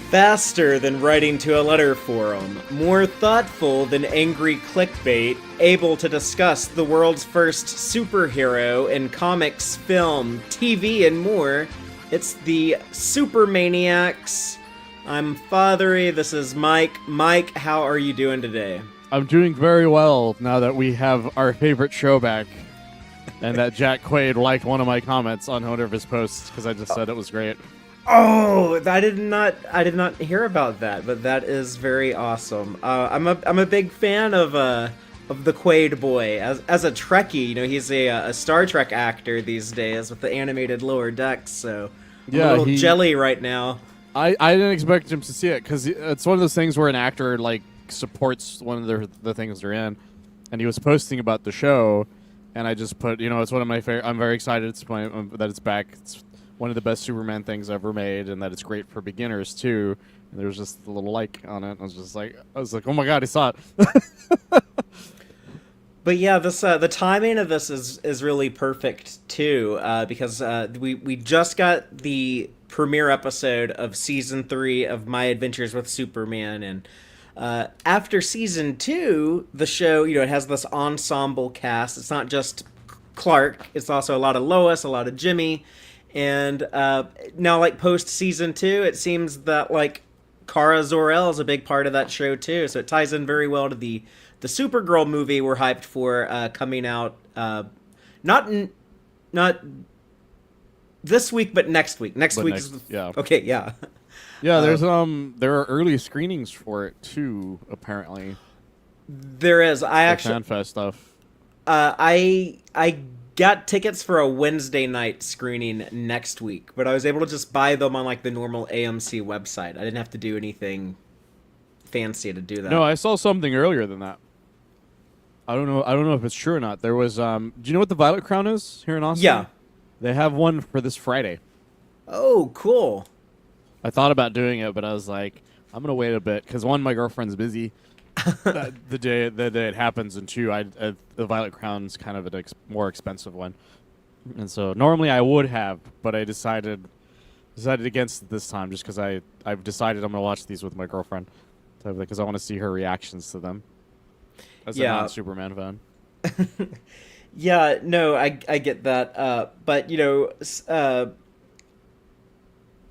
Faster than writing to a letter forum, more thoughtful than angry clickbait, able to discuss the world's first superhero in comics, film, TV, and more, it's the Supermaniacs. I'm Fatheree, this is Mike. Mike, how are you doing today? I'm doing very well now that we have our favorite show back, and that Jack Quaid liked one of my comments on one of his posts because I just said it was great. Oh, I did not hear about that, but that is very awesome. I'm a big fan of the Quaid boy as a Trekkie. You know, he's a Star Trek actor these days with the animated Lower Decks. So I'm a little jelly right now. I didn't expect him to see it because it's one of those things where an actor like supports one of the things they're in, and he was posting about the show, and I just put, it's one of my favorite. I'm very excited that it's back. It's one of the best Superman things ever made, and that it's great for beginners too. And there was just a little like on it. I was like, oh my god, he saw it. But yeah, this the timing of this is really perfect too, because we just got the premiere episode of season 3 of My Adventures with Superman, and after season 2, the show, it has this ensemble cast. It's not just Clark; it's also a lot of Lois, a lot of Jimmy. And now, like, post-season 2, it seems that, like, Kara Zor-El is a big part of that show, too. So it ties in very well to the Supergirl movie we're hyped for coming out, not this week, but next week. Next week is... Yeah. Okay, yeah. Yeah, there are early screenings for it, too, apparently. There is. FanFest stuff. I got tickets for a Wednesday night screening next week, but I was able to just buy them on like the normal AMC website. I didn't have to do anything fancy to do that. No, I saw something earlier than that. I don't know if it's true or not. There was do you know what the Violet Crown is here in Austin? Yeah. They have one for this Friday. Oh, cool. I thought about doing it, but I was like, I'm going to wait a bit cuz one, my girlfriend's busy. the day it happens, and two, the Violet Crown's kind of a more expensive one, and so normally I would have, but I decided against it this time just because I've decided I'm gonna watch these with my girlfriend, because I want to see her reactions to them as a non-Superman fan. Yeah, no, I get that, but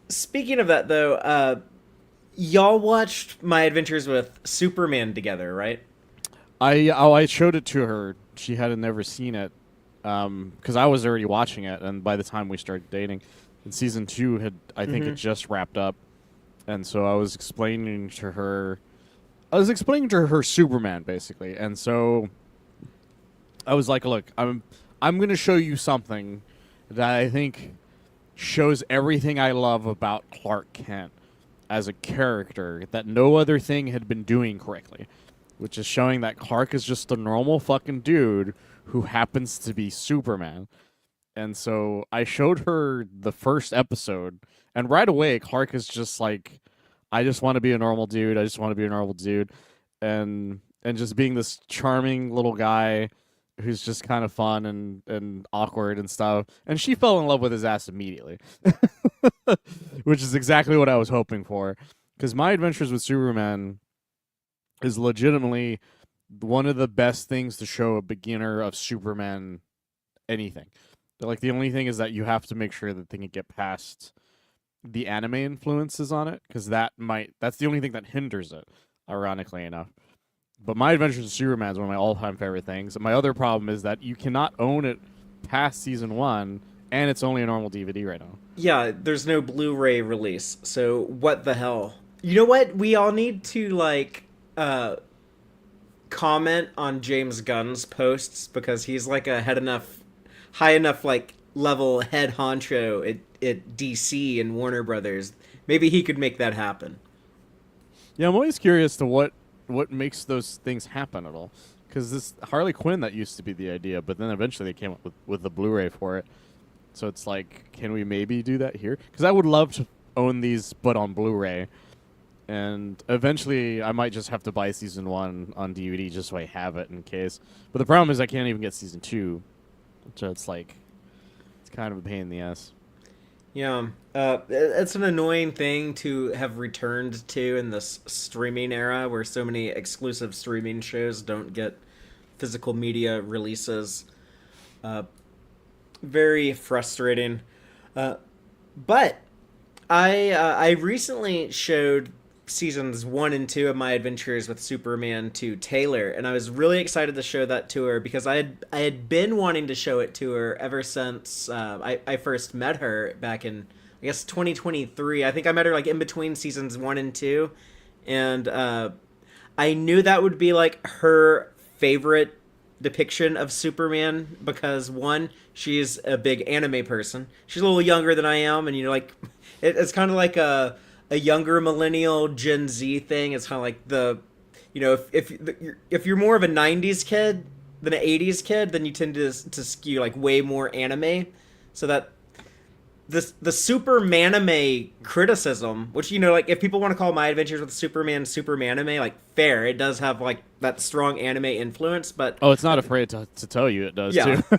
speaking of that though, y'all watched My Adventures with Superman together, right? I showed it to her. She had never seen it because I was already watching it, and by the time we started dating, and season 2 I think it just wrapped up, and so I was explaining to her Superman basically, and so I was like, look, I'm going to show you something that I think shows everything I love about Clark Kent as a character that no other thing had been doing correctly, which is showing that Clark is just a normal fucking dude who happens to be Superman. And so I showed her the first episode, and right away Clark is just like, I just want to be a normal dude. I just want to be a normal dude. And just being this charming little guy who's just kind of fun and awkward and stuff. And she fell in love with his ass immediately, which is exactly what I was hoping for. Because My Adventures with Superman is legitimately one of the best things to show a beginner of Superman anything. But, like, the only thing is that you have to make sure that they can get past the anime influences on it, because that's the only thing that hinders it, ironically enough. But My Adventures with Superman is one of my all-time favorite things. And my other problem is that you cannot own it past season 1, and it's only a normal DVD right now. Yeah, there's no Blu-ray release, so what the hell? You know what? We all need to, like, comment on James Gunn's posts, because he's, like, a high enough, like, level head honcho at DC and Warner Brothers. Maybe he could make that happen. Yeah, I'm always curious to what makes those things happen at all. Because this Harley Quinn, that used to be the idea, but then eventually they came up with the Blu-ray for it. So it's like, can we maybe do that here? Because I would love to own these, but on Blu-ray. And eventually I might just have to buy season 1 on DVD just so I have it in case. But the problem is I can't even get season 2. So it's like, it's kind of a pain in the ass. Yeah, it's an annoying thing to have returned to in this streaming era where so many exclusive streaming shows don't get physical media releases. Uh, Very frustrating. Uh, but I recently showed seasons 1 and 2 of My Adventures with Superman to Taylor, and I was really excited to show that to her because I had been wanting to show it to her ever since I first met her back in, I guess, 2023. I think I met her like in between seasons 1 and 2, and I knew that would be like her favorite depiction of Superman because one, she's a big anime person. She's a little younger than I am, and like it's kind of like a younger millennial Gen Z thing. It's kind of like if you're more of a '90s kid than an '80s kid, then you tend to skew like way more anime. So that the Supermanime criticism, which like if people want to call My Adventures with Supermanime, like fair, it does have like that strong anime influence, but Oh, it's not afraid to tell you it does yeah. too.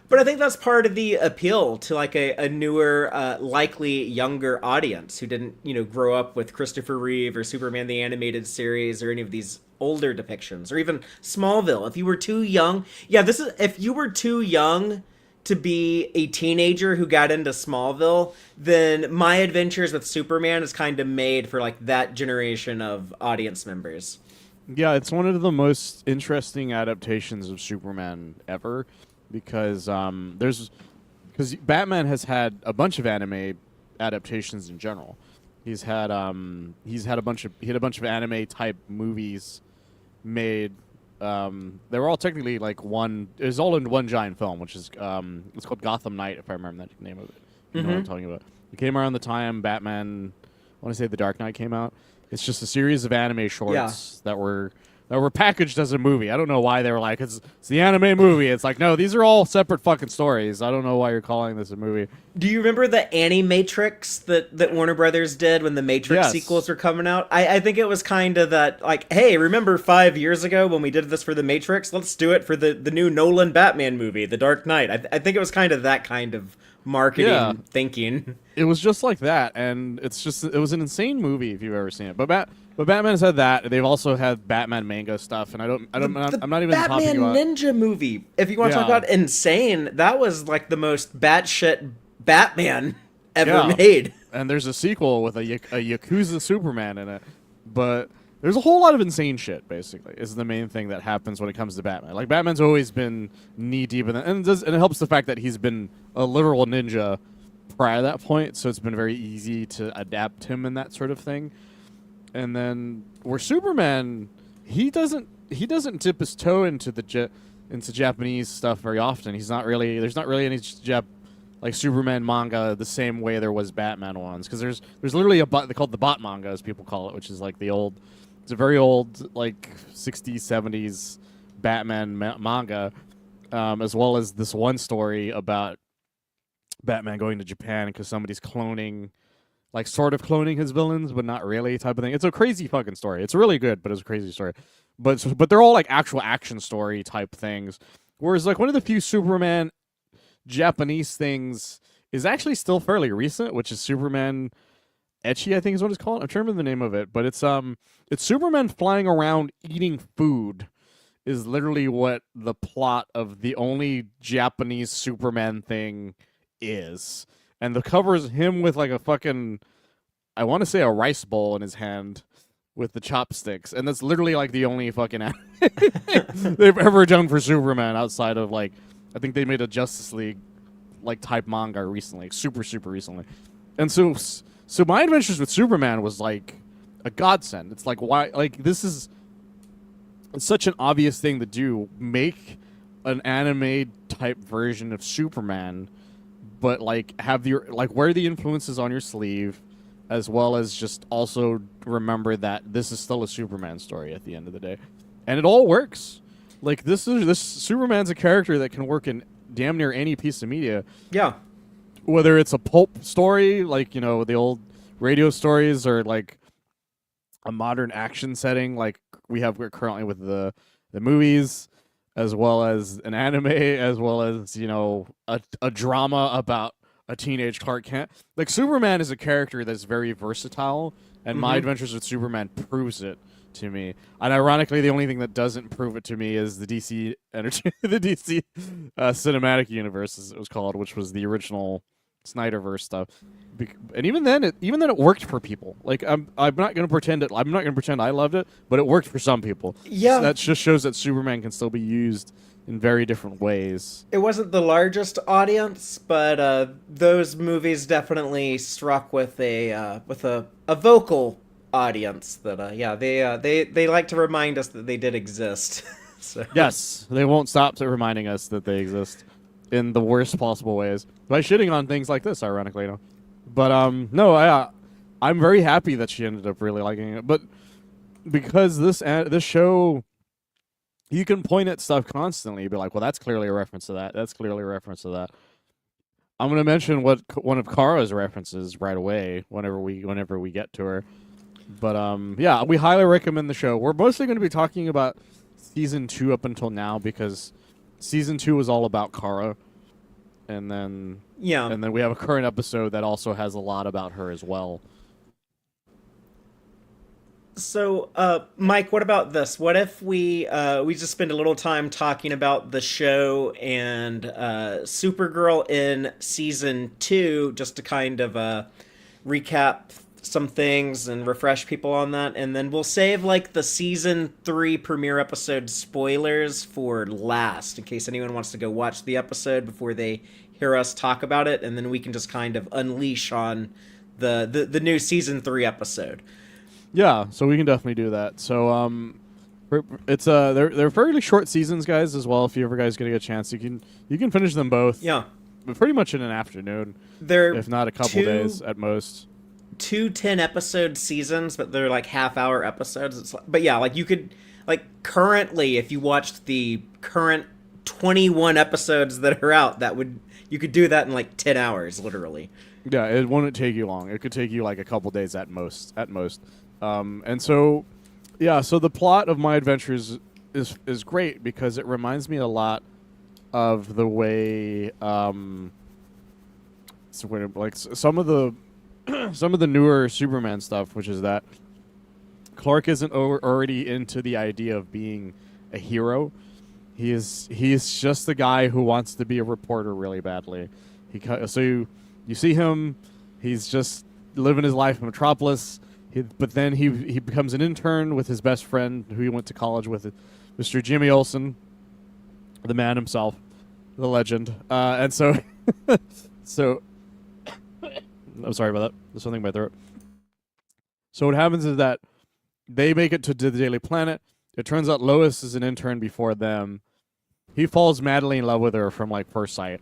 But I think that's part of the appeal to like a newer, likely younger audience who didn't grow up with Christopher Reeve or Superman the Animated Series or any of these older depictions or even Smallville. If you were too young, yeah, this is if you were too young to be a teenager who got into Smallville, then My Adventures with Superman is kind of made for like that generation of audience members. Yeah, it's one of the most interesting adaptations of Superman ever because because Batman has had a bunch of anime adaptations in general. He's had a bunch of anime type movies made. They were all technically like one. It was all in one giant film, which is it's called Gotham Knight, if I remember the name of it. You know what I'm talking about. It came around the time Batman. I want to say The Dark Knight came out. It's just a series of anime shorts that were packaged as a movie. I don't know why they were like it's the anime movie. It's like no, these are all separate fucking stories. I don't know why you're calling this a movie. Do you remember the Animatrix that Warner Brothers did when the Matrix Yes. sequels were coming out? I think it was kind of that, like, hey, remember 5 years ago when we did this for the Matrix? Let's do it for the new Nolan Batman movie, The Dark Knight. I think it was kind of that kind of marketing thinking. It was just like that, and it was an insane movie if you've ever seen it. But Batman has had that. They've also had Batman manga stuff, and I'm not even talking Batman about Ninja movie. If you want to talk about insane, that was like the most batshit Batman ever made. And there's a sequel with a Yakuza Superman in it, but there's a whole lot of insane shit. Basically, is the main thing that happens when it comes to Batman. Like Batman's always been knee deep in that, and it helps the fact that he's been a literal ninja prior to that point, so it's been very easy to adapt him and that sort of thing. And then where Superman, he doesn't dip his toe into into Japanese stuff very often. There's not really any like Superman manga the same way there was Batman ones because there's literally they call it the bot manga as people call it, which is like it's a very old like 60s 70s Batman manga, as well as this one story about Batman going to Japan because somebody's cloning, like sort of cloning his villains, but not really type of thing. It's a crazy fucking story. It's really good, but it's a crazy story. But they're all like actual action story type things. Whereas like one of the few Superman Japanese things is actually still fairly recent, which is Superman Ecchi, I think is what it's called. I'm trying to remember the name of it, but it's Superman flying around eating food is literally what the plot of the only Japanese Superman thing is. And the cover is him with like a fucking, I want to say a rice bowl in his hand with the chopsticks. And that's literally like the only fucking they've ever done for Superman outside of like, I think they made a Justice League like type manga recently, like, super recently. And so My Adventures with Superman was like a godsend. It's like, why, like this is such an obvious thing to do. Make an anime type version of Superman, but like have your like wear the influences on your sleeve, as well as just also remember that this is still a Superman story at the end of the day, and it all works. Like this Superman's a character that can work in damn near any piece of media. Yeah, Whether it's a pulp story like the old radio stories, or like a modern action setting like we have currently with the movies, as well as an anime, as well as a drama about a teenage Clark Kent. Like Superman is a character that's very versatile, and My Adventures with Superman proves it to me. And ironically, the only thing that doesn't prove it to me is the DC the DC cinematic universe, as it was called, which was the original Snyderverse stuff. And even then, it worked for people. Like I'm not gonna pretend I loved it, but it worked for some people. Yeah. So that just shows that Superman can still be used in very different ways. It wasn't the largest audience, but those movies definitely struck with a vocal audience. That they like to remind us that they did exist. So. Yes, they won't stop reminding us that they exist in the worst possible ways by shitting on things like this. Ironically, you know. But no, I'm very happy that she ended up really liking it. But because this show, you can point at stuff constantly. You'd be like, well, that's clearly a reference to that. That's clearly a reference to that. I'm going to mention what one of Kara's references right away whenever we get to her. But yeah, we highly recommend the show. We're mostly going to be talking about season 2 up until now because season 2 was all about Kara. And then we have a current episode that also has a lot about her as well. So, Mike, what about this? What if we just spend a little time talking about the show and Supergirl in season 2, just to kind of recap some things and refresh people on that, and then we'll save like the season 3 premiere episode spoilers for last, in case anyone wants to go watch the episode before they hear us talk about it, and then we can just kind of unleash on the new season 3 episode. Yeah, so we can definitely do that. So it's they're fairly short seasons, guys, as well. If you ever guys get a chance, you can finish them both. Yeah, but pretty much in an afternoon. They're if not a couple days at most. 2 10-episode seasons, but they're like half-hour episodes. But yeah, like you could, like currently, if you watched the current 21 episodes that are out, you could do that in like 10 hours, literally. Yeah, it wouldn't take you long. It could take you like a couple days at most. And so, yeah, so the plot of My Adventures is great because it reminds me a lot of the way, like some of the newer Superman stuff, which is that Clark isn't already into the idea of being a hero. He is just the guy who wants to be a reporter really badly. So you see him, he's just living his life in Metropolis. But then he becomes an intern with his best friend who he went to college with, Mr. Jimmy Olsen, the man himself, the legend. And so I'm sorry about that. There's something in my throat. So what happens is that they make it to the Daily Planet. It turns out Lois is an intern before them. He falls madly in love with her from like first sight.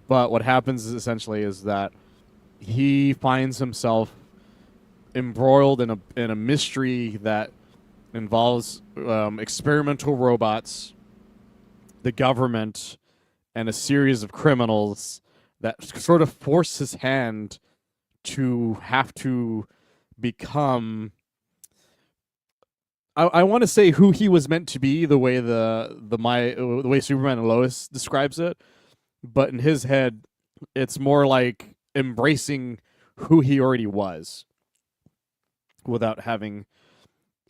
But what happens essentially is that he finds himself embroiled in a mystery that involves experimental robots, the government, and a series of criminals that sort of force his hand to have to become, I want to say, who he was meant to be, the way the way Superman and Lois describes it, but in his head it's more like embracing who he already was without having,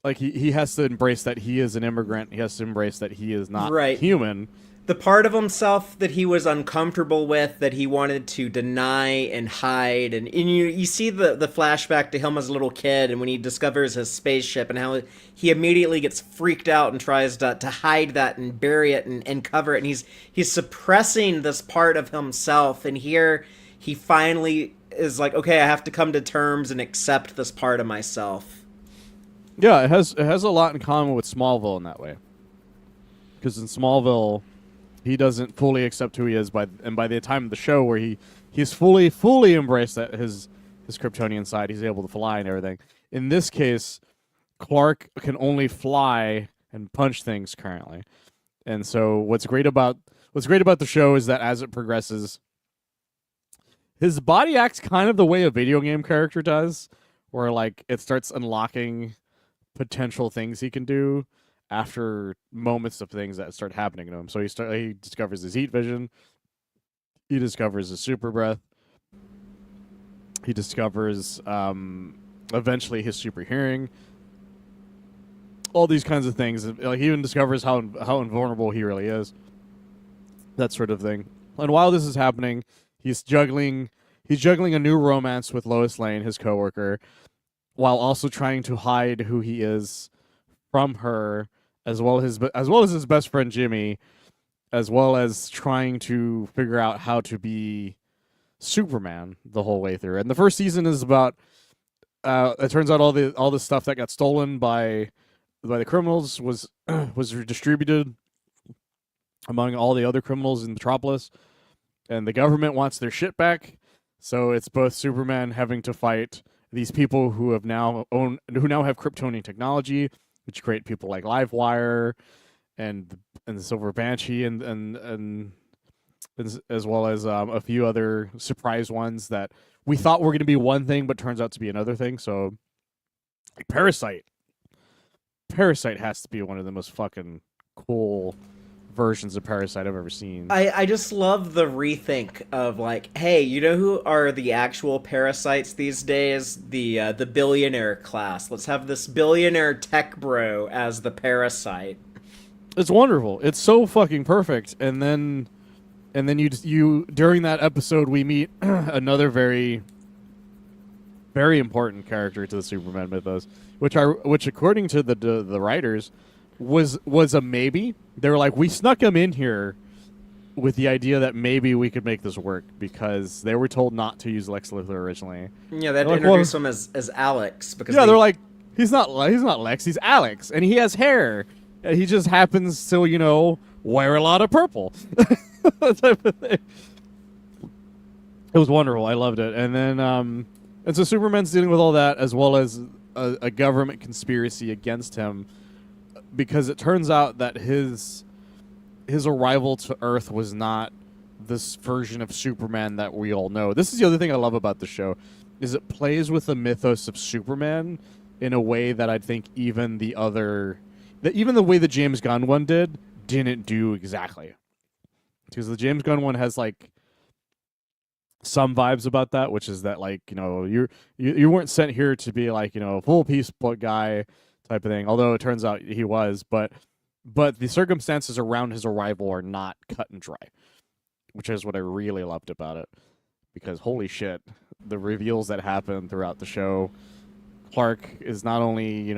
like, he has to embrace that he is an immigrant. He has to embrace that he is not human. The part of himself that he was uncomfortable with, that he wanted to deny and hide. And you see the flashback to him as a little kid, and when he discovers his spaceship, and how he immediately gets freaked out and tries to hide that and bury it and cover it. And he's suppressing this part of himself. And here he finally is like, okay, I have to come to terms and accept this part of myself. Yeah, it has a lot in common with Smallville in that way. Because in Smallville, he doesn't fully accept who he is by the time of the show, where he's fully embraced that his Kryptonian side. He's able to fly and everything. In this case, Clark can only fly and punch things currently. And so what's great about the show is that as it progresses, his body acts kind of the way a video game character does, where like it starts unlocking potential things he can do after moments of things that start happening to him. So he discovers his heat vision, he discovers his super breath, He discovers eventually his super hearing. All these kinds of things. Like he even discovers how invulnerable he really is. That sort of thing. And while this is happening, he's juggling a new romance with Lois Lane, his coworker, while also trying to hide who he is from her, as well as his best friend Jimmy, as well as trying to figure out how to be Superman the whole way through. And the first season is about. It turns out all the stuff that got stolen by the criminals was redistributed among all the other criminals in Metropolis, and the government wants their shit back. So it's both Superman having to fight these people who now have Kryptonian technology, which create people like Livewire and the Silver Banshee and as well as a few other surprise ones that we thought were going to be one thing, but turns out to be another thing. So, like Parasite has to be one of the most fucking cool versions of Parasite I've ever seen. I just love the rethink of like, hey, you know who are the actual parasites these days? The billionaire class. Let's have this billionaire tech bro as the parasite. It's wonderful. It's so fucking perfect. And then you during that episode we meet another very very important character to the Superman mythos, which according to the writers was a maybe. They were like, we snuck him in here with the idea that maybe we could make this work because they were told not to use Lex Luthor originally. Yeah, they had to introduce him as Alex because they're like, he's not Lex, he's Alex, and he has hair. And he just happens to wear a lot of purple. That type of thing. It was wonderful. I loved it. And then and so Superman's dealing with all that as well as a government conspiracy against him. Because it turns out that his arrival to Earth was not this version of Superman that we all know. This is the other thing I love about the show, is it plays with the mythos of Superman in a way that I think even the way the James Gunn one didn't do exactly. Because the James Gunn one has like some vibes about that, which is that like you weren't sent here to be like full peace guy type of thing, although it turns out he was, but the circumstances around his arrival are not cut and dry, which is what I really loved about it. Because holy shit, the reveals that happen throughout the show. Clark is not only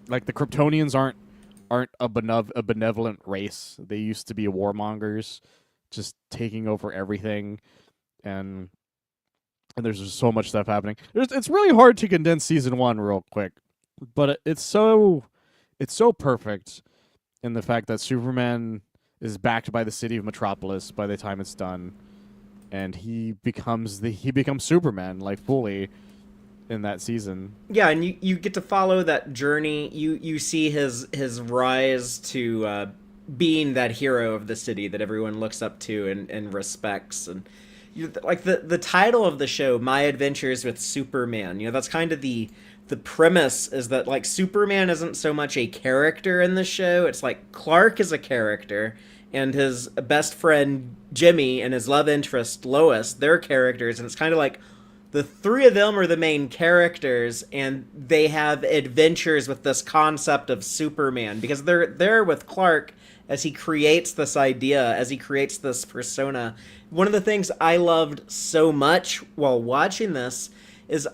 like the Kryptonians aren't a benevolent race. They used to be warmongers, just taking over everything, and there's just so much stuff happening. It's really hard to condense season 1 real quick. But it's so perfect in the fact that Superman is backed by the city of Metropolis by the time it's done, and he becomes Superman like fully in that season. Yeah, and you get to follow that journey. You see his rise to being that hero of the city that everyone looks up to and respects. And like the title of the show, My Adventures with Superman. That's kind of the premise, is that like Superman isn't so much a character in the show. It's like Clark is a character, and his best friend Jimmy and his love interest Lois, they're characters, and it's kind of like the three of them are the main characters, and they have adventures with this concept of Superman because they're there with Clark as he creates this idea, as he creates this persona. One of the things I loved so much while watching this is,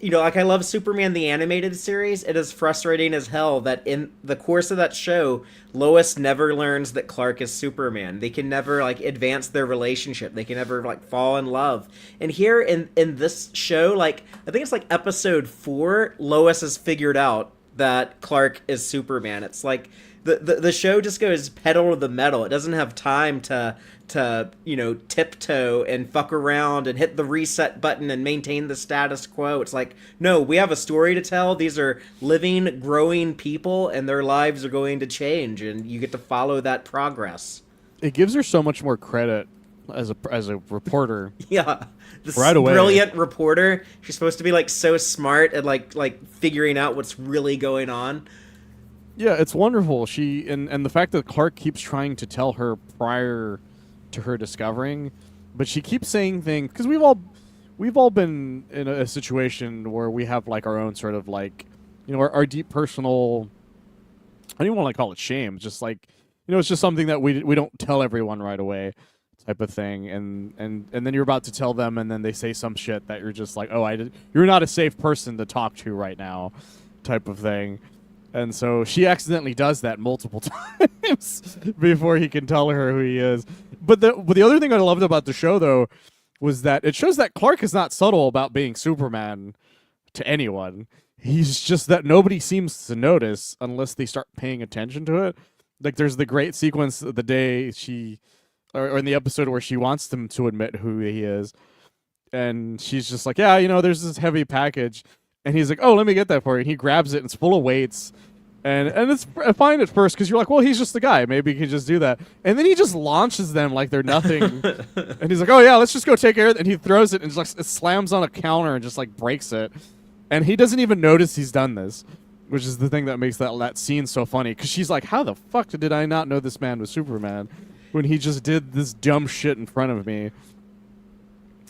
like I love Superman the animated series. It is frustrating as hell that in the course of that show, Lois never learns that Clark is Superman. They can never like advance their relationship. They can never like fall in love. And here in this show, like I think it's like episode 4, Lois has figured out that Clark is Superman. It's like the show just goes pedal to the metal. It doesn't have time to tiptoe and fuck around and hit the reset button and maintain the status quo. It's like, no, we have a story to tell. These are living, growing people, and their lives are going to change, and you get to follow that progress. It gives her so much more credit as a reporter. Yeah, this right away. Brilliant reporter. She's supposed to be like so smart at like figuring out what's really going on. Yeah, it's wonderful. She and the fact that Clark keeps trying to tell her prior to her discovering, but she keeps saying things because we've we've all been in a situation where we have like our own sort of like, our deep personal. I don't even want to call it shame. Just like, it's just something that we don't tell everyone right away, type of thing. And then you're about to tell them, and then they say some shit that you're just like, oh, you're not a safe person to talk to right now, type of thing. And so she accidentally does that multiple times before he can tell her who he is. But the other thing I loved about the show, though, was that it shows that Clark is not subtle about being Superman to anyone. He's just that nobody seems to notice unless they start paying attention to it. Like, there's the great sequence of the day or in the episode where she wants them to admit who he is. And she's just like, yeah, there's this heavy package. And he's like, oh, let me get that for you. And he grabs it, and it's full of weights. And it's fine at first, because you're like, well, he's just the guy. Maybe he can just do that. And then he just launches them like they're nothing. And he's like, oh, yeah, let's just go take care of it. And he throws it, and just, like, it slams on a counter and just, like, breaks it. And he doesn't even notice he's done this, which is the thing that makes that scene so funny. Because she's like, how the fuck did I not know this man was Superman when he just did this dumb shit in front of me?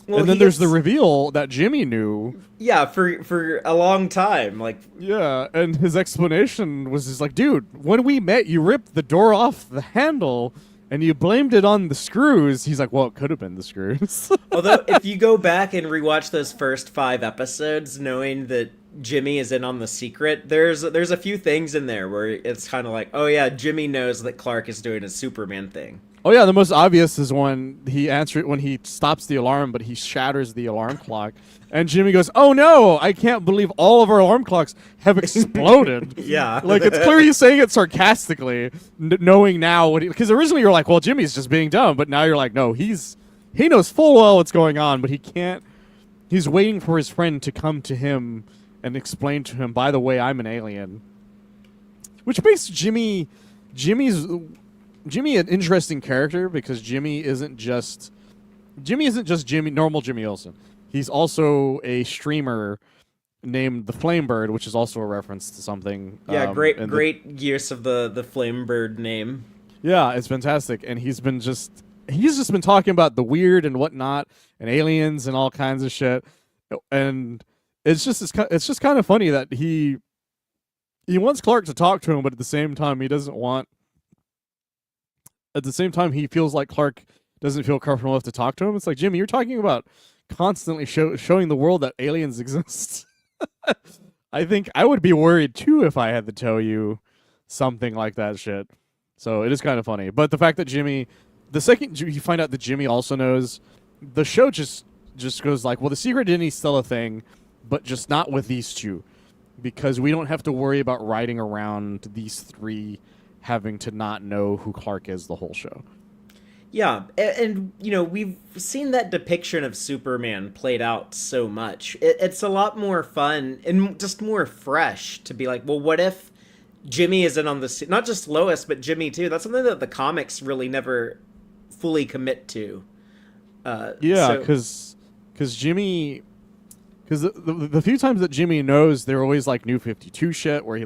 Well, and then there's the reveal that Jimmy knew. Yeah, for a long time. Like, yeah, and his explanation was just like, dude, when we met, you ripped the door off the handle and you blamed it on the screws. He's like, well, it could have been the screws. Although, if you go back and rewatch those first 5 episodes, knowing that Jimmy is in on the secret, there's a few things in there where it's kind of like, oh yeah, Jimmy knows that Clark is doing a Superman thing. Oh yeah, the most obvious is when he stops the alarm, but he shatters the alarm clock, and Jimmy goes, "Oh no, I can't believe all of our alarm clocks have exploded." Yeah, like it's clear he's saying it sarcastically, knowing now because originally you're like, "Well, Jimmy's just being dumb," but now you're like, "No, he knows full well what's going on, but he can't. He's waiting for his friend to come to him and explain to him, by the way, I'm an alien," which makes Jimmy an interesting character, because Jimmy isn't just normal Jimmy Olsen. He's also a streamer named the Flamebird, which is also a reference to something. Yeah, great use of the Flamebird name. Yeah, it's fantastic, and he's just been talking about the weird and whatnot, and aliens and all kinds of shit, and it's just kind of funny that he wants Clark to talk to him, but at the same time he doesn't want. At the same time, he feels like Clark doesn't feel comfortable enough to talk to him. It's like, Jimmy, you're talking about constantly showing the world that aliens exist. I think I would be worried, too, if I had to tell you something like that shit. So it is kind of funny. But the fact that the second you find out that Jimmy also knows, the show just goes like, well, the secret is still a thing, but just not with these two. Because we don't have to worry about riding around these 3 having to not know who Clark is the whole show. Yeah, and we've seen that depiction of Superman played out so much. It's a lot more fun and just more fresh to be like, well, what if Jimmy isn't on the... Not just Lois, but Jimmy too. That's something that the comics really never fully commit to. Yeah, because Jimmy... Because the few times that Jimmy knows, they're always like New 52 shit, where he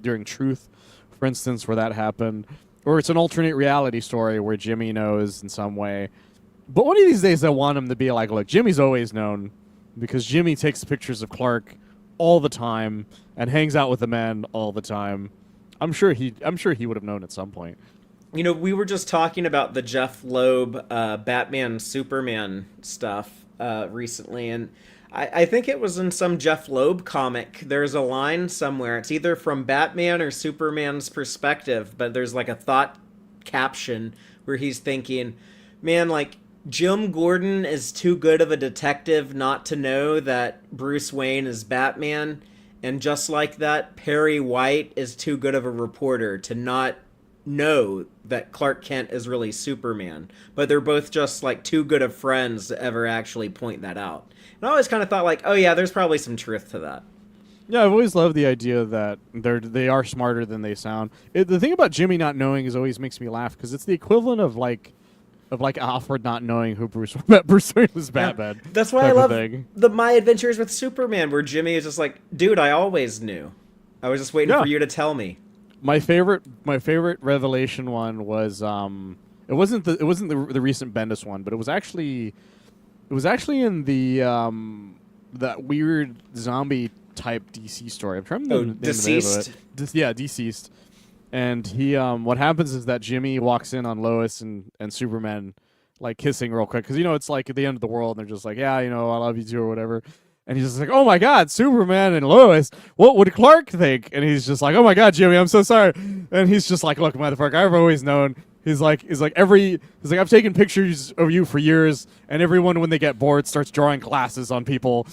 during Truth, for instance, where that happened, or it's an alternate reality story where Jimmy knows in some way. But one of these days I want him to be like, look, Jimmy's always known, because Jimmy takes pictures of Clark all the time and hangs out with the men all the time. I'm sure he would have known at some point. We were just talking about the Jeff Loeb Batman Superman stuff recently, and I think it was in some Jeff Loeb comic. There's a line somewhere. It's either from Batman or Superman's perspective, but there's like a thought caption where he's thinking, man, like, Jim Gordon is too good of a detective not to know that Bruce Wayne is Batman. And just like that, Perry White is too good of a reporter to not know that Clark Kent is really Superman. But they're both just like too good of friends to ever actually point that out. And I always kind of thought like, oh yeah, there's probably some truth to that. Yeah, I've always loved the idea that they are smarter than they sound. The thing about Jimmy not knowing always makes me laugh, because it's the equivalent of Alfred not knowing who Bruce Wayne was Batman. Yeah, that's why I love My Adventures with Superman, where Jimmy is just like, dude, I always knew. I was just waiting for you to tell me. My favorite revelation one was it wasn't the recent Bendis one, but it was actually It was actually in the that weird zombie type DC story. I'm trying to remember the name of Deceased. it. Yeah, Deceased. And he, what happens is that Jimmy walks in on Lois and Superman, like kissing real quick, because it's like at the end of the world, and they're just like, yeah, I love you too, or whatever. And he's just like, oh my God, Superman and Lois, what would Clark think? And he's just like, oh my God, Jimmy, I'm so sorry. And he's just like, look, motherfucker, I've always known. He's like, I've taken pictures of you for years, and everyone, when they get bored, starts drawing glasses on people.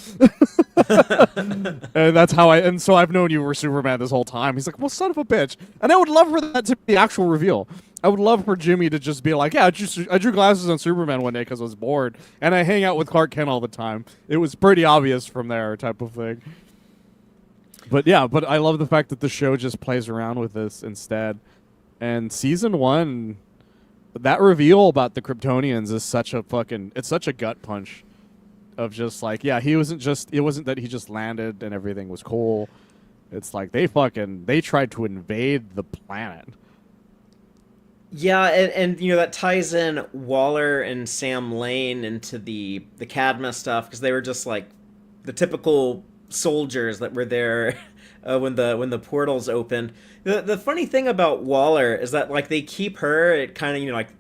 And that's how and so I've known you were Superman this whole time. He's like, well, son of a bitch. And I would love for that to be the actual reveal. I would love for Jimmy to just be like, yeah, I drew glasses on Superman one day because I was bored, and I hang out with Clark Kent all the time. It was pretty obvious from there, type of thing. But yeah, I love the fact that the show just plays around with this instead. And season 1, that reveal about the Kryptonians is such a gut punch of just like, yeah, it wasn't that he just landed and everything was cool. It's like they tried to invade the planet. Yeah, and that ties in Waller and Sam Lane into the Cadma stuff, because they were just like the typical soldiers that were there when the portals opened. The funny thing about Waller is that like they keep her at kind of like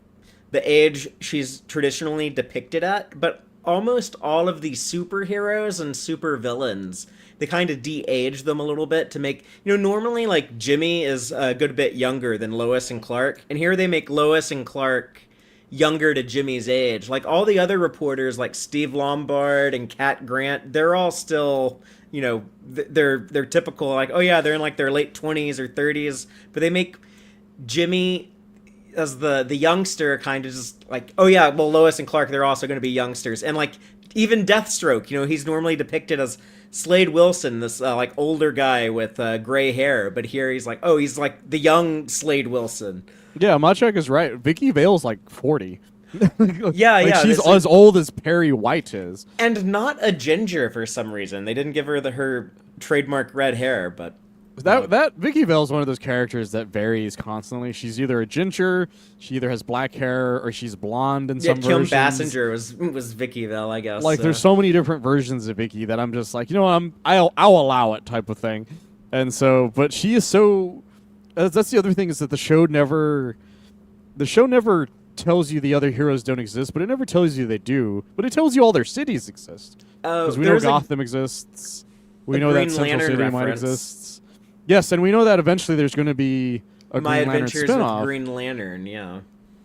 the age she's traditionally depicted at, but almost all of the superheroes and supervillains, they kind of de-age them a little bit to make, normally like Jimmy is a good bit younger than Lois and Clark, and here they make Lois and Clark younger to Jimmy's age. Like all the other reporters like Steve Lombard and Cat Grant, they're all still, they're typical, like, oh yeah, they're in like their late 20s or 30s, but they make Jimmy as the youngster kind of just like, oh yeah, well, Lois and Clark, they're also going to be youngsters. And like even Deathstroke, he's normally depicted as Slade Wilson, this like older guy with gray hair, but here he's like, oh, he's like the young Slade Wilson. Yeah, Machek is right. Vicky Vale's like 40. Yeah. She's as old as Perry White is. And not a ginger for some reason. They didn't give her her trademark red hair, but that Vicky Vale is one of those characters that varies constantly. She's either a ginger, she either has black hair, or she's blonde in some Kim versions. Basinger was Vicky Vale, I guess. Like there's so many different versions of Vicky that I'm just like, I'll allow it type of thing. And so, but she is so. That's the other thing, is that the show never tells you the other heroes don't exist, but it never tells you they do. But it tells you all their cities exist. Because we know Gotham exists. We know that Central City might exist. Yes, and we know that eventually there's going to be a My Green Lantern Adventures spinoff. with Green Lantern, yeah.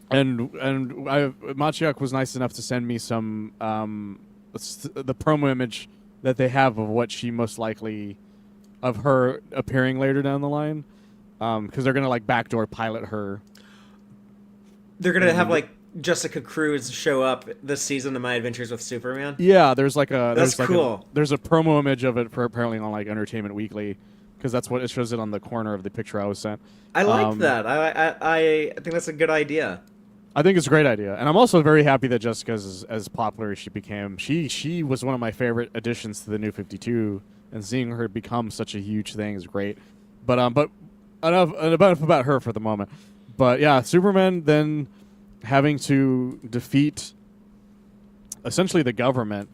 And Machiak was nice enough to send me some the promo image that they have of what she most likely of her appearing later down the line, because they're gonna like backdoor pilot her. They're gonna have like Jessica Cruz show up this season of My Adventures with Superman. Yeah, there's like a that's there's cool. Like there's a promo image of it for apparently on like Entertainment Weekly, because that's what it shows it on the corner of the picture I was sent. I like that. I think that's a good idea. I think it's a great idea, and I'm also very happy that Jessica's as popular as she became. She was one of my favorite additions to the New 52, and seeing her become such a huge thing is great. But enough about her for the moment. But yeah, Superman then having to defeat essentially the government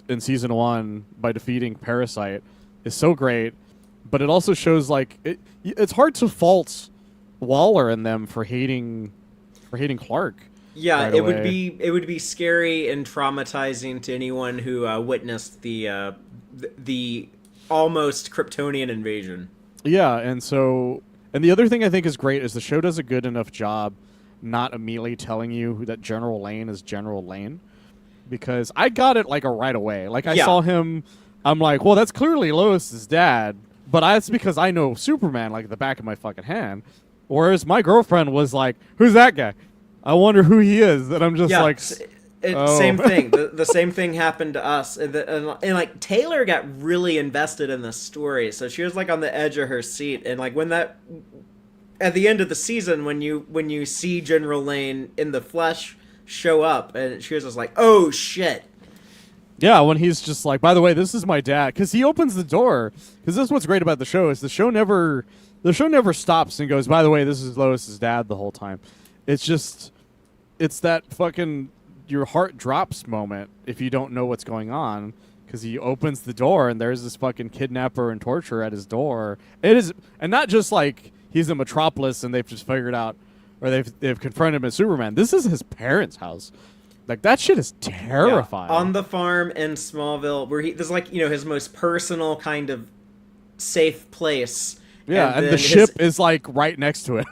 in season 1 by defeating Parasite is so great. But it also shows like it's hard to fault Waller and them for hating Clark. Yeah, right away. it would be scary and traumatizing to anyone who witnessed the almost Kryptonian invasion. Yeah, and the other thing I think is great is the show does a good enough job not immediately telling you that General Lane is General Lane, because I got it like right away. Like I saw him, I'm like, well, that's clearly Lois's dad, but that's because I know Superman like the back of my fucking hand. Whereas my girlfriend was like, who's that guy? I wonder who he is. And I'm just like... Same thing. The same thing happened to us. And like, Taylor got really invested in this story. So she was, like, on the edge of her seat. And, like, when that... At the end of the season, when you see General Lane in the flesh show up, and she was just like, oh, shit. Yeah, when he's just like, by the way, this is my dad. Because he opens the door. Because this is what's great about the show, is the show never stops and goes, by the way, this is Lois's dad the whole time. It's just, it's that fucking your heart drops moment if you don't know what's going on, because he opens the door and there's this fucking kidnapper and torturer at his door. It is, and not just like he's in Metropolis and they've just figured out, or they've confronted him as Superman. This is his parents' house. Like, that shit is terrifying. Yeah, on the farm in Smallville, where there's like, his most personal kind of safe place. Yeah, and the ship is like right next to him.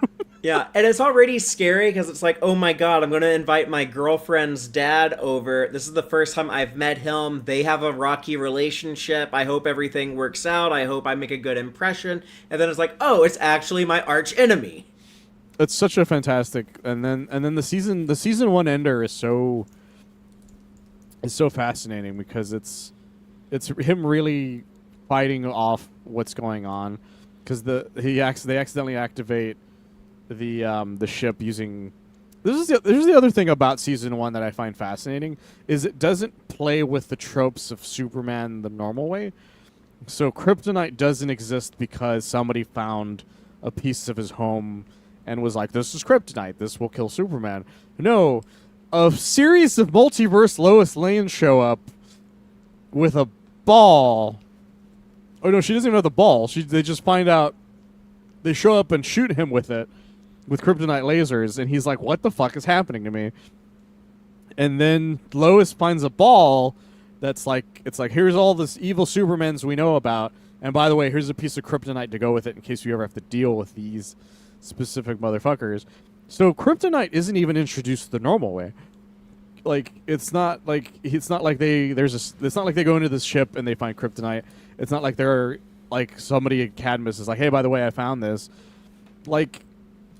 Yeah, and it's already scary because it's like, oh my god, I'm going to invite my girlfriend's dad over. This is the first time I've met him. They have a rocky relationship. I hope everything works out. I hope I make a good impression. And then it's like, oh, it's actually my arch enemy. It's such a fantastic, and then the season 1 ender is so fascinating because it's him really fighting off what's going on, because they accidentally activate the ship using. This is the other thing about season 1 that I find fascinating, is it doesn't play with the tropes of Superman the normal way. So kryptonite doesn't exist because somebody found a piece of his home and was like, this is kryptonite, this will kill Superman. No, a series of multiverse Lois Lane show up with a ball. Oh no, she doesn't even have the ball. They just find out, they show up and shoot him with it, with kryptonite lasers, and he's like, what the fuck is happening to me? And then Lois finds a ball that's like, it's like, here's all this evil Supermans we know about, and by the way, here's a piece of kryptonite to go with it in case you ever have to deal with these specific motherfuckers. So kryptonite isn't even introduced the normal way. Like, it's not like they go into this ship and they find kryptonite. It's not like they're like somebody at Cadmus is like, hey, by the way, I found this. Like,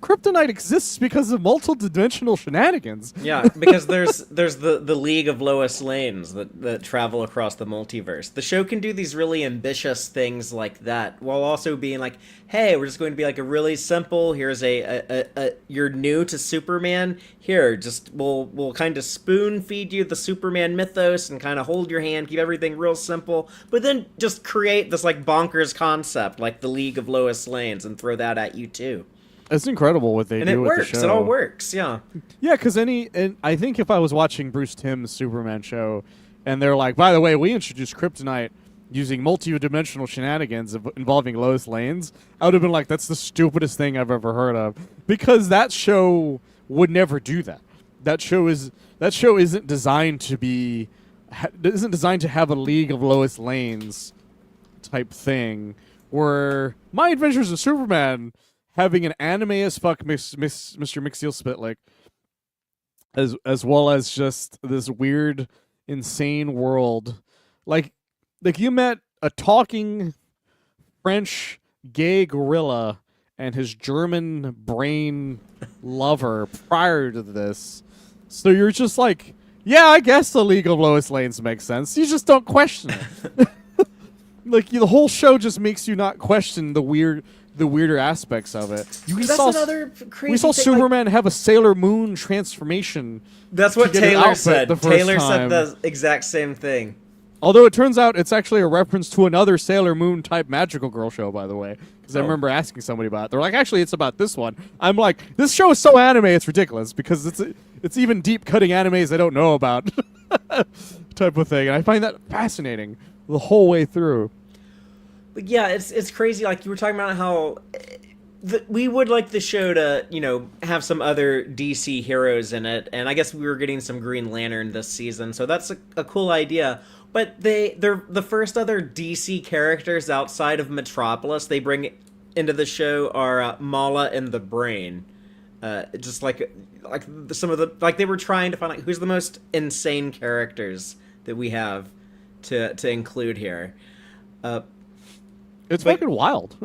kryptonite exists because of multi-dimensional shenanigans. Yeah, because there's the League of Lois Lanes that travel across the multiverse. The show can do these really ambitious things like that, while also being like, hey, we're just going to be like a really simple, here's a you're new to Superman, here, just we'll kind of spoon feed you the Superman mythos and kind of hold your hand, keep everything real simple, but then just create this like bonkers concept like the League of Lois Lanes and throw that at you too. It's incredible what they do with the show. It all works, yeah. Yeah, because I think if I was watching Bruce Timm's Superman show, and they're like, by the way, we introduced kryptonite using multi-dimensional shenanigans involving Lois Lanes, I would have been like, that's the stupidest thing I've ever heard of. Because that show would never do that. That show isn't designed to have a League of Lois Lanes type thing, where My Adventures of Superman having an anime as fuck Mr. Mixiel Spitlick, as well as just this weird, insane world. Like you met a talking French gay gorilla and his German brain lover prior to this. So you're just like, yeah, I guess the League of Lois Lanes makes sense. You just don't question it. Like, the whole show just makes you not question the weirder aspects of it. We saw Superman have a Sailor Moon transformation. That's what Taylor said. Taylor said the exact same thing. Although it turns out it's actually a reference to another Sailor Moon type magical girl show, by the way. Because I remember asking somebody about it. They're like, actually, it's about this one. I'm like, this show is so anime, it's ridiculous. Because it's even deep cutting animes I don't know about. Type of thing. And I find that fascinating the whole way through. But yeah, it's crazy. Like, you were talking about how we would like the show to, have some other DC heroes in it. And I guess we were getting some Green Lantern this season. So that's a cool idea. But they're the first other DC characters outside of Metropolis they bring into the show are Mala and the Brain. Just like some of the, like, they were trying to find like who's the most insane characters that we have to include here. It's fucking wild.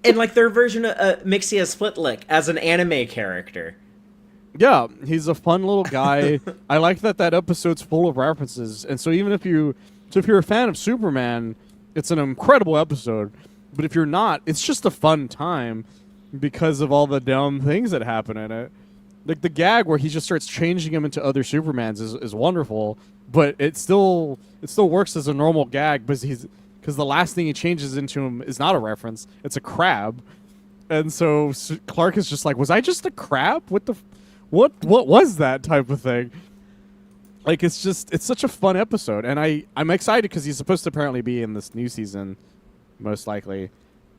And like their version of Mixia Splitlick as an anime character. Yeah, he's a fun little guy. I like that episode's full of references. And so even if you're a fan of Superman, it's an incredible episode. But if you're not, it's just a fun time because of all the dumb things that happen in it. Like the gag where he just starts changing him into other Supermans is wonderful, but it still works as a normal gag because the last thing he changes into him is not a reference; it's a crab, and so Clark is just like, "Was I just a crab? What was that?" type of thing. Like it's such a fun episode, and I'm excited because he's supposed to apparently be in this new season, most likely.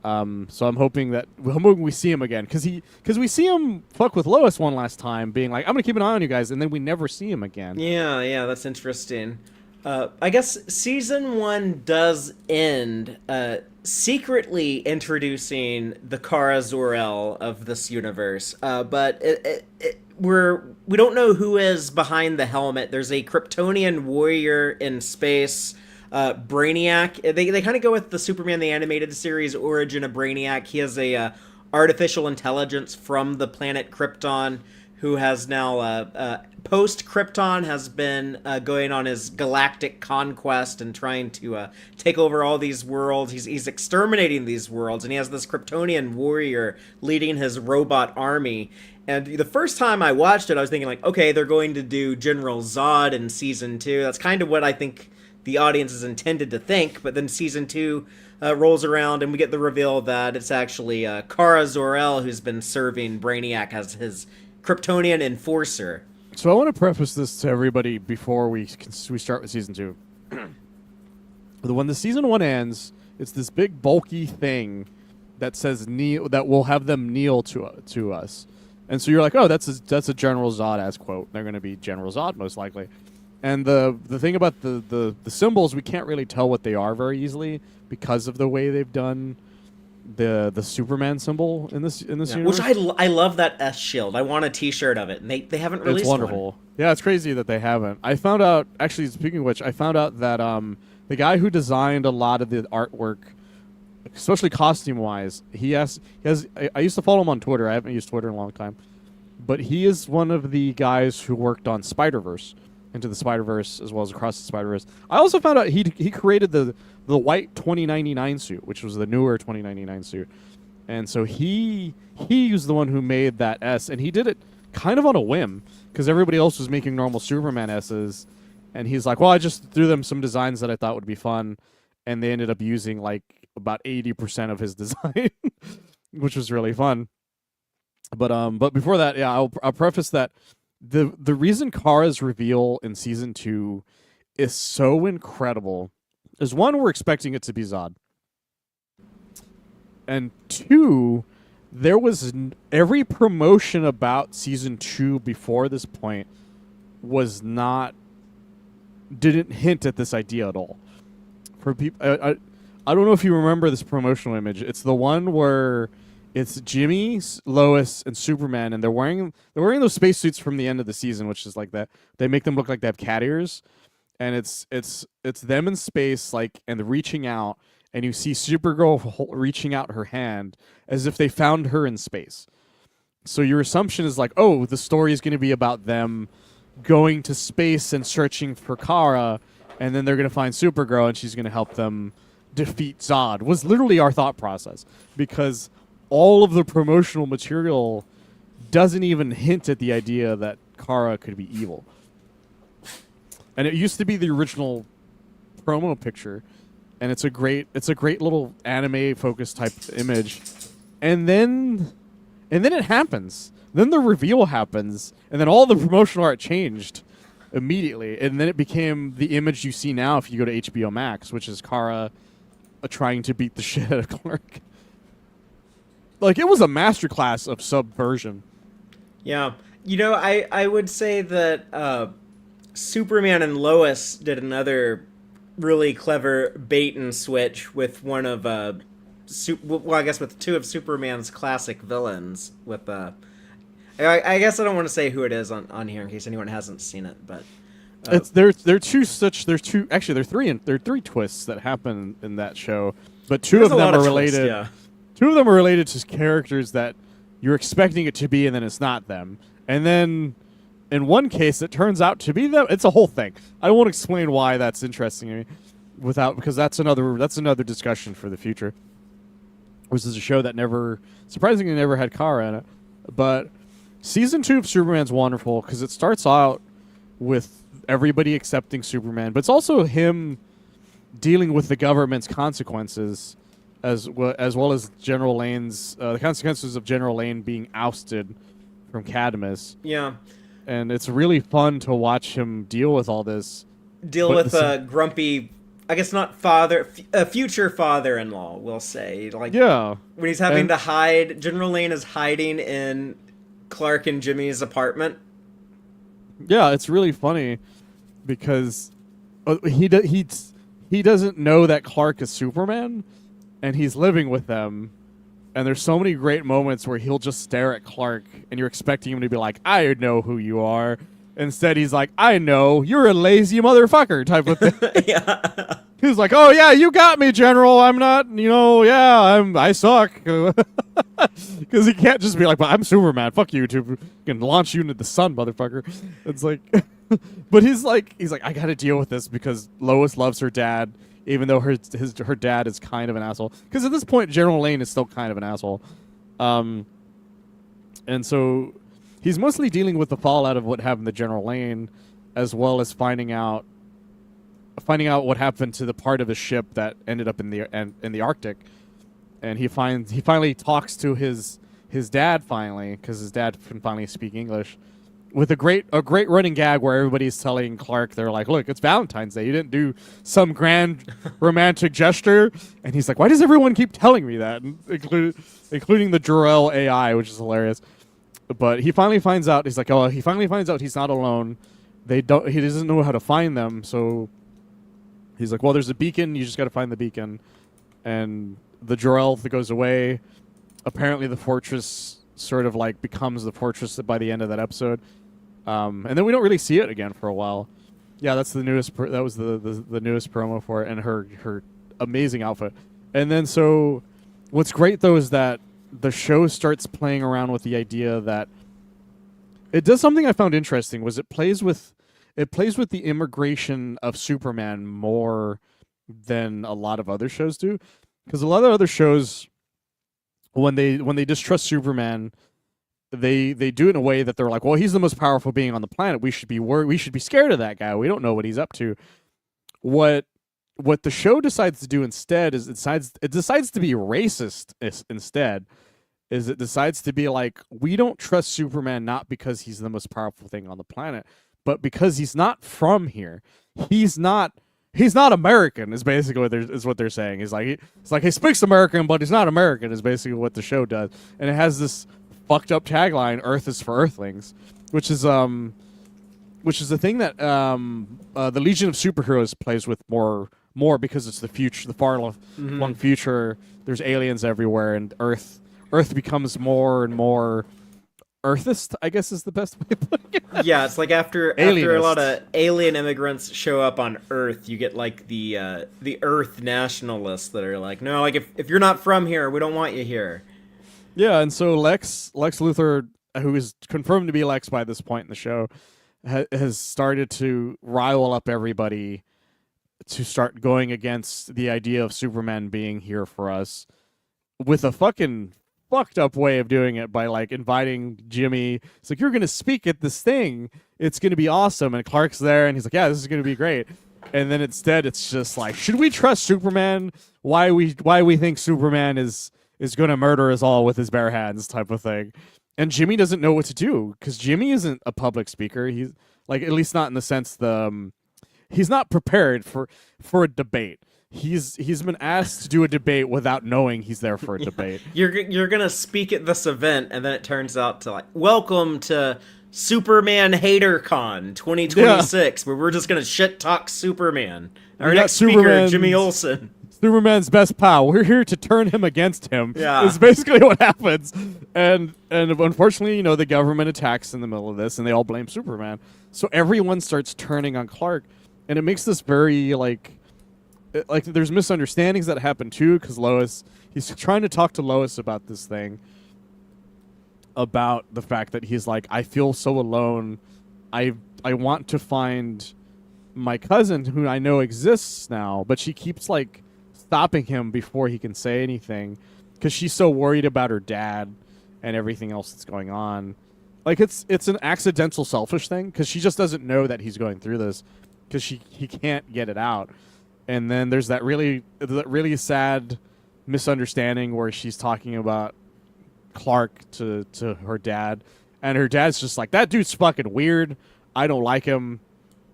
So I'm hoping we see him again because we see him fuck with Lois one last time, being like, "I'm gonna keep an eye on you guys," and then we never see him again. Yeah, that's interesting. I guess season 1 does end secretly introducing the Kara Zor-El of this universe, but we don't know who is behind the helmet. There's a Kryptonian warrior in space, Brainiac. They kind of go with the Superman the Animated Series origin of Brainiac. He has a artificial intelligence from the planet Krypton, who has now post Krypton has been going on his galactic conquest and trying to take over all these worlds. He's exterminating these worlds, and he has this Kryptonian warrior leading his robot army. And the first time I watched it, I was thinking like, okay, they're going to do General Zod in season 2. That's kind of what I think the audience is intended to think. But then season 2 rolls around, and we get the reveal that it's actually Kara Zor-El who's been serving Brainiac as his Kryptonian enforcer. So I want to preface this to everybody before we start with season 2. When the season 1 ends, it's this big bulky thing that says kneel, that will have them kneel to us. And so you're like, oh, that's a General Zod as quote. They're going to be General Zod most likely. And the thing about the symbols, we can't really tell what they are very easily because of the way they've done the Superman symbol in this universe. Which I love that S shield. I want a T-shirt of it, and they haven't released It's wonderful. one. Yeah, it's crazy that they haven't. I found out, actually, speaking of which, I found out that the guy who designed a lot of the artwork, especially costume-wise, I used to follow him on Twitter. I haven't used Twitter in a long time. But he is one of the guys who worked on Spider-Verse, Into the Spider-Verse, as well as Across the Spider-Verse. I also found out he created the white 2099 suit, which was the newer 2099 suit. And so he was the one who made that S, and he did it kind of on a whim, because everybody else was making normal Superman S's, and he's like, well, I just threw them some designs that I thought would be fun, and they ended up using like about 80% of his design, which was really fun. But before that, yeah, I'll preface that the reason Kara's reveal in season 2 is so incredible is, one, we're expecting it to be Zod, and two, there was every promotion about season 2 before this point didn't hint at this idea at all. For people, I don't know if you remember this promotional image. It's the one where it's Jimmy, Lois, and Superman, and they're wearing those spacesuits from the end of the season, which is like that. They make them look like they have cat ears, and it's them in space, like, and reaching out, and you see Supergirl reaching out her hand as if they found her in space. So your assumption is like, oh, the story is going to be about them going to space and searching for Kara, and then they're going to find Supergirl, and she's going to help them defeat Zod. Was literally our thought process, because all of the promotional material doesn't even hint at the idea that Kara could be evil. And it used to be the original promo picture, and it's a great little anime focused type image. And then it happens. Then the reveal happens, and then all the promotional art changed immediately. And then it became the image you see now if you go to HBO Max, which is Kara trying to beat the shit out of Clark. Like, it was a masterclass of subversion. Yeah. I would say that Superman and Lois did another really clever bait and switch with one of I guess with two of Superman's classic villains. With I guess I don't want to say who it is on here in case anyone hasn't seen it, but there are three twists that happen in that show, but two of them are related. Twists, yeah. Two of them are related to characters that you're expecting it to be, and then it's not them. And then, in one case, it turns out to be them. It's a whole thing. I won't explain why that's interesting to me, because that's another discussion for the future. This is a show that surprisingly never had Kara in it. But season 2 of Superman's wonderful because it starts out with everybody accepting Superman, but it's also him dealing with the government's consequences, as well as General Lane's the consequences of General Lane being ousted from Cadmus. Yeah. and it's really fun to watch him deal with all this. Deal But with a grumpy, I guess not a future father-in-law, we'll say. Like, yeah, when he's having and to hide, General Lane is hiding in Clark and Jimmy's apartment. yeah, it's really funny because he doesn't know that Clark is Superman, and he's living with them. And there's so many great moments where he'll just stare at Clark, and you're expecting him to be like, "I know who you are." Instead, he's like, "I know you're a lazy motherfucker," type of thing. Yeah. He's like, "Oh yeah, you got me, General. I'm not, I suck." Because he can't just be like, "But I'm Superman. Fuck you, to can launch you into the sun, motherfucker." It's like, but he's like, I got to deal with this because Lois loves her dad, even though her dad is kind of an asshole. Because at this point, General Lane is still kind of an asshole, and so he's mostly dealing with the fallout of what happened to General Lane, as well as finding out what happened to the part of his ship that ended up in the Arctic. And he finally talks to his dad finally, because his dad can finally speak English, with a great running gag where everybody's telling Clark, they're like, "Look, it's Valentine's Day. You didn't do some grand romantic gesture." And he's like, "Why does everyone keep telling me that?" And including the Jor-El AI, which is hilarious. But he finally finds out. He's like, he finally finds out he's not alone. He doesn't know how to find them, so he's like, "Well, there's a beacon. You just got to find the beacon." And the Jor-El goes away. Apparently, the fortress sort of like becomes the fortress by the end of that episode. And then we don't really see it again for a while. Yeah, that's the newest. That was the newest promo for it, and her amazing outfit. And then so, what's great though is that the show starts playing around with the idea that it does something I found interesting. Was it plays with the immigration of Superman more than a lot of other shows do, because a lot of other shows, when they distrust Superman, they do it in a way that they're like, "Well, he's the most powerful being on the planet. We should be scared of that guy. We don't know what he's up to." What the show decides to do instead is it decides to be racist instead. It decides to be like, we don't trust Superman not because he's the most powerful thing on the planet, but because he's not from here. He's not American. Is basically what they're saying. It's like he speaks American, but he's not American. Is basically what the show does, and it has this fucked up tagline: "Earth is for Earthlings," which is the thing that the Legion of Superheroes plays with more because it's the future, the far long future. There's aliens everywhere, and Earth becomes more and more Earthist, I guess is the best way of putting it. Yeah, it's like after a lot of alien immigrants show up on Earth, you get like the Earth nationalists that are like, "No, like if you're not from here, we don't want you here." Yeah, and so Lex Luthor, who is confirmed to be Lex by this point in the show, has started to rile up everybody to start going against the idea of Superman being here for us, with a fucking fucked up way of doing it by like inviting Jimmy. It's like, "You're gonna speak at this thing. It's gonna be awesome." And Clark's there, and he's like, "Yeah, this is gonna be great." And then instead, it's just like, should we trust Superman? Why we think Superman is gonna murder us all with his bare hands, type of thing. And Jimmy doesn't know what to do because Jimmy isn't a public speaker. He's like, at least not in the sense he's not prepared for a debate. He's been asked to do a debate without knowing he's there for a debate. You're gonna speak at this event, and then it turns out to like, "Welcome to Superman HaterCon 2026, where we're just gonna shit talk Superman." Our next speaker, Jimmy Olsen. Superman's best pal. We're here to turn him against him. Yeah. Is basically what happens. And unfortunately, the government attacks in the middle of this, and they all blame Superman. So everyone starts turning on Clark, and it makes this very like there's misunderstandings that happen too, because he's trying to talk to Lois about this thing, about the fact that he's like, "I feel so alone. I want to find my cousin who I know exists now," but she keeps like stopping him before he can say anything because she's so worried about her dad and everything else that's going on. Like it's an accidental selfish thing because she just doesn't know that he's going through this because he can't get it out. And then there's that really sad misunderstanding where she's talking about Clark to her dad, And her dad's just like, that dude's fucking weird. I don't like him.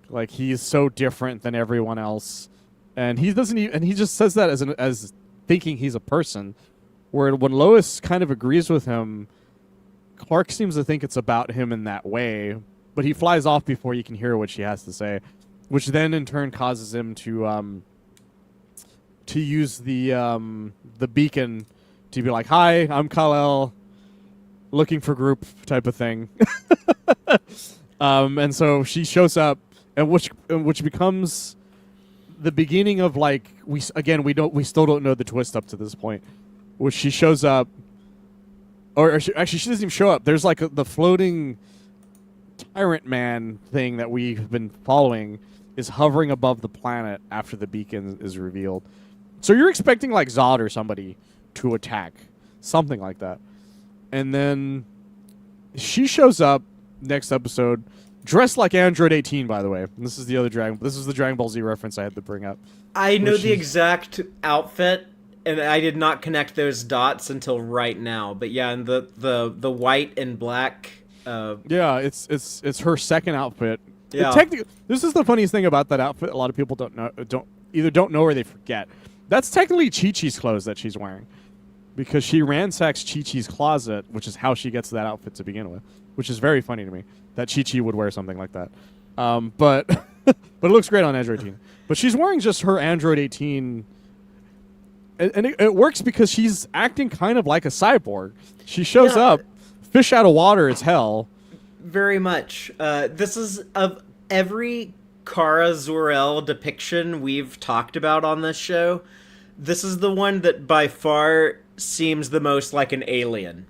Like, he's so different than everyone else. And he doesn't even, and he just says that as thinking he's a person. Where when Lois kind of agrees with him, Clark seems to think it's about him in that way. But he flies off before you can hear what she has to say. Which then in turn causes him to use the beacon to be like, hi, I'm Kal-El, looking for group type of thing. And so she shows up, and which becomes the beginning of like we still don't know the twist up to this point. Which she shows up, or she doesn't even show up. There's like the floating tyrant man thing that we've been following is hovering above the planet after the beacon is revealed. So you're expecting like Zod or somebody to attack, something like that, and then she shows up next episode dressed like Android 18. By the way, this is the Dragon Ball Z reference I had to bring up. I know the exact outfit, and I did not connect those dots until right now. But yeah, and the white and black. Yeah, it's her second outfit. Yeah. This is the funniest thing about that outfit. A lot of people don't know or they forget. That's technically Chi-Chi's clothes that she's wearing, because she ransacks Chi-Chi's closet, which is how she gets that outfit to begin with. Which is very funny to me that Chi-Chi would wear something like that. But but it looks great on Android 18. But she's wearing just her Android 18, and it works because she's acting kind of like a cyborg. She shows up, fish out of water as hell. Very much. This is of every Kara Zor-El depiction we've talked about on this show, this is the one that by far seems the most like an alien.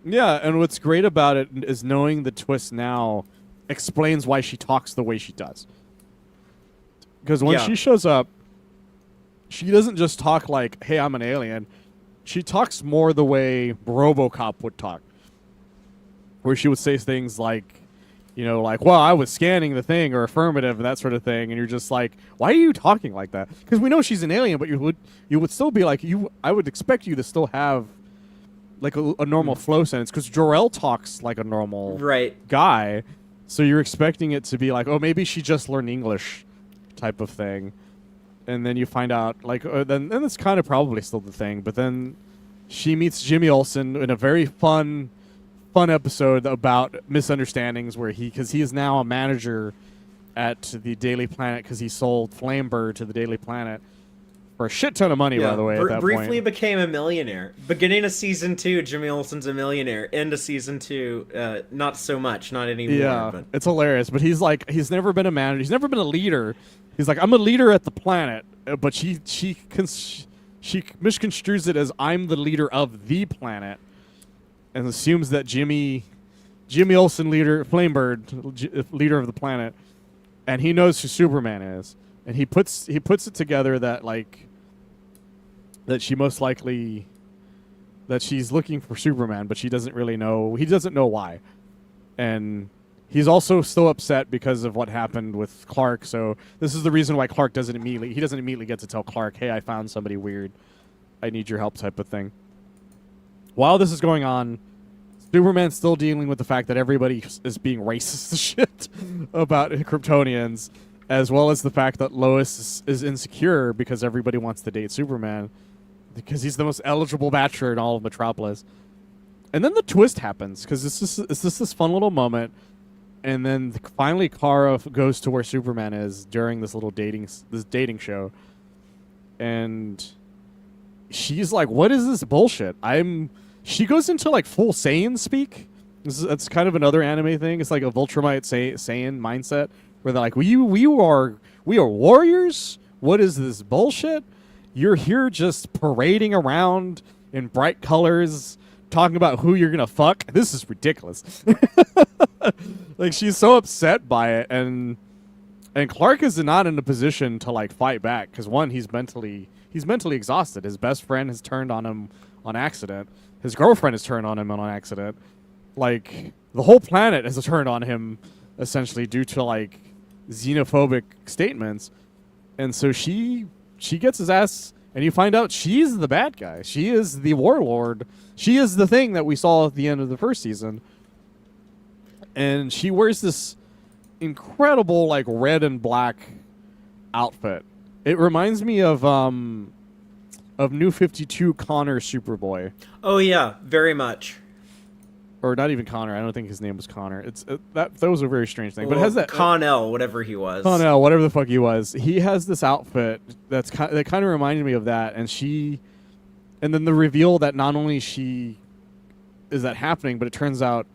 Yeah, and what's great about it is knowing the twist now explains why she talks the way she does. Because when she shows up, she doesn't just talk like, hey, I'm an alien. She talks more the way RoboCop would talk. Where she would say things like, like, well, I was scanning the thing, or affirmative, and that sort of thing. And you're just like, why are you talking like that? Because we know she's an alien, but you would still be like, I would expect you to still have like a normal flow sentence, because Jor-El talks like a normal guy. So you're expecting it to be like, oh, maybe she just learned English type of thing. And then you find out, like, then it's kind of probably still the thing. But then she meets Jimmy Olsen in a very fun episode about misunderstandings, where because he is now a manager at the Daily Planet because he sold Flamebird to the Daily Planet for a shit ton of money, by the way. At that briefly point, became a millionaire. Beginning of season 2, Jimmy Olsen's a millionaire. End of season 2, not so much, not anymore. Yeah, but it's hilarious. But he's never been a manager. He's never been a leader. He's like, I'm a leader at the planet, but she misconstrues it as I'm the leader of the planet, and assumes that Jimmy Olsen, Flamebird, leader of the planet, and he knows who Superman is, and he puts it together that she most likely that she's looking for Superman, but she doesn't really know. He doesn't know why, and he's also still upset because of what happened with Clark. So this is the reason why Clark doesn't immediately get to tell Clark, hey, I found somebody weird, I need your help type of thing. While this is going on, Superman's still dealing with the fact that everybody is being racist as shit about Kryptonians, as well as the fact that Lois is insecure because everybody wants to date Superman because he's the most eligible bachelor in all of Metropolis. And then the twist happens, because it's just this fun little moment, and then finally Kara goes to where Superman is during this little dating show, and she's like, what is this bullshit? She goes into like full Saiyan speak. That's kind of another anime thing. It's like a Viltrumite Saiyan mindset, where they're like, we are warriors? What is this bullshit? You're here just parading around in bright colors, talking about who you're gonna fuck. This is ridiculous. Like, she's so upset by it, and Clark is not in a position to like fight back, because one, he's mentally exhausted. His best friend has turned on him on accident. His girlfriend has turned on him on accident. Like, the whole planet has turned on him, essentially, due to like xenophobic statements. And so she gets his ass, and you find out she's the bad guy. She is the warlord. She is the thing that we saw at the end of the first season. and she wears this incredible like red and black outfit. It reminds me of New 52 Connor Superboy. Oh yeah, very much. Or not even Connor. I don't think his name was Connor. That was a very strange thing. But it has that Connell, whatever he was. Connell, whatever the fuck he was. He has this outfit that kind of reminded me of that, and then the reveal that not only is that happening, but it turns out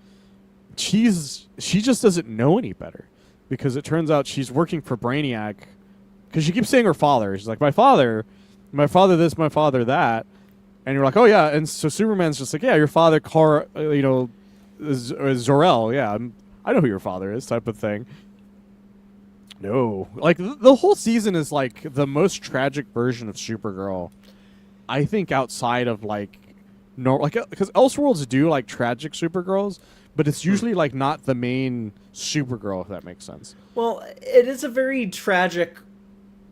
she just doesn't know any better, because it turns out she's working for Brainiac, because she keeps saying her father. She's like, my father this, my father that, and you're like, oh yeah, and so Superman's just like, yeah, your father, Zor-El, yeah, I know who your father is, type of thing. No, like the whole season is like the most tragic version of Supergirl, I think, outside of like because Elseworlds do like tragic Supergirls, but it's usually like not the main Supergirl, if that makes sense. Well, it is a very tragic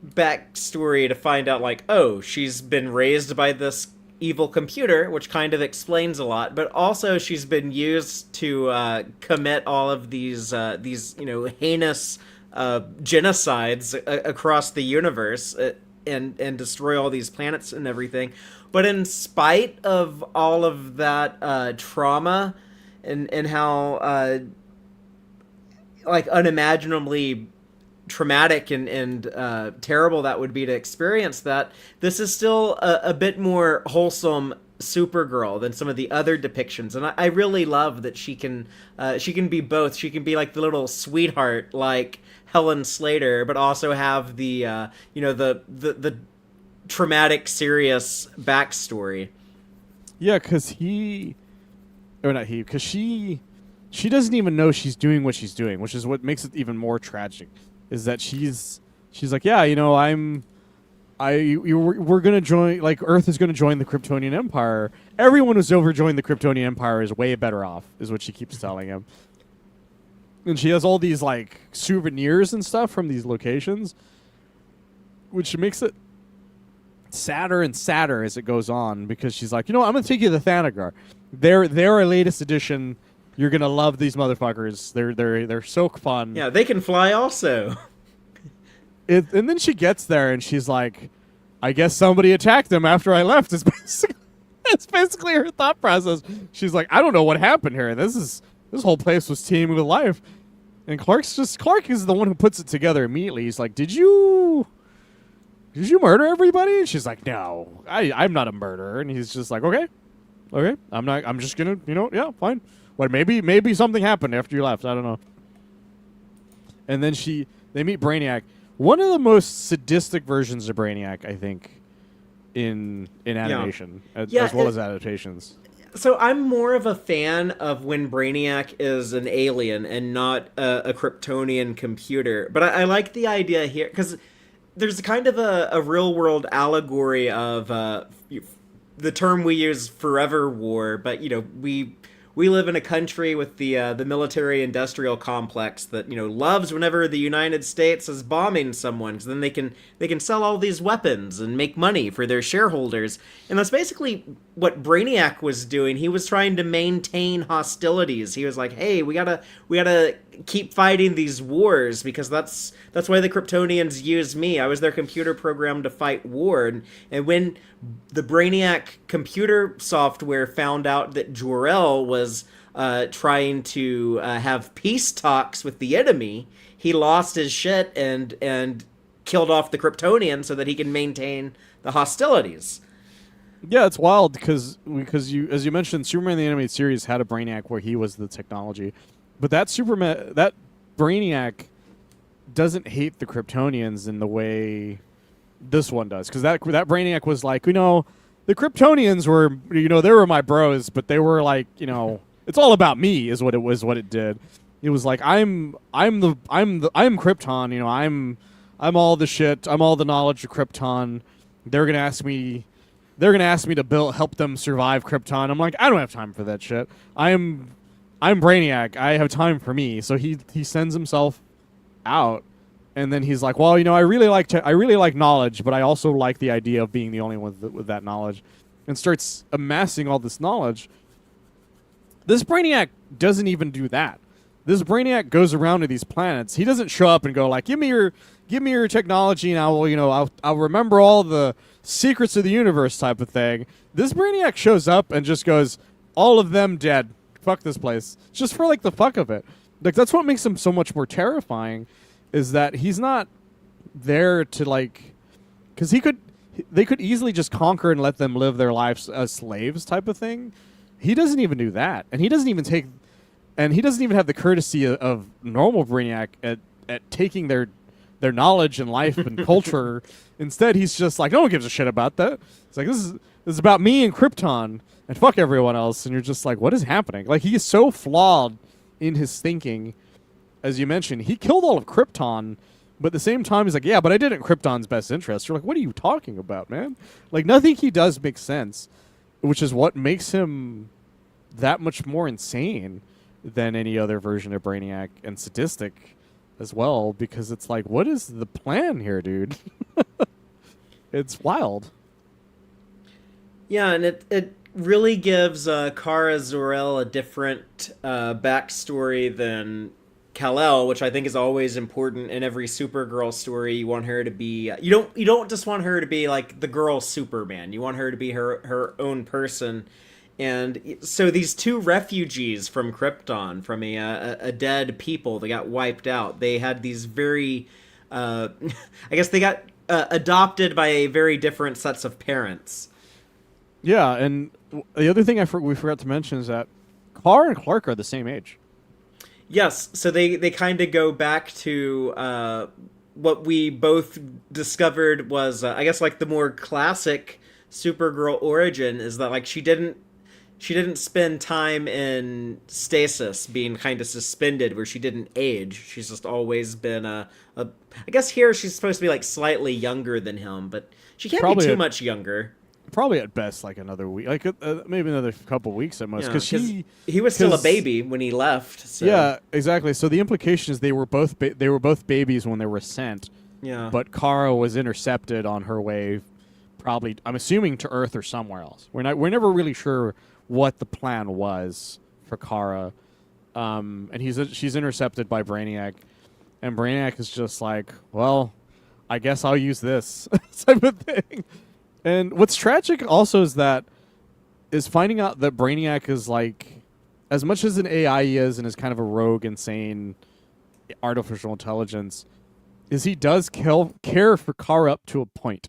backstory to find out, like, oh, she's been raised by this evil computer, which kind of explains a lot, but also she's been used to commit all of these heinous genocides across the universe, and destroy all these planets and everything. But in spite of all of that trauma and how like unimaginably traumatic and terrible that would be to experience that, this is still a bit more wholesome Supergirl than some of the other depictions, and I really love that she can be both. She can be like the little sweetheart like Helen Slater, but also have the the traumatic, serious backstory. Yeah, because she doesn't even know she's doing what she's doing, which is what makes it even more tragic. Is that she's like, yeah, we're gonna join, like, Earth is gonna join the Kryptonian Empire. Everyone who's over joined the Kryptonian Empire is way better off, is what she keeps telling him. And she has all these like souvenirs and stuff from these locations, which makes it sadder and sadder as it goes on, because she's like, I'm gonna take you to Thanagar. They're our latest edition. You're gonna love these motherfuckers. They're so fun. Yeah, they can fly also. And then she gets there and she's like, I guess somebody attacked them after I left. It's basically her thought process. She's like, I don't know what happened here. This whole place was teeming with life. And Clark is the one who puts it together immediately. He's like, Did you murder everybody? And she's like, no, I'm not a murderer. And he's just like, okay, I'm just gonna, yeah, fine. What, maybe something happened after you left. I don't know. And then they meet Brainiac. One of the most sadistic versions of Brainiac, I think, in animation, as well as adaptations. So I'm more of a fan of when Brainiac is an alien and not a Kryptonian computer. But I like the idea here, because there's kind of a real-world allegory of the term we use, forever war, but, we live in a country with the military-industrial complex that loves whenever the United States is bombing someone, because then they can sell all these weapons and make money for their shareholders. And that's basically what Brainiac was doing. He was trying to maintain hostilities. He was like, hey, we gotta keep fighting these wars, because that's why the Kryptonians use me. I was their computer programmed to fight war. And when the Brainiac computer software found out that Jor-El was trying to have peace talks with the enemy, he lost his shit and killed off the Kryptonian so that he can maintain the hostilities. Yeah, it's wild because you, as you mentioned, Superman the Animated Series had a Brainiac where he was the technology, but that Brainiac doesn't hate the Kryptonians in the way this one does, because that Brainiac was like, the Kryptonians were, they were my bros, but they were like, it's all about me is what it did. It was like, I'm Krypton, I'm all the shit, I'm all the knowledge of Krypton. They're gonna ask me to help them survive Krypton. I'm like, I don't have time for that shit. I'm Brainiac. I have time for me. So he sends himself out, and then he's like, well, I really like knowledge, but I also like the idea of being the only one with that knowledge, and starts amassing all this knowledge. This Brainiac doesn't even do that. this Brainiac goes around to these planets. He doesn't show up and go like, give me your technology and I will, I'll remember all the secrets of the universe type of thing. This Brainiac shows up and just goes, all of them dead. Fuck this place. Just for like the fuck of it. Like that's what makes him so much more terrifying, is that he's not there to like, because they could easily just conquer and let them live their lives as slaves type of thing. He doesn't even do that, and he doesn't even have the courtesy of normal Brainiac at taking their knowledge and life and culture. Instead, he's just like, no one gives a shit about that. It's like, this is about me and Krypton and fuck everyone else. And you're just like, what is happening? Like, he is so flawed in his thinking. As you mentioned, he killed all of Krypton, but at the same time, he's like, yeah, but I did it in Krypton's best interest. You're like, what are you talking about, man? Like, nothing he does makes sense, which is what makes him that much more insane than any other version of Brainiac, and sadistic as well, because it's like, what is the plan here, dude? It's wild. Yeah, and it really gives Kara Zor-El a different backstory than Kal-El, which I think is always important in every Supergirl story. You want her to be you don't just want her to be like the girl Superman. You want her to be her own person. And so these two refugees from Krypton, from a dead people that got wiped out, they had these very, I guess they got adopted by very different sets of parents. Yeah, and the other thing we forgot to mention is that Kara and Clark are the same age. Yes, so they kind of go back to what we both discovered was, I guess, like the more classic Supergirl origin is that like she didn't spend time in stasis, being kind of suspended, where she didn't age. She's just always been I guess here she's supposed to be like slightly younger than him, but she can't be too much younger. Probably at best like another week, like maybe another couple weeks at most, because he was still a baby when he left. So. Yeah, exactly. So the implication is they were both babies when they were sent. Yeah, but Kara was intercepted on her way, probably, I'm assuming, to Earth or somewhere else. We're never really sure what the plan was for Kara, and she's intercepted by Brainiac, and Brainiac is just like, well, I guess I'll use this type of thing. And what's tragic also is finding out that Brainiac is like, as much as an AI he is and is kind of a rogue, insane artificial intelligence, is he does care for Kara up to a point.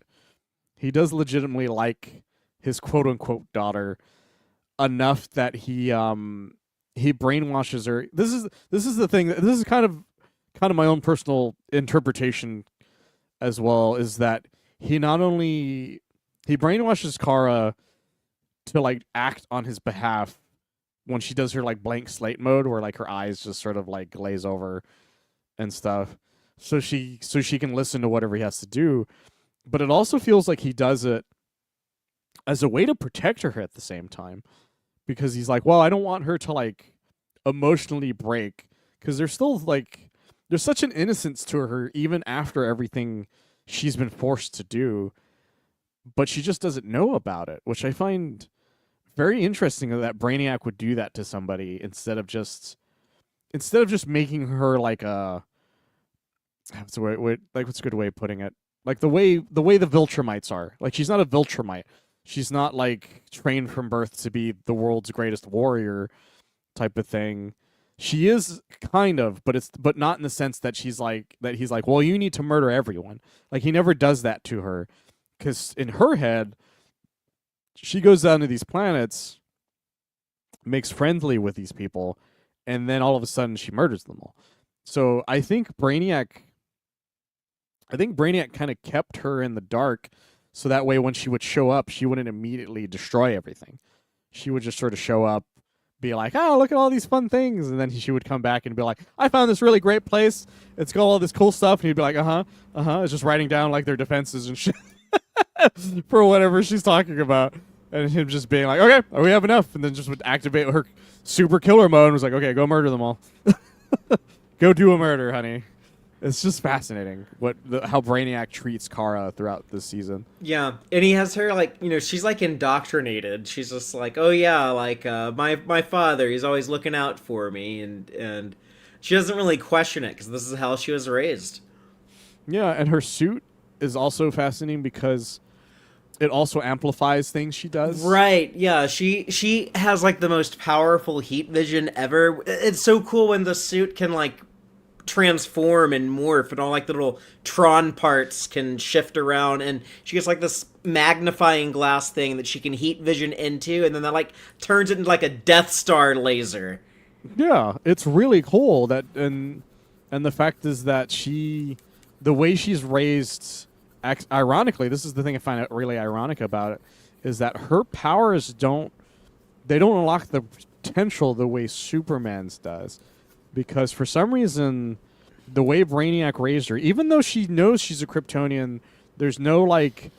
He does legitimately like his quote unquote daughter enough that he brainwashes her. This is the thing. This is kind of my own personal interpretation as well, is that he not only he brainwashes Kara to like act on his behalf when she does her like blank slate mode, where like her eyes just sort of like glaze over and stuff, so she can listen to whatever he has to do. But it also feels like he does it as a way to protect her at the same time, because he's like, well, I don't want her to like emotionally break, because there's still like there's such an innocence to her even after everything she's been forced to do, but she just doesn't know about it, which I find very interesting, that Brainiac would do that to somebody instead of just making her like a what's a good way of putting it? Like the way the Viltrumites are. Like, she's not a Viltrumite. She's not like trained from birth to be the world's greatest warrior type of thing. She is kind of, but not in the sense that he's like, well, you need to murder everyone. Like, he never does that to her, because in her head, she goes down to these planets, makes friendly with these people, and then all of a sudden she murders them all. So I think Brainiac kind of kept her in the dark, so that way when she would show up, she wouldn't immediately destroy everything. She would just sort of show up, be like, oh, look at all these fun things, and then she would come back and be like, I found this really great place. It's got all this cool stuff, and he'd be like, It's just writing down like their defenses and shit for whatever she's talking about, and him just being like, okay, we have enough, and then just would activate her super killer mode and was like, okay, go murder them all. Go do a murder, honey. It's just fascinating how Brainiac treats Kara throughout this season. Yeah, and he has her like, she's like indoctrinated. She's just like, oh yeah, like my father, he's always looking out for me, and she doesn't really question it because this is how she was raised. Yeah, and her suit is also fascinating because it also amplifies things she does. Right, yeah, she has like the most powerful heat vision ever. It's so cool when the suit can like transform and morph, and all like the little Tron parts can shift around, and she gets like this magnifying glass thing that she can heat vision into, and then that like turns it into like a Death Star laser. Yeah, it's really cool that and the fact is that the way she's raised, ironically, this is the thing I find really ironic about it, is that her powers don't unlock the potential the way Superman's does, because for some reason, the way Brainiac raised her, even though she knows she's a Kryptonian, there's no like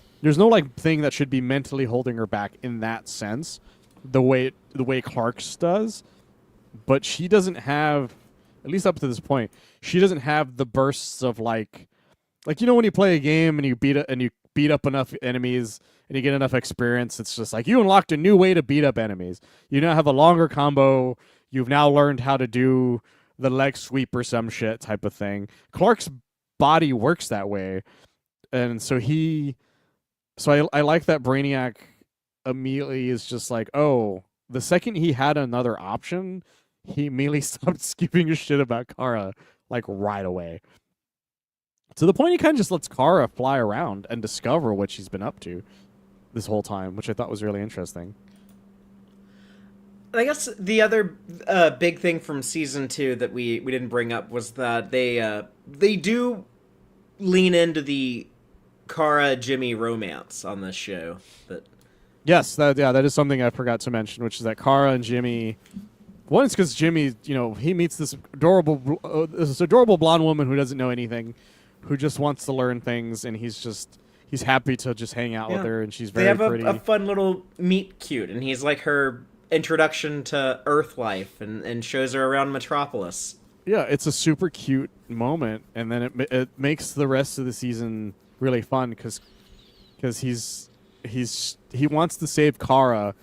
thing that should be mentally holding her back in that sense, the way Clark's does. But she doesn't have, at least up to this point, she doesn't have the bursts of like when you play a game and you beat up enough enemies and you get enough experience, it's just like you unlocked a new way to beat up enemies. You now have a longer combo. You've now learned how to do the leg sweep or some shit type of thing. Clark's body works that way, and I like that Brainiac immediately is just like, oh, the second he had another option, he immediately stopped giving a shit about Kara like right away. To the point he kind of just lets Kara fly around and discover what she's been up to this whole time, which I thought was really interesting. I guess the other big thing from season 2 that we didn't bring up was that they do lean into the Kara Jimmy romance on this show. That Yes, that is something I forgot to mention, which is that Kara and Jimmy. One is because Jimmy, he meets this adorable blonde woman who doesn't know anything, who just wants to learn things, and he's happy to just hang out with her, and she's very pretty. They have a fun little meet cute, and he's like her introduction to Earth life, and shows her around Metropolis. Yeah, it's a super cute moment, and then it makes the rest of the season really fun because he wants to save Kara,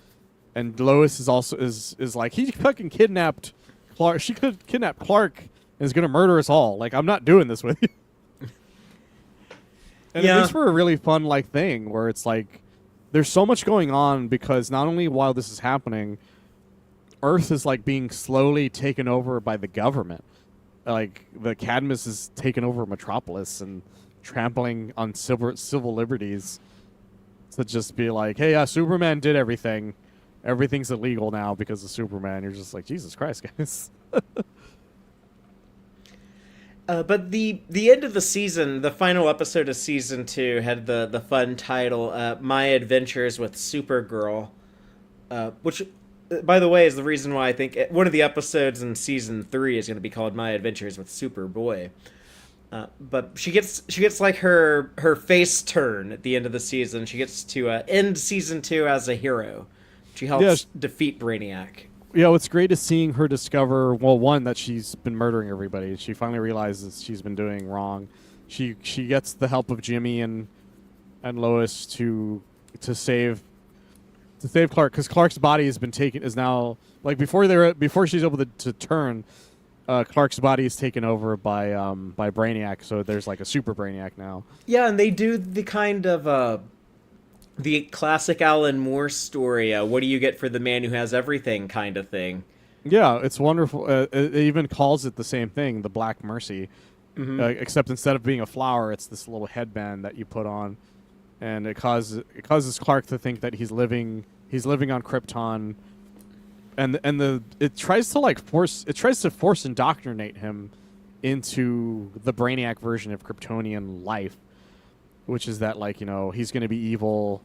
and Lois is like, he fucking kidnapped Clark. She could kidnap Clark and is gonna murder us all. Like, I'm not doing this with you. And it makes for a really fun like thing where it's like there's so much going on, because not only while this is happening, Earth is like being slowly taken over by the government. Like the Cadmus is taking over Metropolis and trampling on civil liberties to just be like, hey, Superman did everything. Everything's illegal now because of Superman. You're just like, Jesus Christ, guys. But the end of the season, the final episode of season 2, had the fun title, My Adventures with Supergirl, which, by the way, is the reason why I think one of the episodes in season 3 is going to be called My Adventures with Superboy. But she gets like her face turn at the end of the season. She gets to end season 2 as a hero. She helps defeat Brainiac. Yeah, what's great is seeing her discover, well, one, that she's been murdering everybody. She finally realizes she's been doing wrong. She gets the help of Jimmy and Lois to save Clark, because Clark's body has been taken, is now, like, before she's able to turn, Clark's body is taken over by Brainiac, so there's like a super Brainiac now. Yeah, and they do the kind of the classic Alan Moore story, what do you get for the man who has everything kind of thing. Yeah, it's wonderful. It even calls it the same thing, the Black Mercy, except instead of being a flower, it's this little headband that you put on, and it causes Clark to think that he's living on Krypton, and it tries to force indoctrinate him into the Brainiac version of Kryptonian life, which is that, like, he's going to be evil,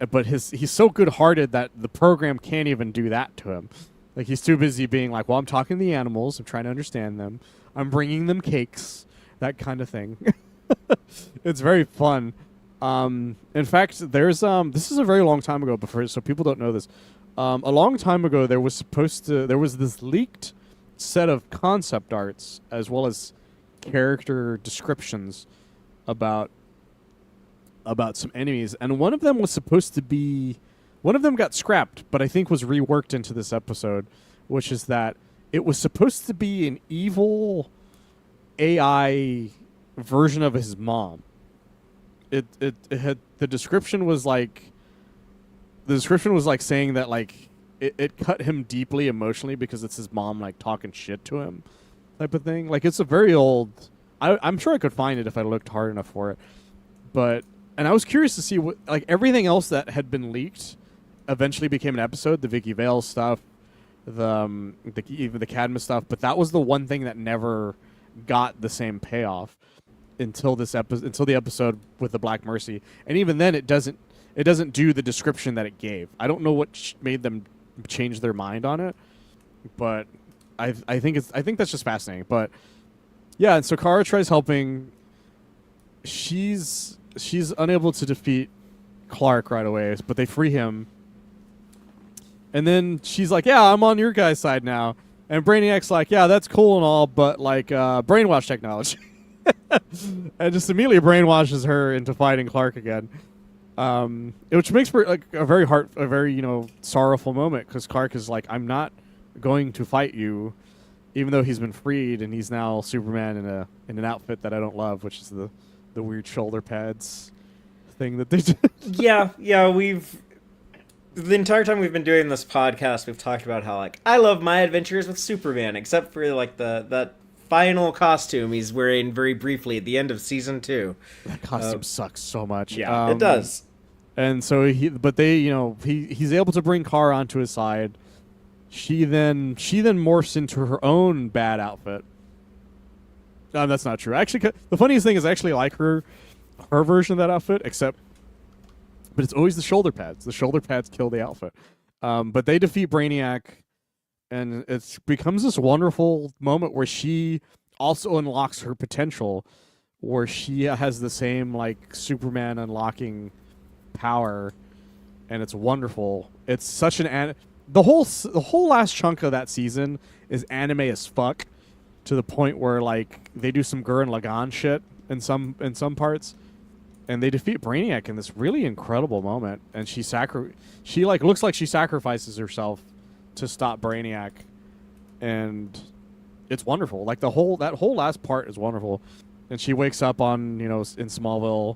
but he's so good-hearted that the program can't even do that to him. Like, he's too busy being like, well, I'm talking to the animals, I'm trying to understand them, I'm bringing them cakes, that kind of thing. It's very fun. In fact, there's this is a very long time ago, so people don't know this. A long time ago, there was this leaked set of concept arts as well as character descriptions about some enemies, and one of them got scrapped, but I think was reworked into this episode, which is that it was supposed to be an evil AI version of his mom. It had the description was like saying that like it cut him deeply emotionally because it's his mom like talking shit to him type of thing. Like it's a very old. I'm sure I could find it if I looked hard enough for it. But and I was curious to see what like everything else that had been leaked eventually became an episode. The Vicky Vale stuff, even the Cadmus stuff. But that was the one thing that never got the same payoff until the episode with the Black Mercy. And even then, it doesn't do the description that it gave. I don't know what made them change their mind on it, but I think that's just fascinating. But yeah, and so Kara tries helping. She's unable to defeat Clark right away, but they free him. And then she's like, "Yeah, I'm on your guys' side now." And Brainiac's like, "Yeah, that's cool and all, but like brainwash technology." And just immediately brainwashes her into fighting Clark again. Which makes for like a very sorrowful moment because Clark is like, "I'm not going to fight you," even though he's been freed and he's now Superman in an outfit that I don't love, which is the weird shoulder pads thing that they did. Yeah, the entire time we've been doing this podcast, we've talked about how like I love my adventures with Superman, except for like that final costume he's wearing very briefly at the end of season 2. That costume sucks so much. Yeah, it does. And so he's able to bring Kara onto his side. She then morphs into her own bad outfit. No, that's not true. Actually, the funniest thing is I actually like her version of that outfit, but it's always the shoulder pads. The shoulder pads kill the outfit. But they defeat Brainiac, and it becomes this wonderful moment where she also unlocks her potential, where she has the same like Superman unlocking power, and it's wonderful. It's such the whole last chunk of that season is anime as fuck, to the point where like they do some Gurren Lagann shit in some parts. And they defeat Brainiac in this really incredible moment, and she like looks like she sacrifices herself to stop Brainiac, and it's wonderful. Like that whole last part is wonderful, and she wakes up in Smallville,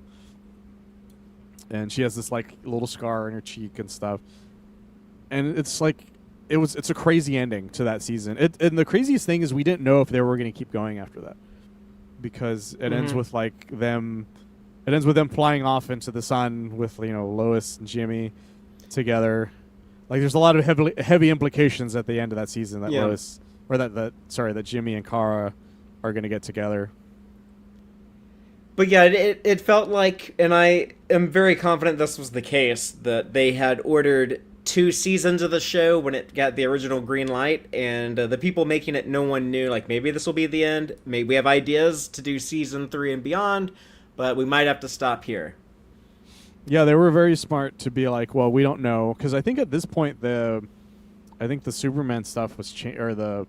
and she has this like little scar on her cheek and stuff, and it's like it's a crazy ending to that season. And the craziest thing is we didn't know if they were going to keep going after that, because it ends with like them. It ends with them flying off into the sun with Lois and Jimmy together. Like there's a lot of heavy implications at the end of that season that that Jimmy and Kara are going to get together. But yeah, it felt like, and I am very confident this was the case, that they had ordered 2 seasons of the show when it got the original green light, and the people making it, no one knew like maybe this will be the end. Maybe we have ideas to do season 3 and beyond. But we might have to stop here. Yeah, they were very smart to be like, well, we don't know, because I think at this point the Superman stuff was the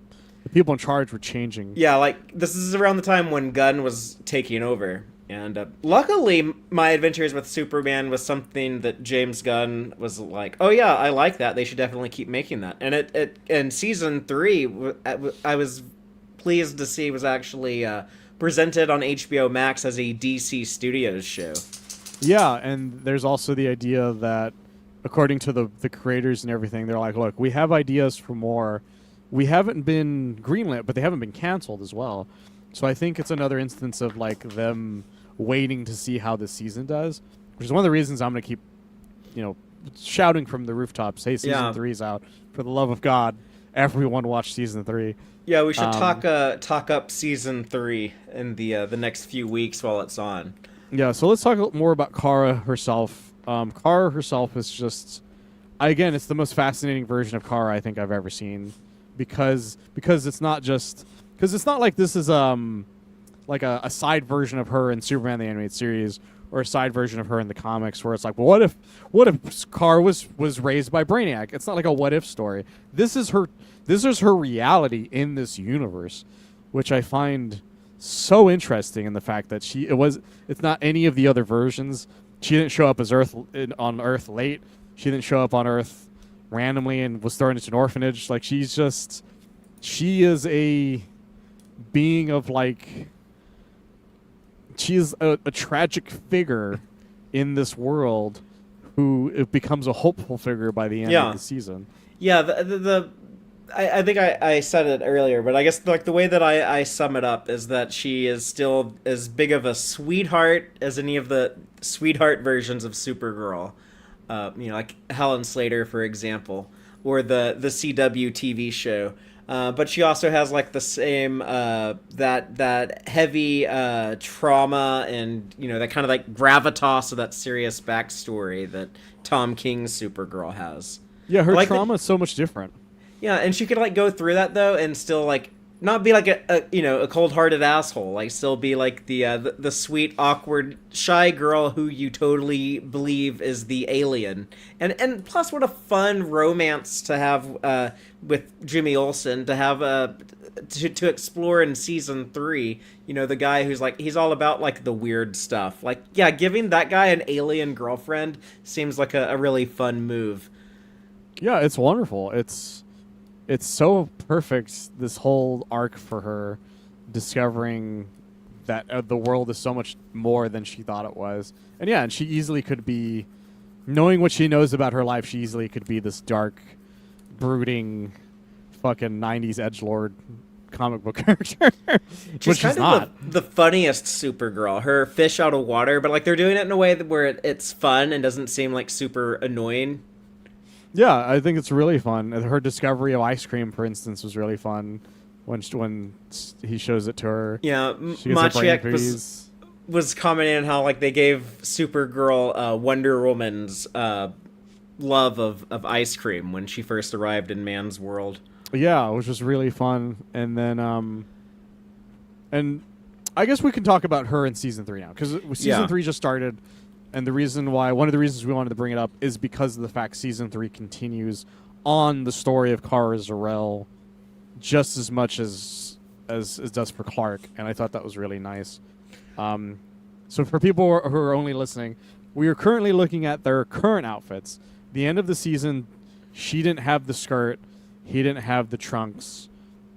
people in charge were changing. Yeah, like this is around the time when Gunn was taking over, and luckily, My Adventures with Superman was something that James Gunn was like, oh yeah, I like that. They should definitely keep making that. And it in season 3, I was pleased to see was actually. Presented on HBO Max as a DC Studios show. Yeah, and there's also the idea that, according to the creators and everything, they're like, look, we have ideas for more. We haven't been greenlit, but they haven't been canceled as well. So I think it's another instance of like them waiting to see how this season does, which is one of the reasons I'm going to keep, shouting from the rooftops, hey, season 3's out. For the love of God, everyone watch season 3. Yeah, we should talk up season 3 in the next few weeks while it's on. Yeah, so let's talk more about Kara herself. Kara herself is just, again, it's the most fascinating version of Kara I think I've ever seen, because it's not like this is like a side version of her in Superman the Animated Series, or a side version of her in the comics where it's like, well, what if Kara was raised by Brainiac? It's not like a what if story. This is her reality in this universe, which I find so interesting in the fact that it's not any of the other versions. She didn't show up as on Earth late. She didn't show up on Earth randomly and was thrown into an orphanage. Like she she is a being of like she is a tragic figure in this world who it becomes a hopeful figure by the end of Yeah. the season. Yeah, I think I said it earlier, but I guess like the way that I sum it up is that she is still as big of a sweetheart as any of the sweetheart versions of Supergirl. Like Helen Slater, for example, or the CW TV show. But she also has like the same that heavy trauma and that kind of like gravitas of that serious backstory that Tom King's Supergirl has. Yeah, I her like trauma is so much different. yeah, and she could like go through that though, and still like not be like a cold-hearted asshole. Like still be like the sweet, awkward, shy girl who you totally believe is the alien. And plus, what a fun romance to have with Jimmy Olsen to have to explore in season 3. The guy who's like he's all about like the weird stuff. Like yeah, giving that guy an alien girlfriend seems like a really fun move. Yeah, it's wonderful. It's so perfect, this whole arc for her, discovering that the world is so much more than she thought it was. And yeah, and she easily could be, knowing what she knows about her life, she easily could be this dark, brooding, fucking 90s edgelord comic book character. She's Which kind she's of not. the funniest Supergirl. Her fish out of water, but like they're doing it in a way where it's fun and doesn't seem like super annoying. Yeah, I think it's really fun. Her discovery of ice cream, for instance, was really fun when he shows it to her. Yeah, She gets her brain Maciek freeze. was commenting on how like they gave Supergirl Wonder Woman's love of ice cream when she first arrived in man's world. Yeah, which was really fun. And then, and I guess we can talk about her in season 3 now, because season 3 just started, and one of the reasons we wanted to bring it up is because of the fact season 3 continues on the story of Kara Zor-El just as much as it does for Clark, and I thought that was really nice. So for people who are only listening, we are currently looking at their current outfits. The end of the season, she didn't have the skirt, he didn't have the trunks.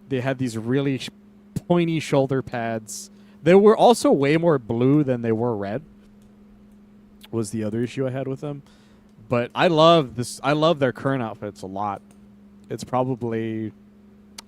They had these really pointy shoulder pads. They were also way more blue than they were red, was the other issue I had with them. But I love their current outfits a lot. It's probably,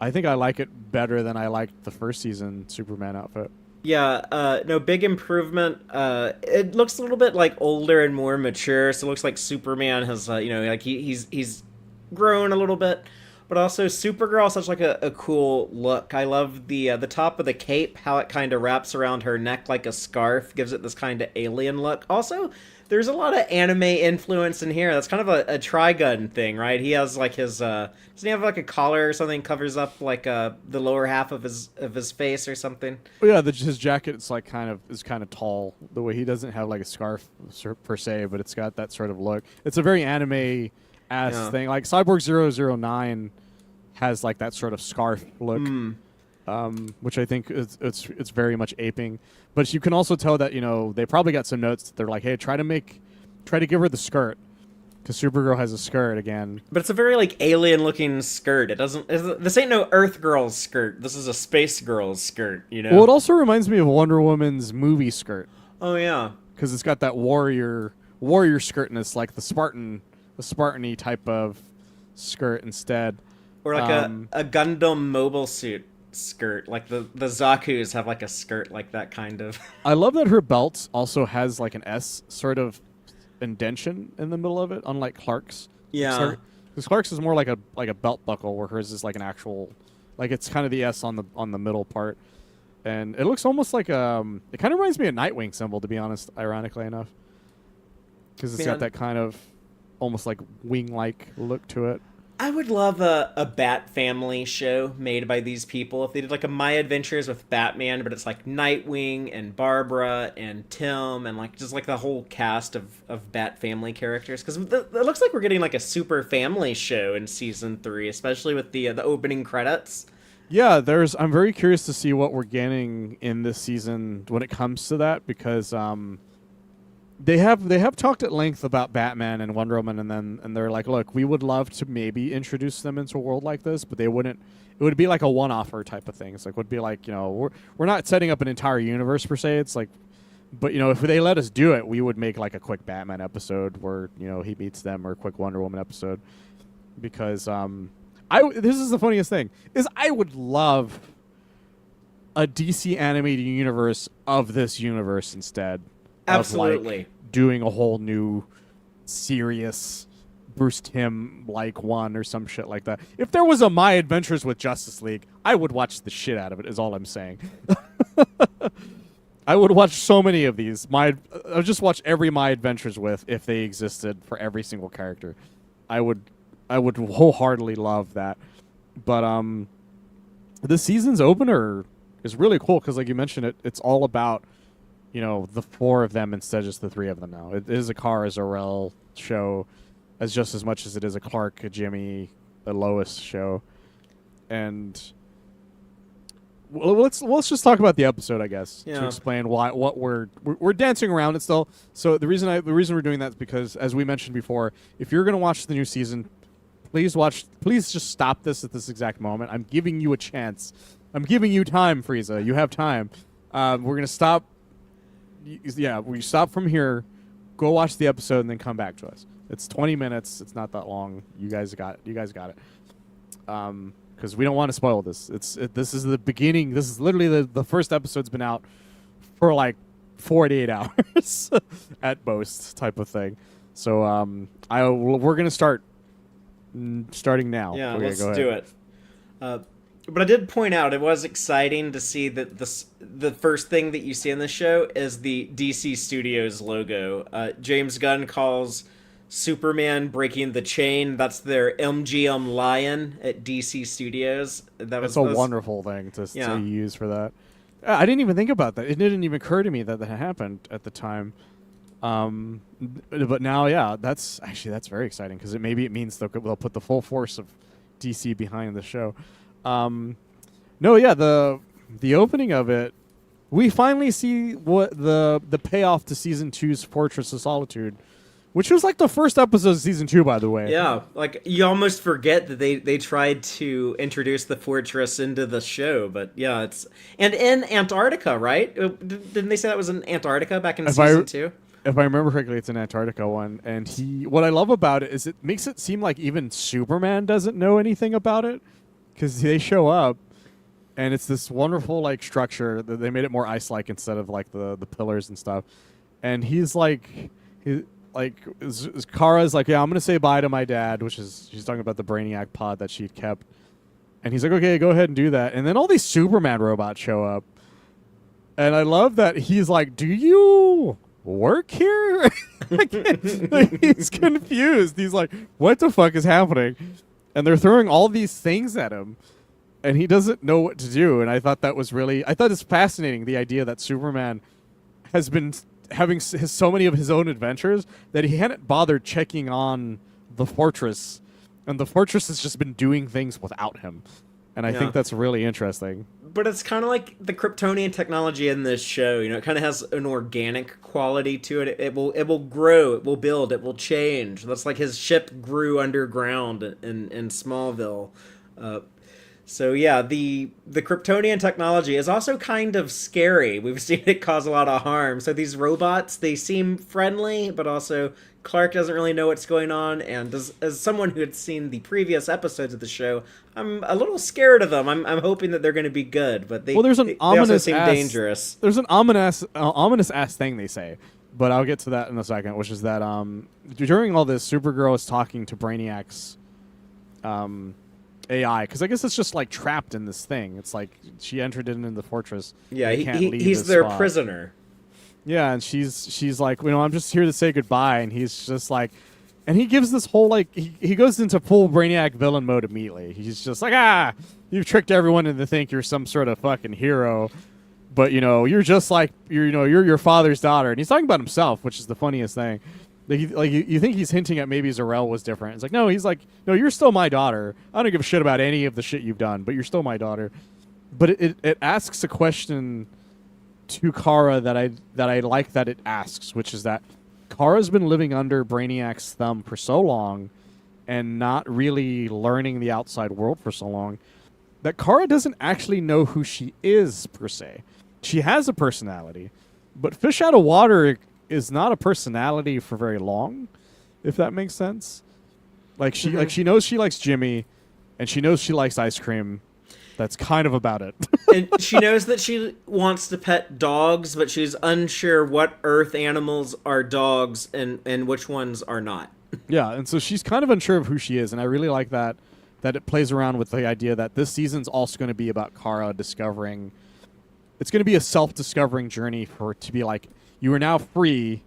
I think I like it better than I liked the first season Superman outfit. Yeah, no, big improvement. It looks a little bit like older and more mature. So it looks like Superman has, like he's grown a little bit. But also, Supergirl has such like a cool look. I love the top of the cape, how it kind of wraps around her neck like a scarf, gives it this kind of alien look. Also, there's a lot of anime influence in here. That's kind of a Trigun thing, right? He has like his doesn't he have like a collar or something covers up like the lower half of his face or something? Oh yeah, his jacket is kind of tall. The way he doesn't have like a scarf per se, but it's got that sort of look. It's a very anime ass thing. Like Cyborg 009 has like that sort of scarf look, which I think it's very much aping. But you can also tell that they probably got some notes that they're like, hey, try to give her the skirt, because Supergirl has a skirt again. But it's a very like alien looking skirt. This ain't no Earth Girl's skirt. This is a Space Girl's skirt. Well, it also reminds me of Wonder Woman's movie skirt. Oh yeah, because it's got that warrior skirtness, like the Spartan-y type of skirt instead. Or like a Gundam mobile suit skirt. Like the Zaku's have like a skirt like that kind of. I love that her belt also has like an S sort of indention in the middle of it, unlike Clark's. Yeah. Because Clark's is more like a belt buckle, where hers is like an actual, like it's kind of the S on the middle part, and it looks almost like it kind of reminds me of Nightwing symbol, to be honest. Ironically enough, because it's got that kind of almost like wing-like look to it. I would love a Bat Family show made by these people. If they did like a My Adventures with Batman, but it's like Nightwing and Barbara and Tim and like just like the whole cast of Bat Family characters. Because it looks like we're getting like a super family show in season 3, especially with the opening credits. Yeah, I'm very curious to see what we're getting in this season when it comes to that, because they have talked at length about Batman and Wonder Woman, and they're like, look, we would love to maybe introduce them into a world like this, but they wouldn't. It would be like a one-offer type of thing. It's like would be like, we're not setting up an entire universe per se. It's like, but if they let us do it, we would make like a quick Batman episode where he meets them, or a quick Wonder Woman episode, because this is the funniest thing is I would love a DC animated universe of this universe instead. Absolutely. Of, like, doing a whole new serious Bruce Timm like one or some shit like that. If there was a My Adventures with Justice League, I would watch the shit out of it, is all I'm saying. I would watch so many of these. I would just watch every My Adventures with, if they existed, for every single character. I would wholeheartedly love that. But the season's opener is really cool because, like you mentioned, it's all about the four of them instead of just the three of them now. It is a Kara Zor-El show as just as much as it is a Clark, a Jimmy, a Lois show. And let's just talk about the episode, I guess, to explain what we're dancing around it still. So the reason we're doing that is because, as we mentioned before, if you're going to watch the new season, please just stop this at this exact moment. I'm giving you a chance. I'm giving you time, Frieza. You have time. We're going to stop. Yeah, we stop from here, go watch the episode, and then come back to us. It's 20 minutes. It's not that long. You guys got it. Because we don't want to spoil this. This is the beginning. This is literally the first episode's been out for like 48 hours at most, type of thing. So we're gonna starting now. Yeah, okay, let's do it. But I did point out it was exciting to see that the first thing that you see in the show is the DC Studios logo. James Gunn calls Superman breaking the chain. That's their MGM lion at DC Studios. That's a wonderful thing to use for that. I didn't even think about that. It didn't even occur to me that happened at the time. But now, that's very exciting because maybe it means they'll put the full force of DC behind the show. The opening of it, we finally see what the payoff to season 2's Fortress of Solitude, which was like the first episode of season 2, by the way. Yeah, like you almost forget that they tried to introduce the fortress into the show, but yeah, it's and in Antarctica, right? Didn't they say that was in Antarctica back in season 2? If I remember correctly, it's an Antarctica one, and what I love about it is it makes it seem like even Superman doesn't know anything about it, because they show up, and it's this wonderful like structure that they made it more ice-like instead of like the pillars and stuff, and he's like. Kara's like, yeah, I'm going to say bye to my dad, she's talking about the Brainiac pod that she'd kept. And he's like, okay, go ahead and do that. And then all these Superman robots show up. And I love that he's like, do you work here? He's confused. He's like, what the fuck is happening? And they're throwing all these things at him. And he doesn't know what to do. And I thought it's fascinating, the idea that Superman has been having so many of his own adventures that he hadn't bothered checking on the fortress, and the fortress has just been doing things without him, and I think that's really interesting. But it's kind of like the Kryptonian technology in this show. It kind of has an organic quality to it. It will grow, it will build, it will change. That's like his ship grew underground in Smallville. So yeah, the Kryptonian technology is also kind of scary. We've seen it cause a lot of harm. So these robots, they seem friendly, but also Clark doesn't really know what's going on. And as someone who had seen the previous episodes of the show, I'm a little scared of them. I'm hoping that they're going to be good, but they also seem dangerous. There's an ominous ass thing they say, but I'll get to that in a second. Which is that during all this, Supergirl is talking to Brainiac's AI, because I guess it's just like trapped in this thing. It's like she entered it into the fortress. Yeah, he's their prisoner. Yeah, and she's like, I'm just here to say goodbye, and he's just like, and he gives this whole like he goes into full Brainiac villain mode immediately. He's just like, you've tricked everyone into think you're some sort of fucking hero, but you're just like you're your father's daughter, and he's talking about himself, which is the funniest thing. You think he's hinting at maybe Zor-El was different. It's like, no, he's like, no, you're still my daughter. I don't give a shit about any of the shit you've done, but you're still my daughter. But it asks a question to Kara that I like that it asks, which is that Kara's been living under Brainiac's thumb for so long and not really learning the outside world for so long that Kara doesn't actually know who she is, per se. She has a personality, but fish out of water is not a personality for very long, if that makes sense. Like she knows she likes Jimmy, and she knows she likes ice cream. That's kind of about it. And she knows that she wants to pet dogs, but she's unsure what Earth animals are dogs and which ones are not. Yeah, and so she's kind of unsure of who she is, and I really like that it plays around with the idea that this season's also going to be about Kara discovering. It's going to be a self-discovering journey for her to be like, you are now free.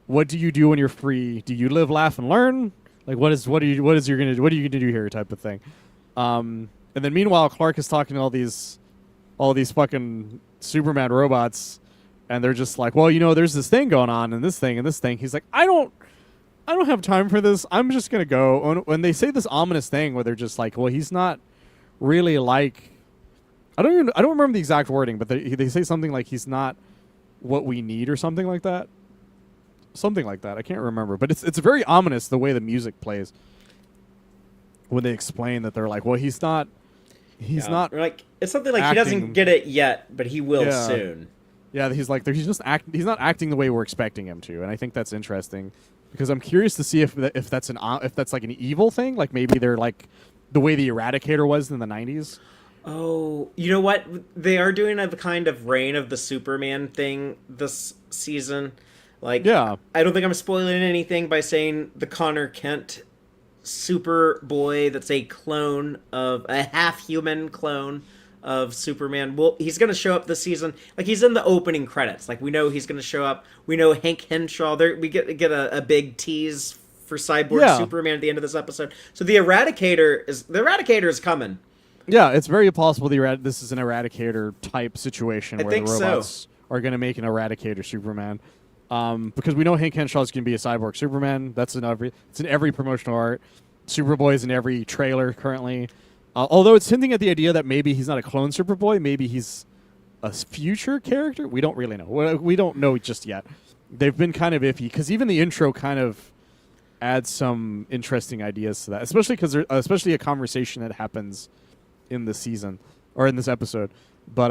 What do you do when you're free? Do you live, laugh, and learn? Like, what are you gonna do here? Type of thing. And then meanwhile, Clark is talking to all these fucking Superman robots, and they're just like, well, there's this thing going on, and this thing, and this thing. He's like, I don't have time for this. I'm just gonna go. When they say this ominous thing where they're just like, well, he's not really like, I don't remember the exact wording, but they say something like he's not what we need or something like that. Something like that. I can't remember, but it's very ominous the way the music plays when they explain that they're like, well, he's not. Like, it's something like acting. He doesn't get it yet, but he will soon. Yeah, he's like he's not acting the way we're expecting him to, and I think that's interesting because I'm curious to see if that's like an evil thing, like maybe they're like the way the Eradicator was in the 90s. Oh, you know what? They are doing a kind of Reign of the Superman thing this season. Like, yeah. I don't think I'm spoiling anything by saying the Connor Kent Superboy that's a half-human clone of Superman. Well, he's going to show up this season. Like, he's in the opening credits. Like, we know he's going to show up. We know Hank Henshaw. We get a big tease for Cyborg Superman at the end of this episode. So the Eradicator is coming. Yeah, it's very possible this is an Eradicator type situation where the robots are going to make an Eradicator Superman. Because we know Hank Henshaw is going to be a cyborg Superman. It's in every promotional art. Superboy's in every trailer currently. Although it's hinting at the idea that maybe he's not a clone Superboy, maybe he's a future character. We don't really know. We don't know just yet. They've been kind of iffy because even the intro kind of adds some interesting ideas to that, especially a conversation that happens in the season or in this episode. But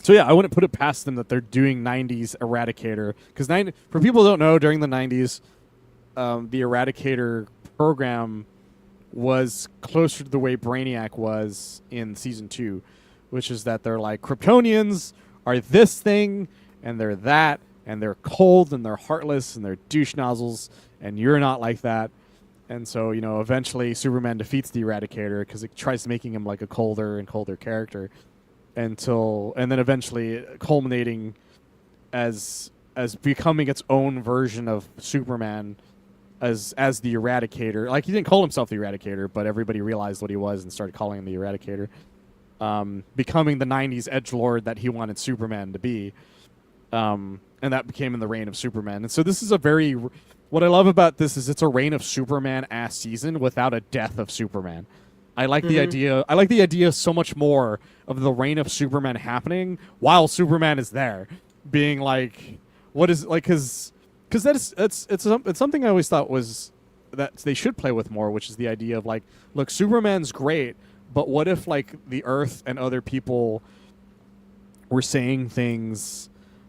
so yeah, I wouldn't put it past them that they're doing 90s Eradicator. Because for people who don't know, during the 90s, the Eradicator program was closer to the way Brainiac was in Season 2. Which is that they're like, Kryptonians are this thing, and they're that, and they're cold, and they're heartless, and they're douche nozzles, and you're not like that. And so, eventually Superman defeats the Eradicator because it tries making him like a colder and colder character. And then eventually culminating as becoming its own version of Superman as the Eradicator. Like, he didn't call himself the Eradicator, but everybody realized what he was and started calling him the Eradicator. Becoming the 90s edgelord that he wanted Superman to be. And that became in the Reign of Superman. And so this is what I love about this is it's a Reign of Superman-ass season without a death of Superman. I like the idea. I like the idea so much more of the Reign of Superman happening while Superman is there, being like, what is like, because it's something I always thought was that they should play with more, which is the idea of like, look, Superman's great, but what if like the Earth and other people were saying things,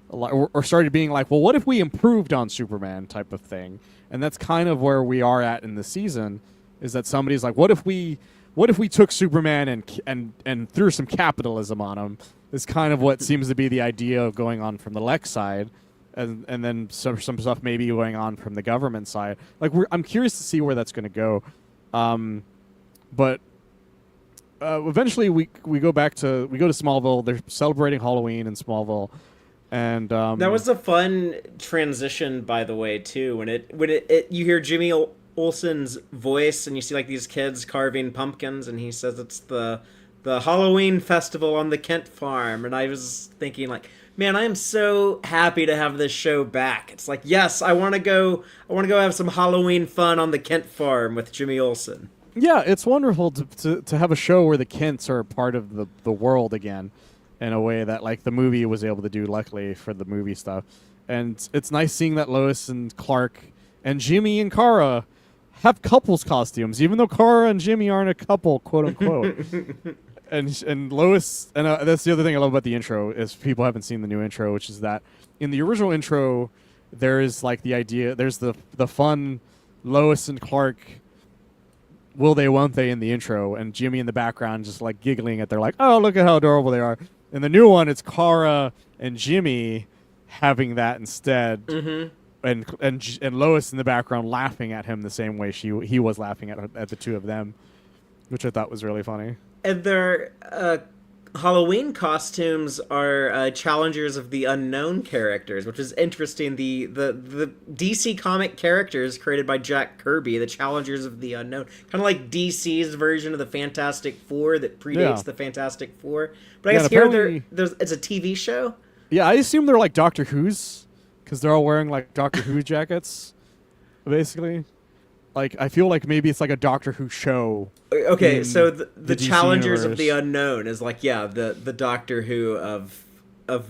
or started being like, well, what if we improved on Superman type of thing, and that's kind of where we are at in the season, is that somebody's like, what if we took Superman and threw some capitalism on him? Is kind of what seems to be the idea of going on from the Lex side, and then some stuff maybe going on from the government side. Like, I'm curious to see where that's going to go. But eventually we go to Smallville. They're celebrating Halloween in Smallville, and that was a fun transition, by the way, too. When you hear Jimmy Olsen's voice and you see like these kids carving pumpkins, and he says it's the Halloween festival on the Kent farm, and I was thinking like, man, I am so happy to have this show back. It's like, yes, I want to go have some Halloween fun on the Kent farm with Jimmy Olsen. Yeah, it's wonderful to have a show where the Kents are part of the world again, in a way that like the movie was able to do, luckily for the movie stuff. And it's nice seeing that Lois and Clark and Jimmy and Kara have couples costumes, even though Kara and Jimmy aren't a couple, quote unquote. and Lois, and that's the other thing I love about the intro is people haven't seen the new intro, which is that in the original intro, there is like the idea, there's the fun Lois and Clark, will they, won't they, in the intro, and Jimmy in the background just like giggling at, they're like, oh, look at how adorable they are. In the new one, it's Kara and Jimmy having that instead. Mm-hmm. And Lois in the background laughing at him the same way he was laughing at the two of them, which I thought was really funny. And their Halloween costumes are challengers of the unknown characters, which is interesting. The DC comic characters created by Jack Kirby, the challengers of the unknown, kind of like DC's version of the Fantastic Four that predates the Fantastic Four. But I guess here it's a TV show. Yeah, I assume they're like Doctor Who's. Because they're all wearing, like, Doctor Who jackets, basically. Like, I feel like maybe it's like a Doctor Who show. Okay, so the Challengers universe. of the Unknown is like, the Doctor Who of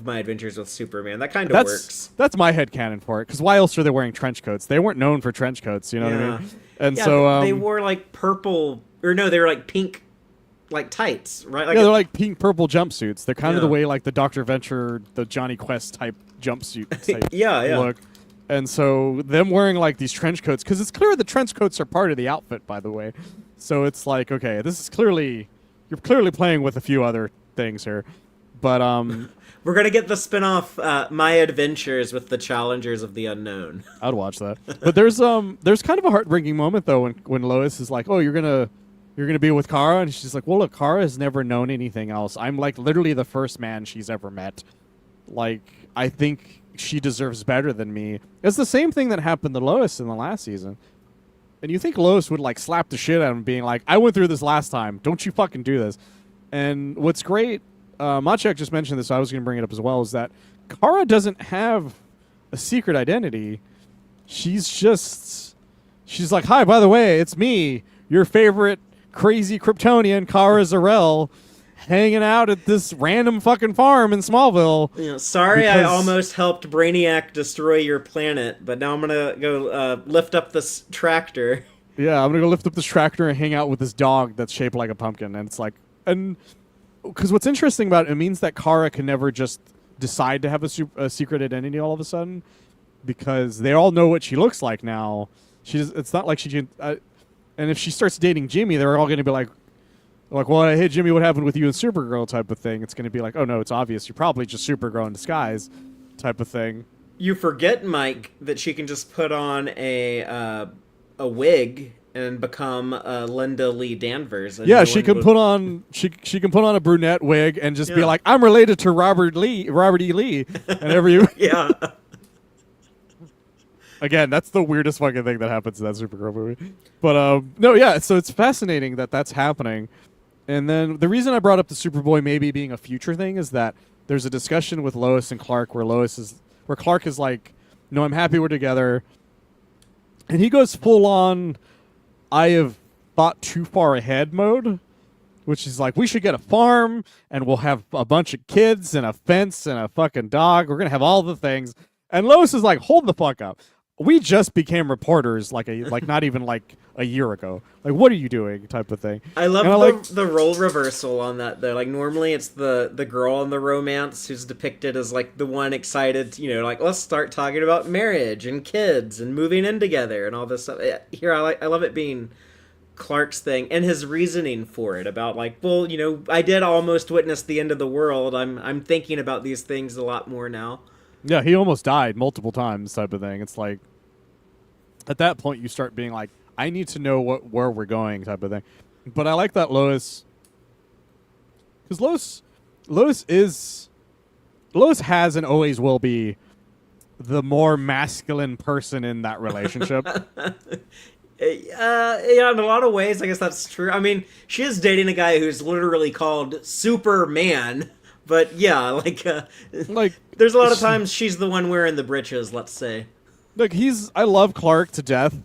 My Adventures with Superman. That kind of works. That's my headcanon for it. Because why else are they wearing trench coats? They weren't known for trench coats, you know what I mean? And so they wore, like, purple... Or no, they were, like, pink... Like tights, right? Like they're like pink purple jumpsuits. They're kind of the way like the Dr. Venture, the Johnny Quest type jumpsuit type look. And so them wearing like these trench coats, because it's clear the trench coats are part of the outfit, by the way. So it's like, okay, this is clearly, you're clearly playing with a few other things here. But we're gonna get the spin-off My Adventures with the Challengers of the Unknown. I'd watch that. But there's kind of a heartbreaking moment though when Lois is like, oh, you're gonna be with Kara? And she's like, well, look, Kara has never known anything else. I'm, like, literally the first man she's ever met. Like, I think she deserves better than me. It's the same thing that happened to Lois in the last season. And you think Lois would, like, slap the shit out of him, being like, I went through this last time. Don't you fucking do this. And what's great, Maciek just mentioned this, so I was going to bring it up as well, is that Kara doesn't have a secret identity. She's like, hi, by the way, it's me, your favorite crazy Kryptonian, Kara Zor-El, hanging out at this random fucking farm in Smallville. Sorry I almost helped Brainiac destroy your planet, but now I'm gonna go lift up this tractor. Yeah, I'm gonna go lift up this tractor and hang out with this dog that's shaped like a pumpkin. And it's like, and because what's interesting about it means that Kara can never just decide to have a secret identity all of a sudden, because they all know what she looks like now. It's not like she can... and if she starts dating Jimmy, they're all going to be like, well, hey, Jimmy, what happened with you and Supergirl type of thing. It's going to be like, oh, no, it's obvious. You're probably just Supergirl in disguise type of thing. You forget, Mike, that she can just put on a wig and become Linda Lee Danvers. Yeah, she can put on she can put on a brunette wig and just be like, I'm related to Robert E. Lee. And yeah. Again, that's the weirdest fucking thing that happens in that Supergirl movie. But, no, yeah, so it's fascinating that that's happening. And then the reason I brought up the Superboy maybe being a future thing is that there's a discussion with Lois and Clark where Clark is like, no, I'm happy we're together. And he goes full on, I have thought too far ahead mode, which is like, we should get a farm and we'll have a bunch of kids and a fence and a fucking dog. We're going to have all the things. And Lois is like, hold the fuck up. We just became reporters like not even like a year ago. Like, what are you doing? Type of thing. I love the role reversal on that though. Like normally it's the girl in the romance who's depicted as like the one excited, like let's start talking about marriage and kids and moving in together and all this stuff. Here I love it being Clark's thing and his reasoning for it about like, well, I did almost witness the end of the world. I'm thinking about these things a lot more now. Yeah, he almost died multiple times type of thing. It's like, at that point, you start being like, I need to know where we're going type of thing. But I like that Lois... Because Lois has and always will be the more masculine person in that relationship. Yeah, in a lot of ways, I guess that's true. I mean, she is dating a guy who's literally called Superman... But yeah, like there's a lot of times she's the one wearing the britches, let's say. Look, I love Clark to death,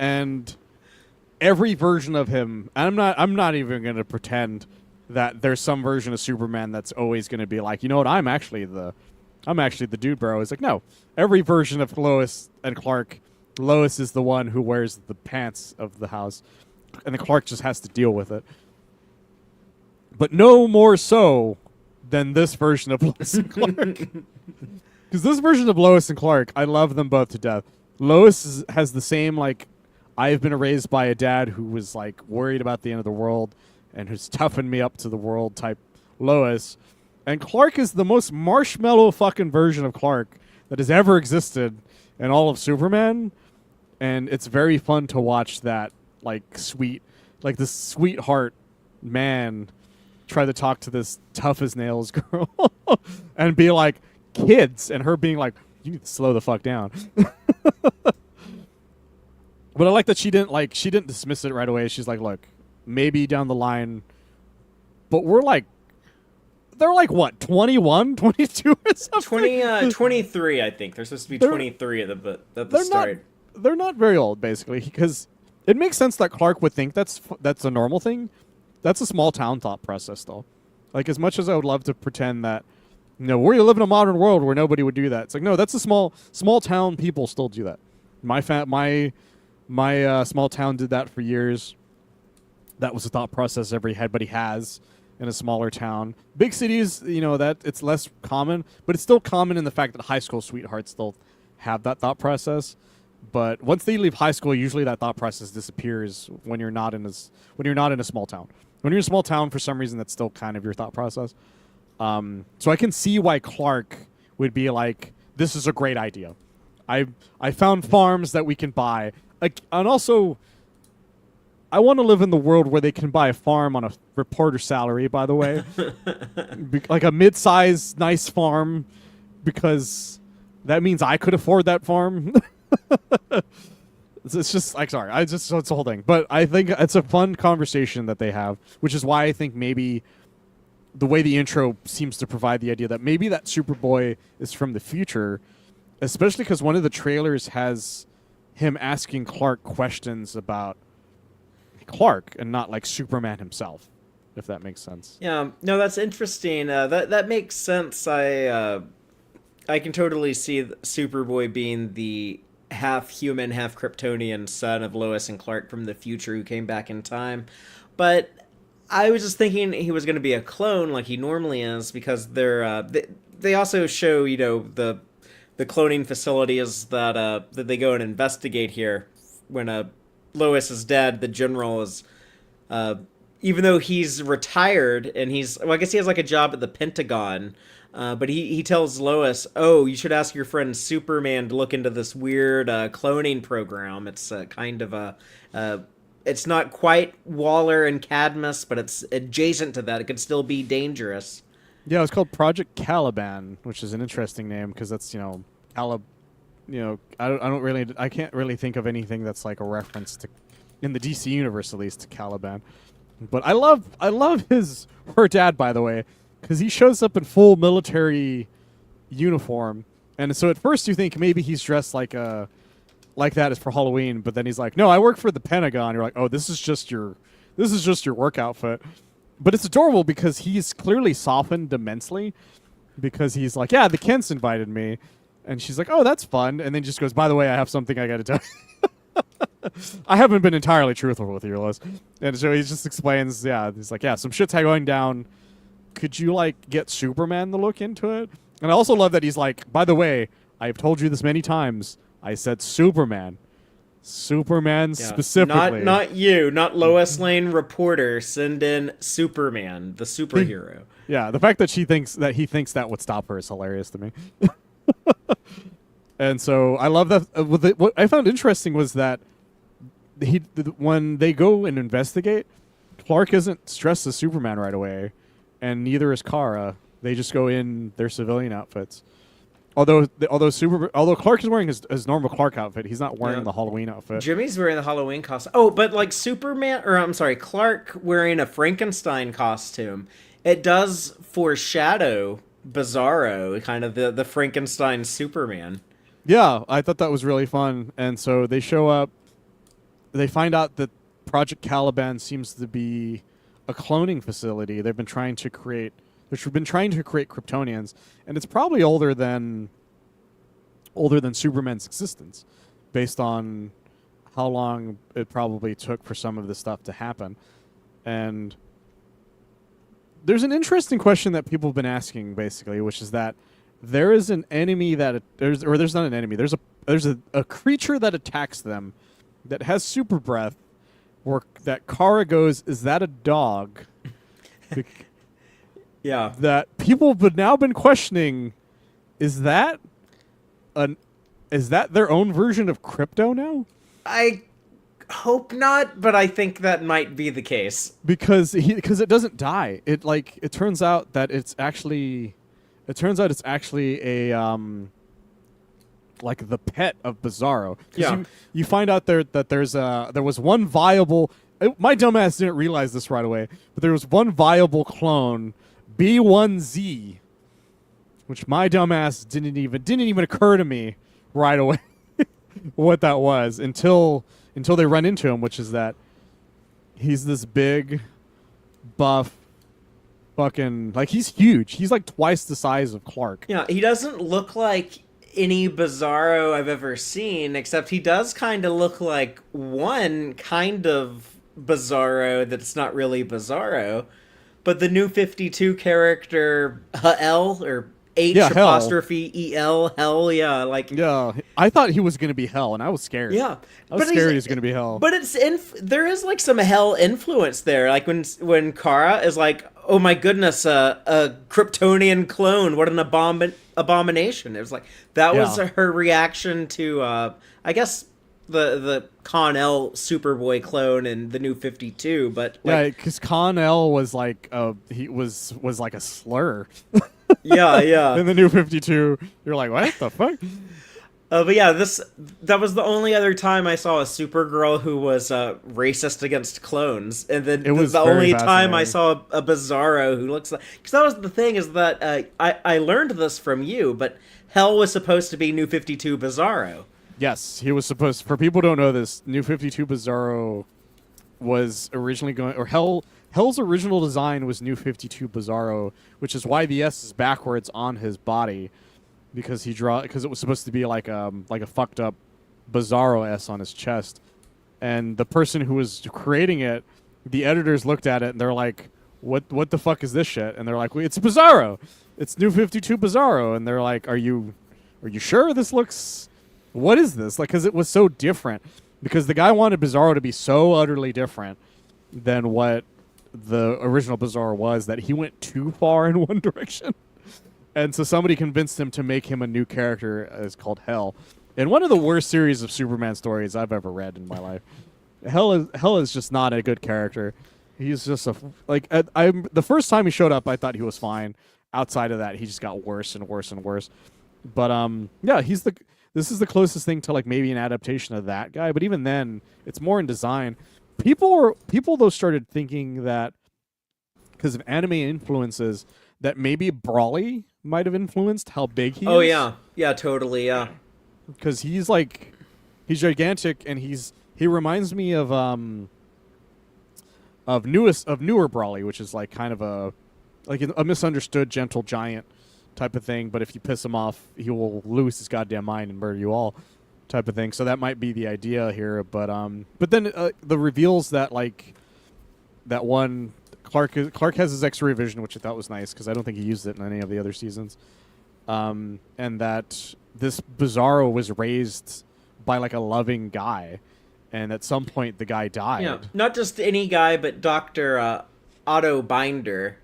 and every version of him, and I'm not even going to pretend that there's some version of Superman that's always going to be like, you know what, I'm actually the I'm actually the dude, bro. He's like, no. Every version of Lois and Clark, Lois is the one who wears the pants of the house, and then Clark just has to deal with it. But no more so than this version of Lois and Clark. Because this version of Lois and Clark, I love them both to death. Lois has the same, like, I've been raised by a dad who was, like, worried about the end of the world and who's toughened me up to the world type Lois. And Clark is the most marshmallow fucking version of Clark that has ever existed in all of Superman. And it's very fun to watch that, like, this sweetheart man try to talk to this tough as nails girl and be like, kids, and her being like, you need to slow the fuck down. But I like that she didn't dismiss it right away. She's like, look, maybe down the line, but they're like what, 21, 22 or something? 23, I think. They're supposed to be 23 at the start. They're not very old, basically, because it makes sense that Clark would think that's a normal thing. That's a small town thought process, though. Like, as much as I would love to pretend that, we live in a modern world where nobody would do that. It's like, no, that's a small town. People still do that. My small town did that for years. That was a thought process everybody has in a smaller town. Big cities, that it's less common, but it's still common in the fact that high school sweethearts still have that thought process. But once they leave high school, usually that thought process disappears when you're not in a small town. When you're in a small town, for some reason, that's still kind of your thought process. So I can see why Clark would be like, this is a great idea. I found farms that we can buy. And also, I want to live in the world where they can buy a farm on a reporter salary, by the way. Like a mid-sized, nice farm, because that means I could afford that farm. It's just like, sorry, it's the whole thing. But I think it's a fun conversation that they have, which is why I think maybe the way the intro seems to provide the idea that maybe that Superboy is from the future, especially because one of the trailers has him asking Clark questions about Clark and not like Superman himself, if that makes sense. Yeah, no, that's interesting. That makes sense. I can totally see Superboy being the half human, half Kryptonian son of Lois and Clark from the future who came back in time. But I was just thinking he was going to be a clone like he normally is, because they also show, the cloning facilities that they go and investigate here. When Lois is dead, the general is, even though he's retired and I guess he has like a job at the Pentagon, but he tells Lois, oh, you should ask your friend Superman to look into this weird cloning program. It's kind of it's not quite Waller and Cadmus, but it's adjacent to that. It could still be dangerous. Yeah, it's called Project Caliban, which is an interesting name because that's, I can't really think of anything that's like a reference to, in the DC universe at least, to Caliban. But I love her dad, by the way, because he shows up in full military uniform, and so at first you think maybe he's dressed like that is for Halloween, but then he's like, no, I work for the Pentagon. You're like, oh, this is just your work outfit. But it's adorable because he's clearly softened immensely, because he's like, yeah, the Kents invited me. And she's like, oh, that's fun. And then just goes, by the way, I have something I got to tell you. I haven't been entirely truthful with you, Liz. And so he just explains, he's like, some shit's going down. Could you, get Superman to look into it? And I also love that he's like, by the way, I've told you this many times. I said Superman. Superman specifically. Not you, not Lois Lane reporter. Send in Superman, the superhero. Yeah, the fact that he thinks that would stop her is hilarious to me. And so I love that. What I found interesting was that when they go and investigate, Clark isn't dressed as Superman right away, and neither is Kara. They just go in their civilian outfits. Although Clark is wearing his normal Clark outfit, he's not wearing the Halloween outfit. Jimmy's wearing the Halloween costume. Oh, but Clark wearing a Frankenstein costume, it does foreshadow Bizarro, kind of the Frankenstein Superman. Yeah, I thought that was really fun. And so they show up. They find out that Project Caliban seems to be a cloning facility. They've been trying to create which have been trying to create Kryptonians, and it's probably older than Superman's existence, based on how long it probably took for some of this stuff to happen. And there's an interesting question that people have been asking, basically, which is that there is an enemy there's not an enemy. There's a creature that attacks them that has super breath. Where that Kara goes, is that a dog? Yeah. That people have now been questioning, is that their own version of Crypto now? I hope not, but I think that might be the case. Because it doesn't die. It turns out it's actually a like the pet of Bizarro. Yeah. You find out that there was one viable. My dumbass didn't realize this right away, but there was one viable clone, B1Z, which my dumbass didn't even occur to me right away what that was until they run into him, which is that he's this big, buff, fucking, like, he's huge. He's like twice the size of Clark. Yeah, he doesn't look like any Bizarro I've ever seen, except he does kind of look like one kind of Bizarro that's not really Bizarro. But the new 52 character, Hell, or H apostrophe E-L, Hell, yeah, like... Yeah, I thought he was going to be Hell, and I was scared. Yeah. I was scared he was going to be Hell. But there is, like, some Hell influence there. Like, when Kara is like, oh my goodness, a Kryptonian clone, what an abomination. It was like, that was her reaction to, I guess, the Con-El Superboy clone in the new 52, but... Like, yeah, because Con-El was like, he was like a slur. Yeah. In the new 52, you're like, what the fuck? But yeah, that was the only other time I saw a Supergirl who was racist against clones, and then it was the only time I saw a Bizarro who looks like... Because that was the thing, is that I learned this from you, but Hell was supposed to be New 52 Bizarro. Yes, he was supposed... For people who don't know this, New 52 Bizarro was originally going... Or Hell's original design was New 52 Bizarro, which is why the S is backwards on his body, because it was supposed to be like a fucked up Bizarro S on his chest. And the person who was creating it, the editors looked at it and they're like, what the fuck is this shit? And they're like, well, it's Bizarro. It's New 52 Bizarro. And they're like, are you sure this looks... What is this? Like, because it was so different. Because the guy wanted Bizarro to be so utterly different than what the original Bizarro was that he went too far in one direction. And so somebody convinced him to make him a new character. It's called Hell. And one of the worst series of Superman stories I've ever read in my life. Hell is just not a good character. He's just the first time he showed up, I thought he was fine. Outside of that, he just got worse and worse and worse. But yeah, this is the closest thing to like maybe an adaptation of that guy. But even then, it's more in design. People though started thinking that because of anime influences, that maybe Brawley might have influenced how big he is. Oh yeah, totally, yeah. Because he's gigantic, and he reminds me of newer Brawley, which is like kind of a misunderstood gentle giant type of thing. But if you piss him off, he will lose his goddamn mind and murder you all, type of thing. So that might be the idea here. But then the reveals that like that one. Clark has his X-ray vision, which I thought was nice because I don't think he used it in any of the other seasons. And that this Bizarro was raised by like a loving guy, and at some point the guy died. Yeah, not just any guy, but Dr. Otto Binder.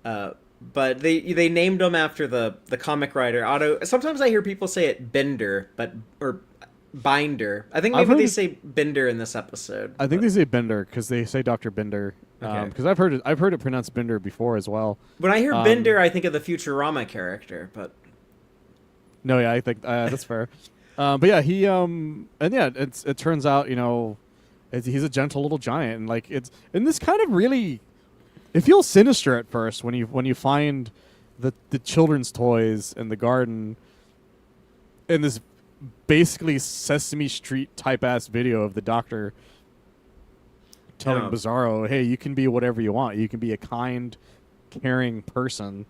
But they named him after the comic writer Otto. Sometimes I hear people say it Bender, or Binder. I think maybe they say Bender in this episode. I think they say Bender because they say Dr. Bender. Because I've heard it pronounced Bender before as well. When I hear Bender, I think of the Futurama character, but no, yeah, I think that's fair. But yeah, it turns out he's a gentle little giant, and like and this kind of really, it feels sinister at first when you find the children's toys in the garden, in this basically Sesame Street type ass video of the doctor telling Bizarro, hey, you can be whatever you want. You can be a kind, caring person.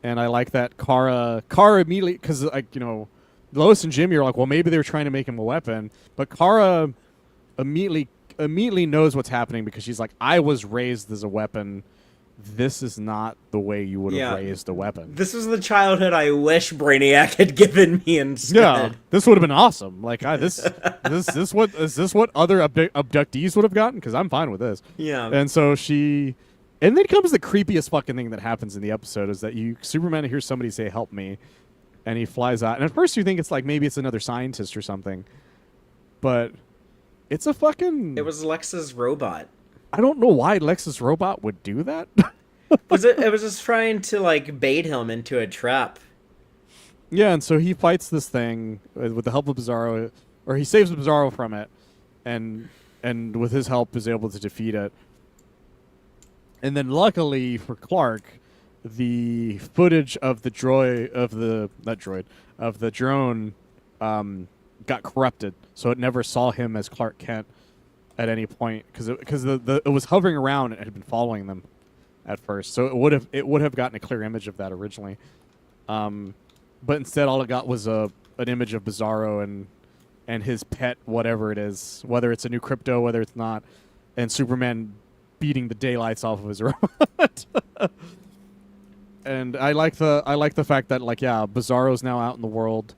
And I like that Kara immediately, because like, you know, Lois and Jimmy are like, well, maybe they're trying to make him a weapon, but Kara immediately knows what's happening, because she's like, I was raised as a weapon. This is not the way you would have raised a weapon. This is the childhood I wish Brainiac had given me instead. Yeah, this would have been awesome. Like, is this what other abductees would have gotten? Because I'm fine with this. Yeah. And so and then comes the creepiest fucking thing that happens in the episode, is that Superman hears somebody say, help me, and he flies out. And at first you think it's like, maybe it's another scientist or something. But it's a fucking... It was Lex's robot. I don't know why Lex's robot would do that. It was just trying to, like, bait him into a trap. Yeah, and so he fights this thing with the help of Bizarro, or he saves Bizarro from it, and with his help is able to defeat it. And then luckily for Clark, the footage of the drone got corrupted, so it never saw him as Clark Kent at any point, because it was hovering around and it had been following them at first, so it would have gotten a clear image of that originally. But instead, all it got was an image of Bizarro and his pet, whatever it is, whether it's a new crypto, whether it's not, and Superman beating the daylights off of his robot. And I like the fact that, like, yeah, Bizarro's now out in the world.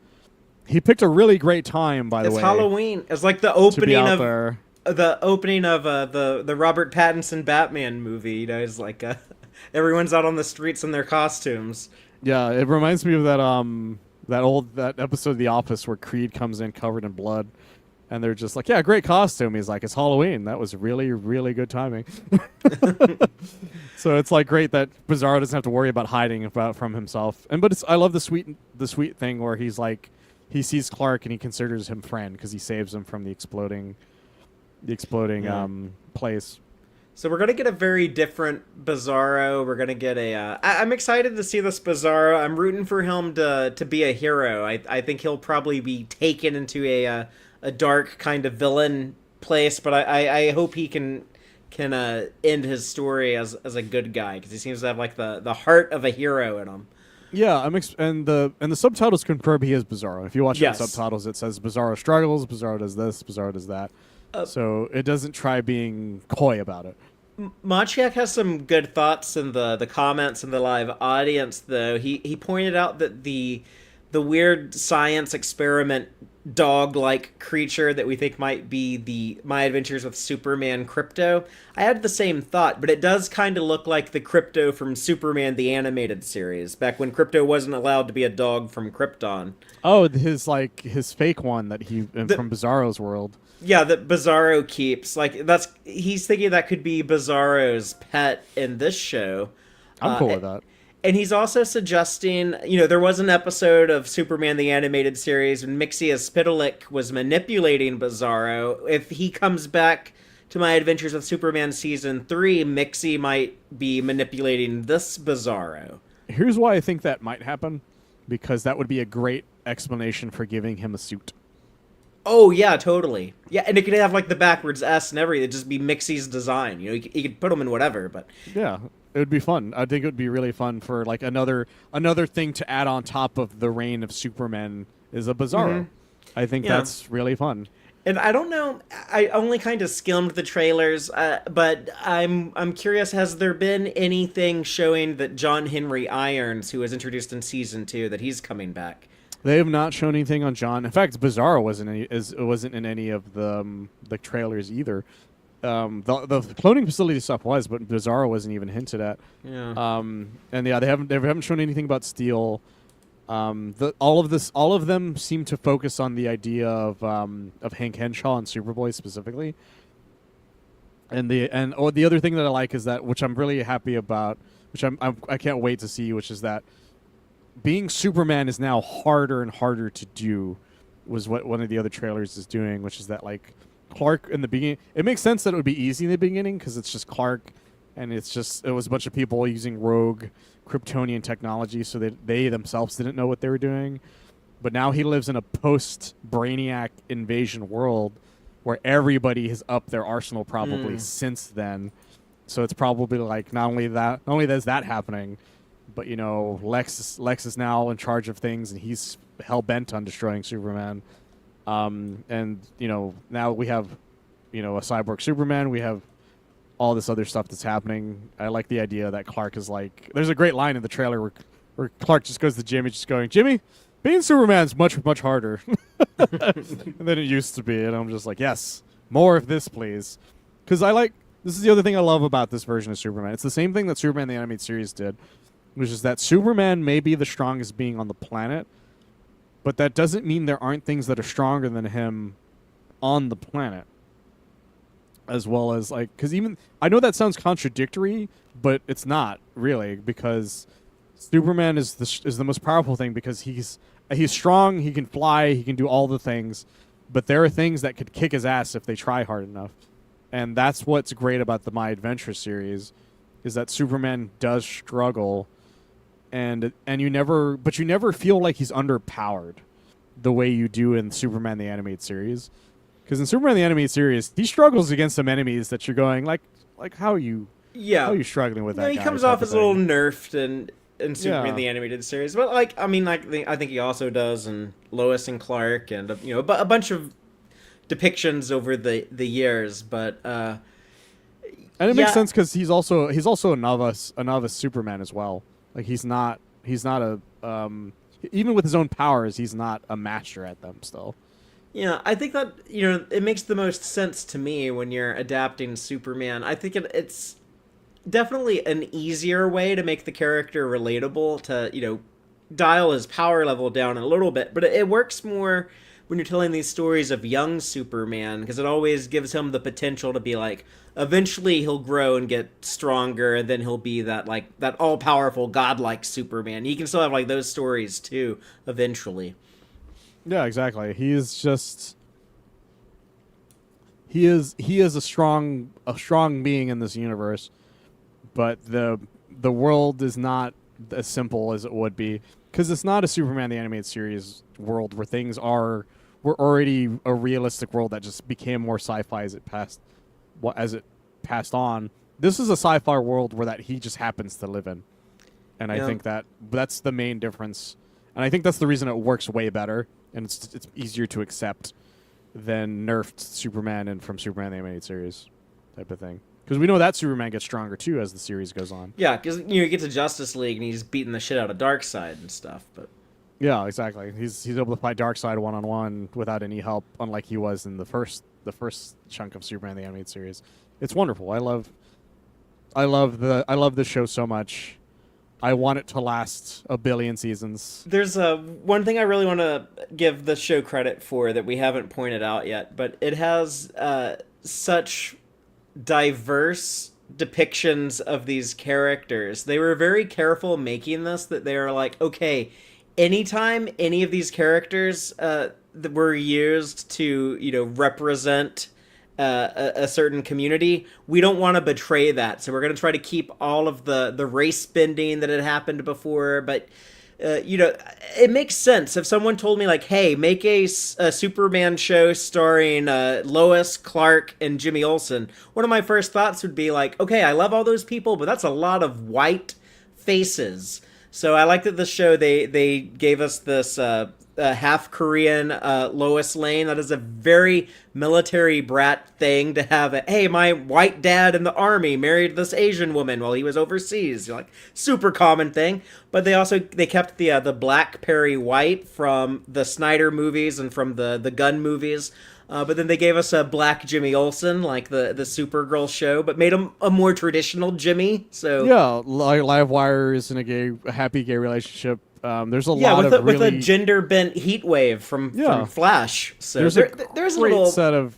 He picked a really great time, by the way. It's Halloween. It's like the opening of there. The opening of the Robert Pattinson Batman movie. You know, it's like everyone's out on the streets in their costumes. Yeah, it reminds me of that episode of The Office where Creed comes in covered in blood, and they're just like, "Yeah, great costume." He's like, "It's Halloween. That was really, really good timing." So it's like great that Bizarro doesn't have to worry about hiding from himself. I love the sweet thing where he's like, he sees Clark and he considers him friend because he saves him from the exploding place. So we're gonna get a very different Bizarro. We're gonna get I'm excited to see this Bizarro. I'm rooting for him to be a hero. I think he'll probably be taken into a dark kind of villain place, but I hope he can end his story as a good guy, because he seems to have like the heart of a hero in him. Yeah, and the subtitles confirm he is Bizarro. If you watch the subtitles, it says Bizarro struggles, Bizarro does this, Bizarro does that. So it doesn't try being coy about it. Machiak has some good thoughts in the comments in the live audience, though. He pointed out that the weird science experiment dog-like creature that we think might be the My Adventures with Superman Crypto. I had the same thought, but it does kind of look like the Crypto from Superman the Animated Series, back when Crypto wasn't allowed to be a dog from Krypton. Oh, his fake one that from Bizarro's world. Yeah, that Bizarro keeps. Like, he's thinking that could be Bizarro's pet in this show. I'm cool with that. And he's also suggesting, there was an episode of Superman the Animated Series when Mixia Spitalich was manipulating Bizarro. If he comes back to My Adventures with Superman Season 3, Mixie might be manipulating this Bizarro. Here's why I think that might happen, because that would be a great explanation for giving him a suit. Oh, yeah, totally. Yeah, and it could have, like, the backwards S and everything. It'd just be Mixie's design. You could put them in whatever, but... Yeah. It would be fun. I think it would be really fun for like another thing to add on top of the reign of Superman is a Bizarro. Mm-hmm. I think that's really fun. And I don't know. I only kind of skimmed the trailers, but I'm curious. Has there been anything showing that John Henry Irons, who was introduced in season 2, that he's coming back? They have not shown anything on John. In fact, Bizarro wasn't in any of the trailers either. The cloning facility stuff was, but Bizarro wasn't even hinted at. Yeah. And yeah, they haven't shown anything about Steel. All of them seem to focus on the idea of Hank Henshaw and Superboy specifically. And the other thing that I like is that, which I'm really happy about, which I can't wait to see, which is that being Superman is now harder and harder to do, was what one of the other trailers is doing, which is that like. Clark in the beginning, it makes sense that it would be easy in the beginning because it's just Clark, and it was a bunch of people using rogue Kryptonian technology, so that they themselves didn't know what they were doing. But now he lives in a post-Brainiac invasion world where everybody has upped their arsenal probably since then, So it's probably like not only there's that happening, but Lex is now in charge of things, and he's hell bent on destroying Superman. And now we have a cyborg Superman. We have all this other stuff that's happening. I like the idea that Clark is like. There's a great line in the trailer where Clark just goes to Jimmy, just going, "Jimmy, being Superman's much harder than it used to be," and I'm just like, "Yes, more of this, please," because this is the other thing I love about this version of Superman. It's the same thing that Superman the Animated Series did, which is that Superman may be the strongest being on the planet, but that doesn't mean there aren't things that are stronger than him on the planet. As well as because even I know that sounds contradictory, but it's not really, because Superman is the most powerful thing because he's strong, he can fly, he can do all the things, but there are things that could kick his ass if they try hard enough, and that's what's great about the My Adventure series, is that Superman does struggle, and you never feel like he's underpowered the way you do in Superman the Animated Series. Because in Superman the Animated Series, he struggles against some enemies that you're going like how are you struggling with that? He guy comes type off of as a little thing. nerfed in Superman the Animated Series, but I think he also does in Lois and Clark, and a bunch of depictions over the years. But And it makes sense because he's also a novice Superman as well. Like he's not a even with his own powers, he's not a master at them still. Yeah, I think that, it makes the most sense to me when you're adapting Superman. I think it's definitely an easier way to make the character relatable, to, dial his power level down a little bit. But it works more when you're telling these stories of young Superman, because it always gives him the potential to be like, eventually he'll grow and get stronger, and then he'll be that all-powerful, godlike Superman. You can still have those stories too, eventually. Yeah, exactly. He is a strong being in this universe, but the world is not as simple as it would be, because it's not a Superman the Animated Series world where things were already a realistic world that just became more sci-fi as it passed on. This is a sci-fi world where that he just happens to live in, and I think that's the main difference, and I think that's the reason it works way better. And it's easier to accept than nerfed Superman and from Superman the Animated Series type of thing. Because we know that Superman gets stronger too as the series goes on. Yeah, because you get to Justice League and he's beating the shit out of Darkseid and stuff. But yeah, exactly. He's able to fight Darkseid one-on-one without any help, unlike he was in the first chunk of Superman the Animated Series. It's wonderful. I love the show so much. I want it to last a billion seasons. There's one thing I really want to give the show credit for that we haven't pointed out yet, but it has such diverse depictions of these characters. They were very careful making this, that they were like, okay, anytime any of these characters that were used to, represent a certain community, we don't want to betray that, so we're going to try to keep all of the race bending that had happened before. But it makes sense if someone told me hey, make a Superman show starring Lois, Clark, and Jimmy Olsen. One of my first thoughts would be okay, I love all those people, but that's a lot of white faces. So I like that the show they gave us this half Korean Lois Lane. That is a very military brat thing to have. Hey, my white dad in the army married this Asian woman while he was overseas. Super common thing. But they kept the black Perry White from the Snyder movies and from the Gunn movies. But then they gave us a black Jimmy Olsen, like the Supergirl show, but made him a more traditional Jimmy. So yeah, Livewire is in a happy gay relationship. There's a lot of with a gender bent Heat Wave from Flash. So there's a little set of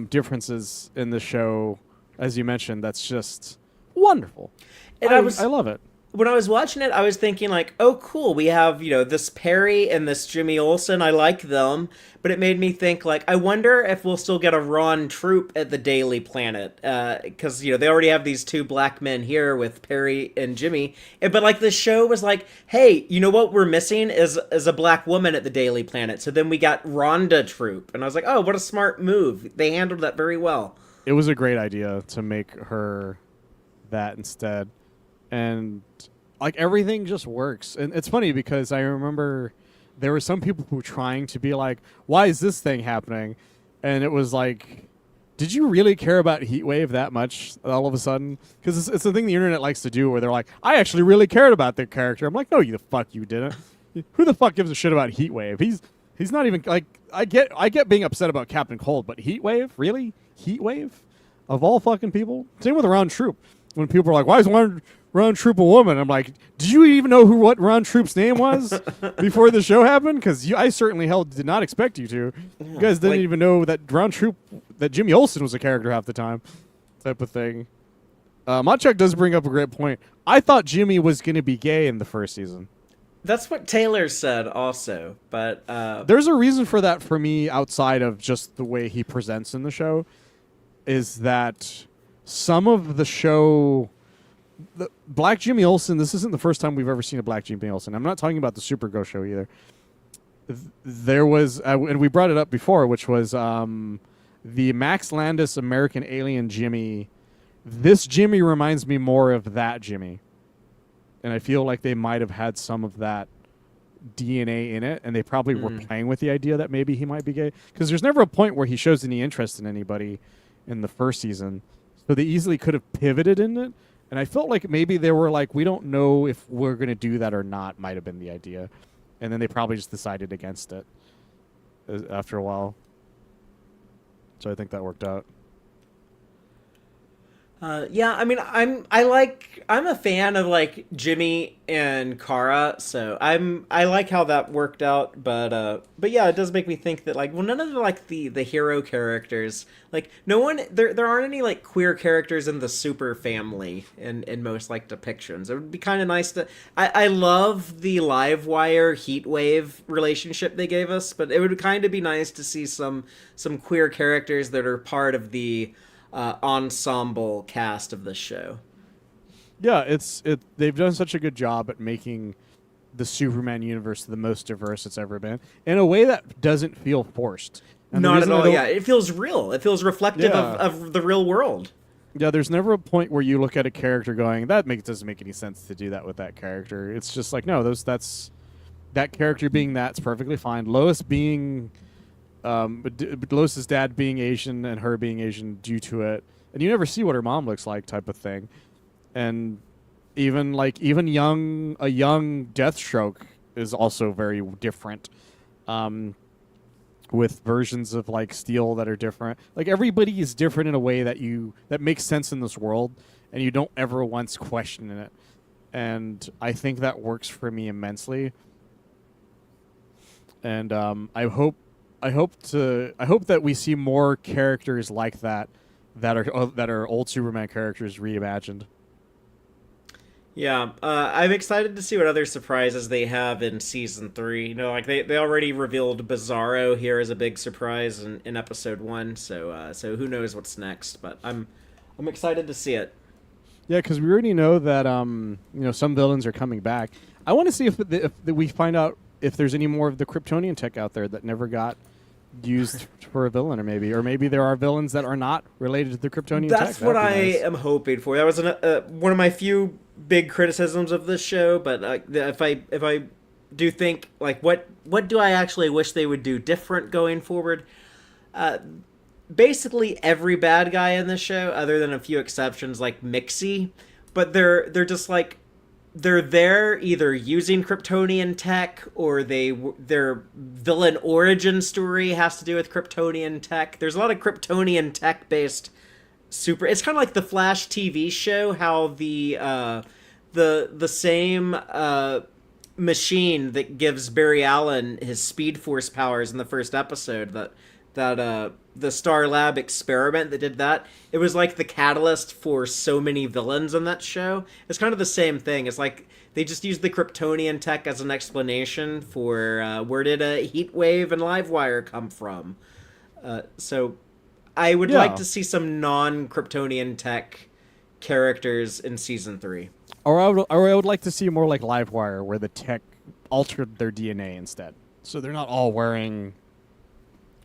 differences in the show, as you mentioned. That's just wonderful, and I love it. When I was watching it, I was thinking oh, cool, we have, this Perry and this Jimmy Olsen. I like them. But it made me think, I wonder if we'll still get a Ron Troop at the Daily Planet. Because, they already have these two black men here with Perry and Jimmy. But, the show was hey, you know what we're missing is a black woman at the Daily Planet. So then we got Rhonda Troop. And I was oh, what a smart move. They handled that very well. it was a great idea to make her that instead, and like everything just works. And it's funny because I remember there were some people who were trying to be like, "Why is this thing happening?" And it was like, did you really care about Heatwave that much all of a sudden? Because it's the thing the internet likes to do, where they're like, "I actually really cared about the character." I'm like, "No, you the fuck you didn't. Who the fuck gives a shit about Heatwave? He's not even like I get being upset about Captain Cold, but Heatwave, really? Heatwave, of all fucking people. Same with Round Troop. When people are like, "Why is Round Troop a woman?" I'm like, "Did you even know what Round Troop's name was before the show happened? Because I certainly did not expect you to. You guys didn't even know that Round Troop, that Jimmy Olsen was a character half the time, type of thing." Machuk does bring up a great point. I thought Jimmy was going to be gay in the first season. That's what Taylor said also, but there's a reason for that for me outside of just the way he presents in the show, is that some of the show, the Black Jimmy Olsen, this isn't the first time we've ever seen a Black Jimmy Olsen. I'm not talking about the Supergirl show either. There was, and we brought it up before, which was the Max Landis American Alien Jimmy. This Jimmy reminds me more of that Jimmy. And I feel like they might have had some of that DNA in it, and they probably were playing with the idea that maybe he might be gay. Because there's never a point where he shows any interest in anybody in the first season. So they easily could have pivoted in it. And I felt like maybe they were like, we don't know if we're going to do that or not, might have been the idea. And then they probably just decided against it after a while. So I think that worked out. yeah, I mean, I'm a fan of like Jimmy and Kara, so I like how that worked out, but yeah, it does make me think that like, well, none of the hero characters, like no one there aren't any like queer characters in the super family in most like depictions. It would be kind of nice to I love the Livewire Heatwave relationship they gave us, but it would kind of be nice to see some queer characters that are part of the ensemble cast of the show. Yeah, they've done such a good job at making the Superman universe the most diverse it's ever been in a way that doesn't feel forced. And not at all. Yeah, it feels real. It feels reflective of the real world. Yeah, there's never a point where you look at a character going, doesn't make any sense to do that with that character. It's just like, no, that's that character being that's perfectly fine. Lois being Lois's dad being Asian and her being Asian due to it, and you never see what her mom looks like, type of thing. And even a young Deathstroke is also very different, with versions of like Steel that are different. Like everybody is different in a way that makes sense in this world, and you don't ever once question it. And I think that works for me immensely. And I hope that we see more characters like that are old Superman characters reimagined. Yeah, I'm excited to see what other surprises they have in season 3. You know, like they already revealed Bizarro here as a big surprise in episode 1. So who knows what's next? But I'm excited to see it. Yeah, because we already know that some villains are coming back. I want to see if we find out if there's any more of the Kryptonian tech out there that never got used for a villain, or maybe there are villains that are not related to the Kryptonian tech. That's what I am hoping for. That was one of my few big criticisms of this show, but if I do think like what do I actually wish they would do different going forward? Basically every bad guy in this show, other than a few exceptions like Mixie, but they're just like they're there either using Kryptonian tech, or their villain origin story has to do with Kryptonian tech. There's a lot of Kryptonian tech based super. It's kind of like the Flash TV show, how the same machine that gives Barry Allen his Speed Force powers in the first episode, that the Star Lab experiment that did that, it was like the catalyst for so many villains in that show. It's kind of the same thing. It's like they just used the Kryptonian tech as an explanation for where did a heat wave and Livewire come from. So I would like to see some non-Kryptonian tech characters in season 3. Or I would like to see more like Livewire, where the tech altered their DNA instead, so they're not all wearing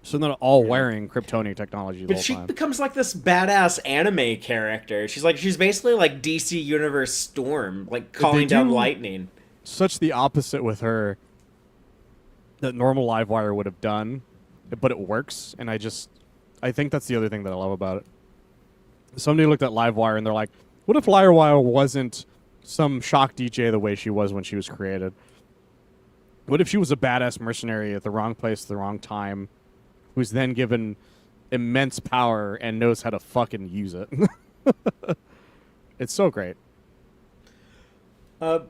So they're all wearing Kryptonian technology the But whole she time. becomes like this badass anime character. She's basically like DC Universe Storm, like They calling down do lightning. such the opposite with her that normal Livewire would have done, but it works. And I think that's the other thing that I love about it. Somebody looked at Livewire and they're like, what if Livewire wasn't some shock DJ the way she was when she was created? What if she was a badass mercenary at the wrong place at the wrong time, who's then given immense power and knows how to fucking use it? It's so great. Uh,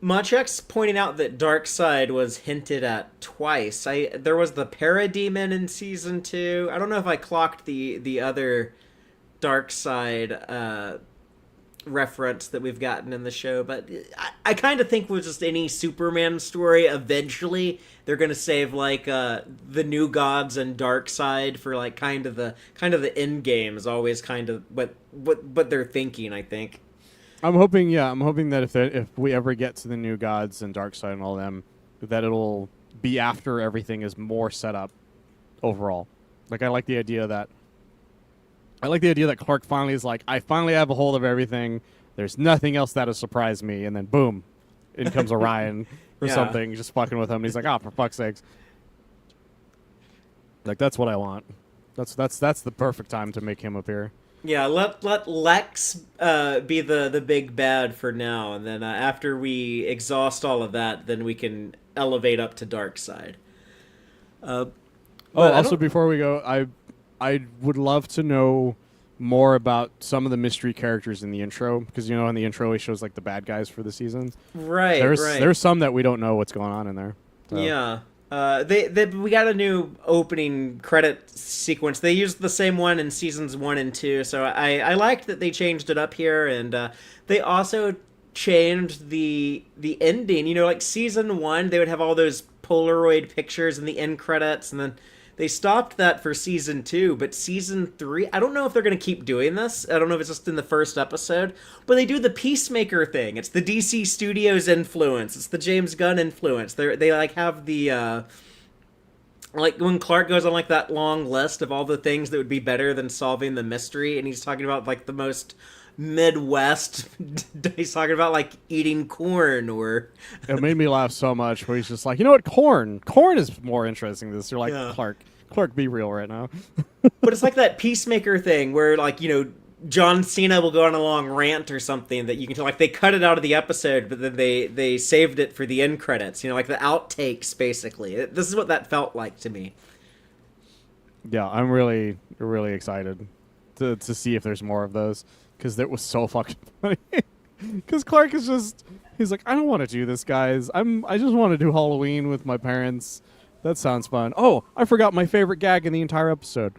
Machek's pointing out that Darkseid was hinted at twice. There was the Parademon in season 2. I don't know if I clocked the other Darkseid reference that we've gotten in the show, but I kind of think with just any Superman story, eventually they're gonna save like the New Gods and Darkseid for like kind of the end game is always kind of what they're thinking. I think. I'm hoping that if we ever get to the New Gods and Darkseid and all them, that it'll be after everything is more set up overall. Like I like the idea that Clark finally is like, I finally have a hold of everything. There's nothing else that'll surprise me, and then boom, in comes Orion or Yeah. something, just fucking with him. And he's like, for fuck's sakes. Like that's what I want. That's the perfect time to make him appear. Yeah, let Lex be the big bad for now, and then after we exhaust all of that, then we can elevate up to Darkseid. Also before we go, I would love to know more about some of the mystery characters in the intro, because in the intro he shows like the bad guys for the season. Right, There's some that we don't know what's going on in there. So. Yeah. We got a new opening credit sequence. They used the same one in seasons 1 and 2, so I liked that they changed it up here, and they also changed the ending. Like season 1, they would have all those Polaroid pictures in the end credits, and then they stopped that for season 2, but season 3, I don't know if they're going to keep doing this. I don't know if it's just in the first episode, but they do the Peacemaker thing. It's the DC Studios influence. It's the James Gunn influence. They like have the like when Clark goes on like that long list of all the things that would be better than solving the mystery, and he's talking about like the most Midwest. He's talking about like eating corn or. It made me laugh so much where he's just like, you know what, corn is more interesting than this. You're like, yeah. Clark, be real right now. But it's like that Peacemaker thing where like John Cena will go on a long rant or something that you can tell, like they cut it out of the episode, but then they saved it for the end credits, like the outtakes basically. This is what that felt like to me. Yeah, I'm really really excited to see if there's more of those, because that was so fucking funny. Because Clark is he's like, I don't want to do this, guys. I just want to do Halloween with my parents. That sounds fun. Oh, I forgot my favorite gag in the entire episode.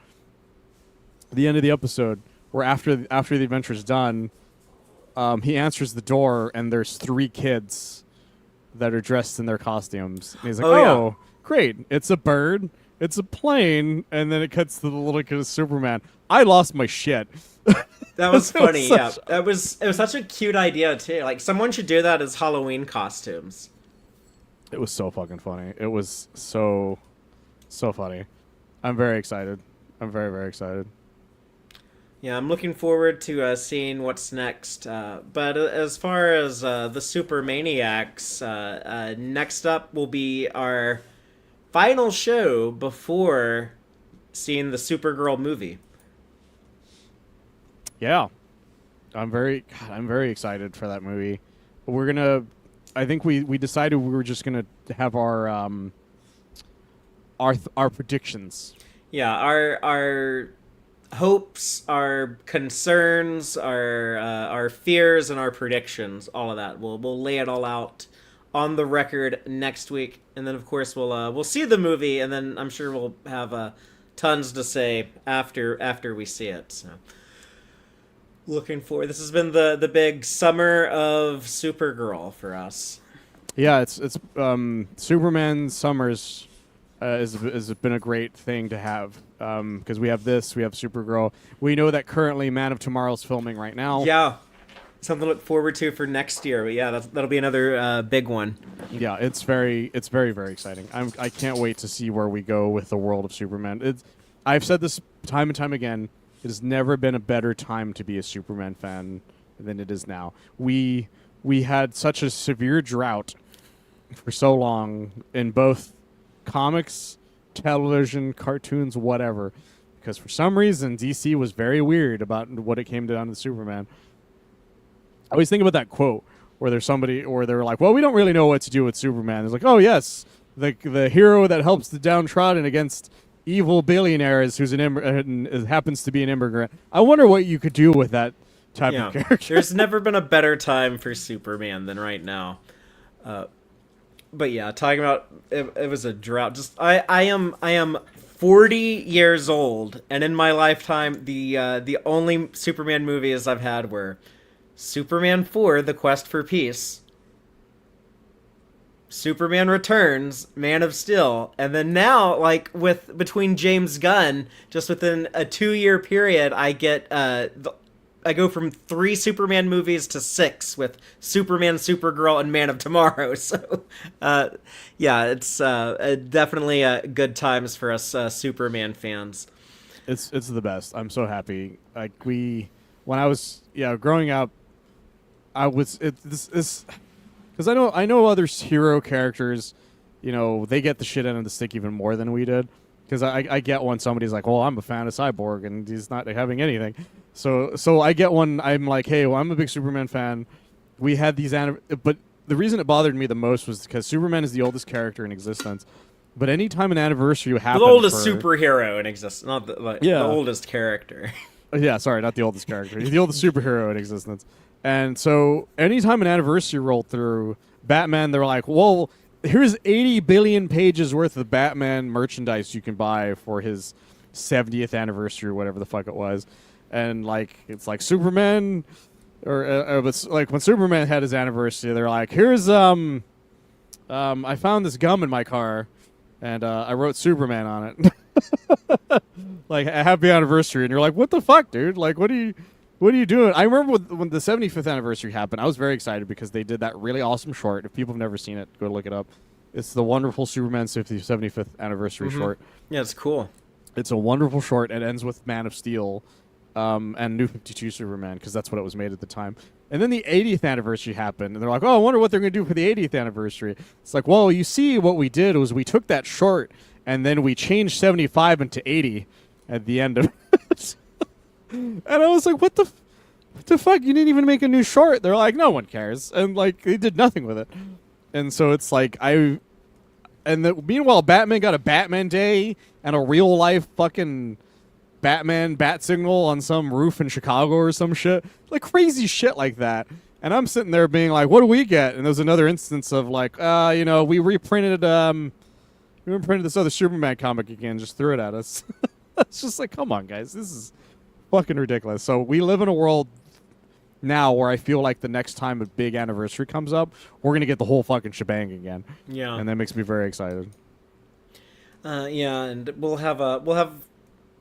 The end of the episode, where after the adventure's done, he answers the door and there's 3 kids that are dressed in their costumes. And he's like, oh yeah. Great. It's a bird. It's a plane. And then it cuts to the little kid of Superman. I lost my shit. That was funny, yeah. It was such a cute idea, too. Like, someone should do that as Halloween costumes. It was so fucking funny. It was so funny. I'm very excited. I'm very, very excited. Yeah, I'm looking forward to seeing what's next. But as far as the Super Maniacs, next up will be our final show before seeing the Supergirl movie. Yeah, I'm very excited for that movie. I think we decided we were just gonna have our predictions. Yeah, our hopes, our concerns, our fears, and our predictions. All of that. We'll lay it all out on the record next week, and then of course we'll see the movie, and then I'm sure we'll have tons to say after we see it. So. Looking forward. This has been the big summer of Supergirl for us. Yeah, it's Superman summers has been a great thing to have, because we have Supergirl. We know that currently Man of Tomorrow's filming right now. Yeah, something to look forward to for next year. But yeah, that'll be another big one. Yeah, it's very, very exciting. I can't wait to see where we go with the world of Superman. I've said this time and time again. It has never been a better time to be a Superman fan than it is now. We had such a severe drought for so long in both comics, television, cartoons, whatever, because for some reason DC was very weird about what it came down to Superman. I always think about that quote where there's somebody, or they're like, well, we don't really know what to do with Superman. It's like, oh, yes, the hero that helps the downtrodden against evil billionaires who's happens to be an immigrant. I wonder what you could do with that type of character. There's never been a better time for Superman than right now. But yeah, talking about it was a drought. Just I am 40 years old, and in my lifetime, the only Superman movies I've had were Superman 4: The Quest for Peace, Superman Returns, Man of Steel, and then now, like, with between James Gunn, just within a 2-year period, I go from 3 Superman movies to 6 with Superman, Supergirl, and Man of Tomorrow. So, yeah, it's definitely good times for us Superman fans. It's the best. I'm so happy. Like when I was growing up, I was this because I know other hero characters, they get the shit end of the stick even more than we did. Because I get when somebody's like, well, I'm a fan of Cyborg and he's not having anything. So I get when I'm like, hey, well, I'm a big Superman fan. We had these but the reason it bothered me the most was because Superman is the oldest character in existence. But anytime an anniversary happened, the oldest superhero in existence, not the oldest character. Yeah, sorry, not the oldest character. He's the oldest superhero in existence. And so anytime an anniversary rolled through, Batman, they were like, well, here's 80 billion pages worth of Batman merchandise you can buy for his 70th anniversary or whatever the fuck it was. And, like, it's like Superman, it's like when Superman had his anniversary, they're like, here's, I found this gum in my car, and I wrote Superman on it. Like, a happy anniversary. And you're like, what the fuck, dude? Like, what are you doing? I remember when the 75th anniversary happened, I was very excited because they did that really awesome short. If people have never seen it, go look it up. It's the wonderful Superman 75th anniversary short. Yeah, it's cool. It's a wonderful short. It ends with Man of Steel and New 52 Superman, because that's what it was made at the time. And then the 80th anniversary happened, and they're like, oh, I wonder what they're going to do for the 80th anniversary. It's like, well, you see, what we did was we took that short, and then we changed 75 into 80 at the end of it. And I was like, what the fuck? You didn't even make a new short. They're like, no one cares. And, like, they did nothing with it. And so it's like, meanwhile, Batman got a Batman Day and a real-life fucking Batman bat signal on some roof in Chicago or some shit. Like, crazy shit like that. And I'm sitting there being like, what do we get? And there's another instance of, like, we reprinted this other Superman comic again, just threw it at us. It's just like, come on, guys. This is fucking ridiculous. So we live in a world now where I feel like the next time a big anniversary comes up, we're going to get the whole fucking shebang again. Yeah. And that makes me very excited. Yeah, and we'll have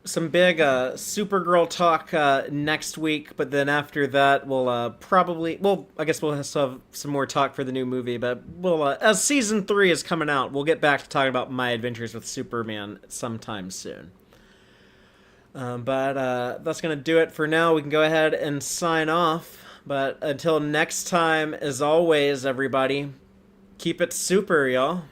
some big Supergirl talk next week, but then after that we'll I guess we'll have some more talk for the new movie, but as season 3 is coming out, we'll get back to talking about my adventures with Superman sometime soon. But that's going to do it for now. We can go ahead and sign off. But until next time, as always, everybody, keep it super, y'all.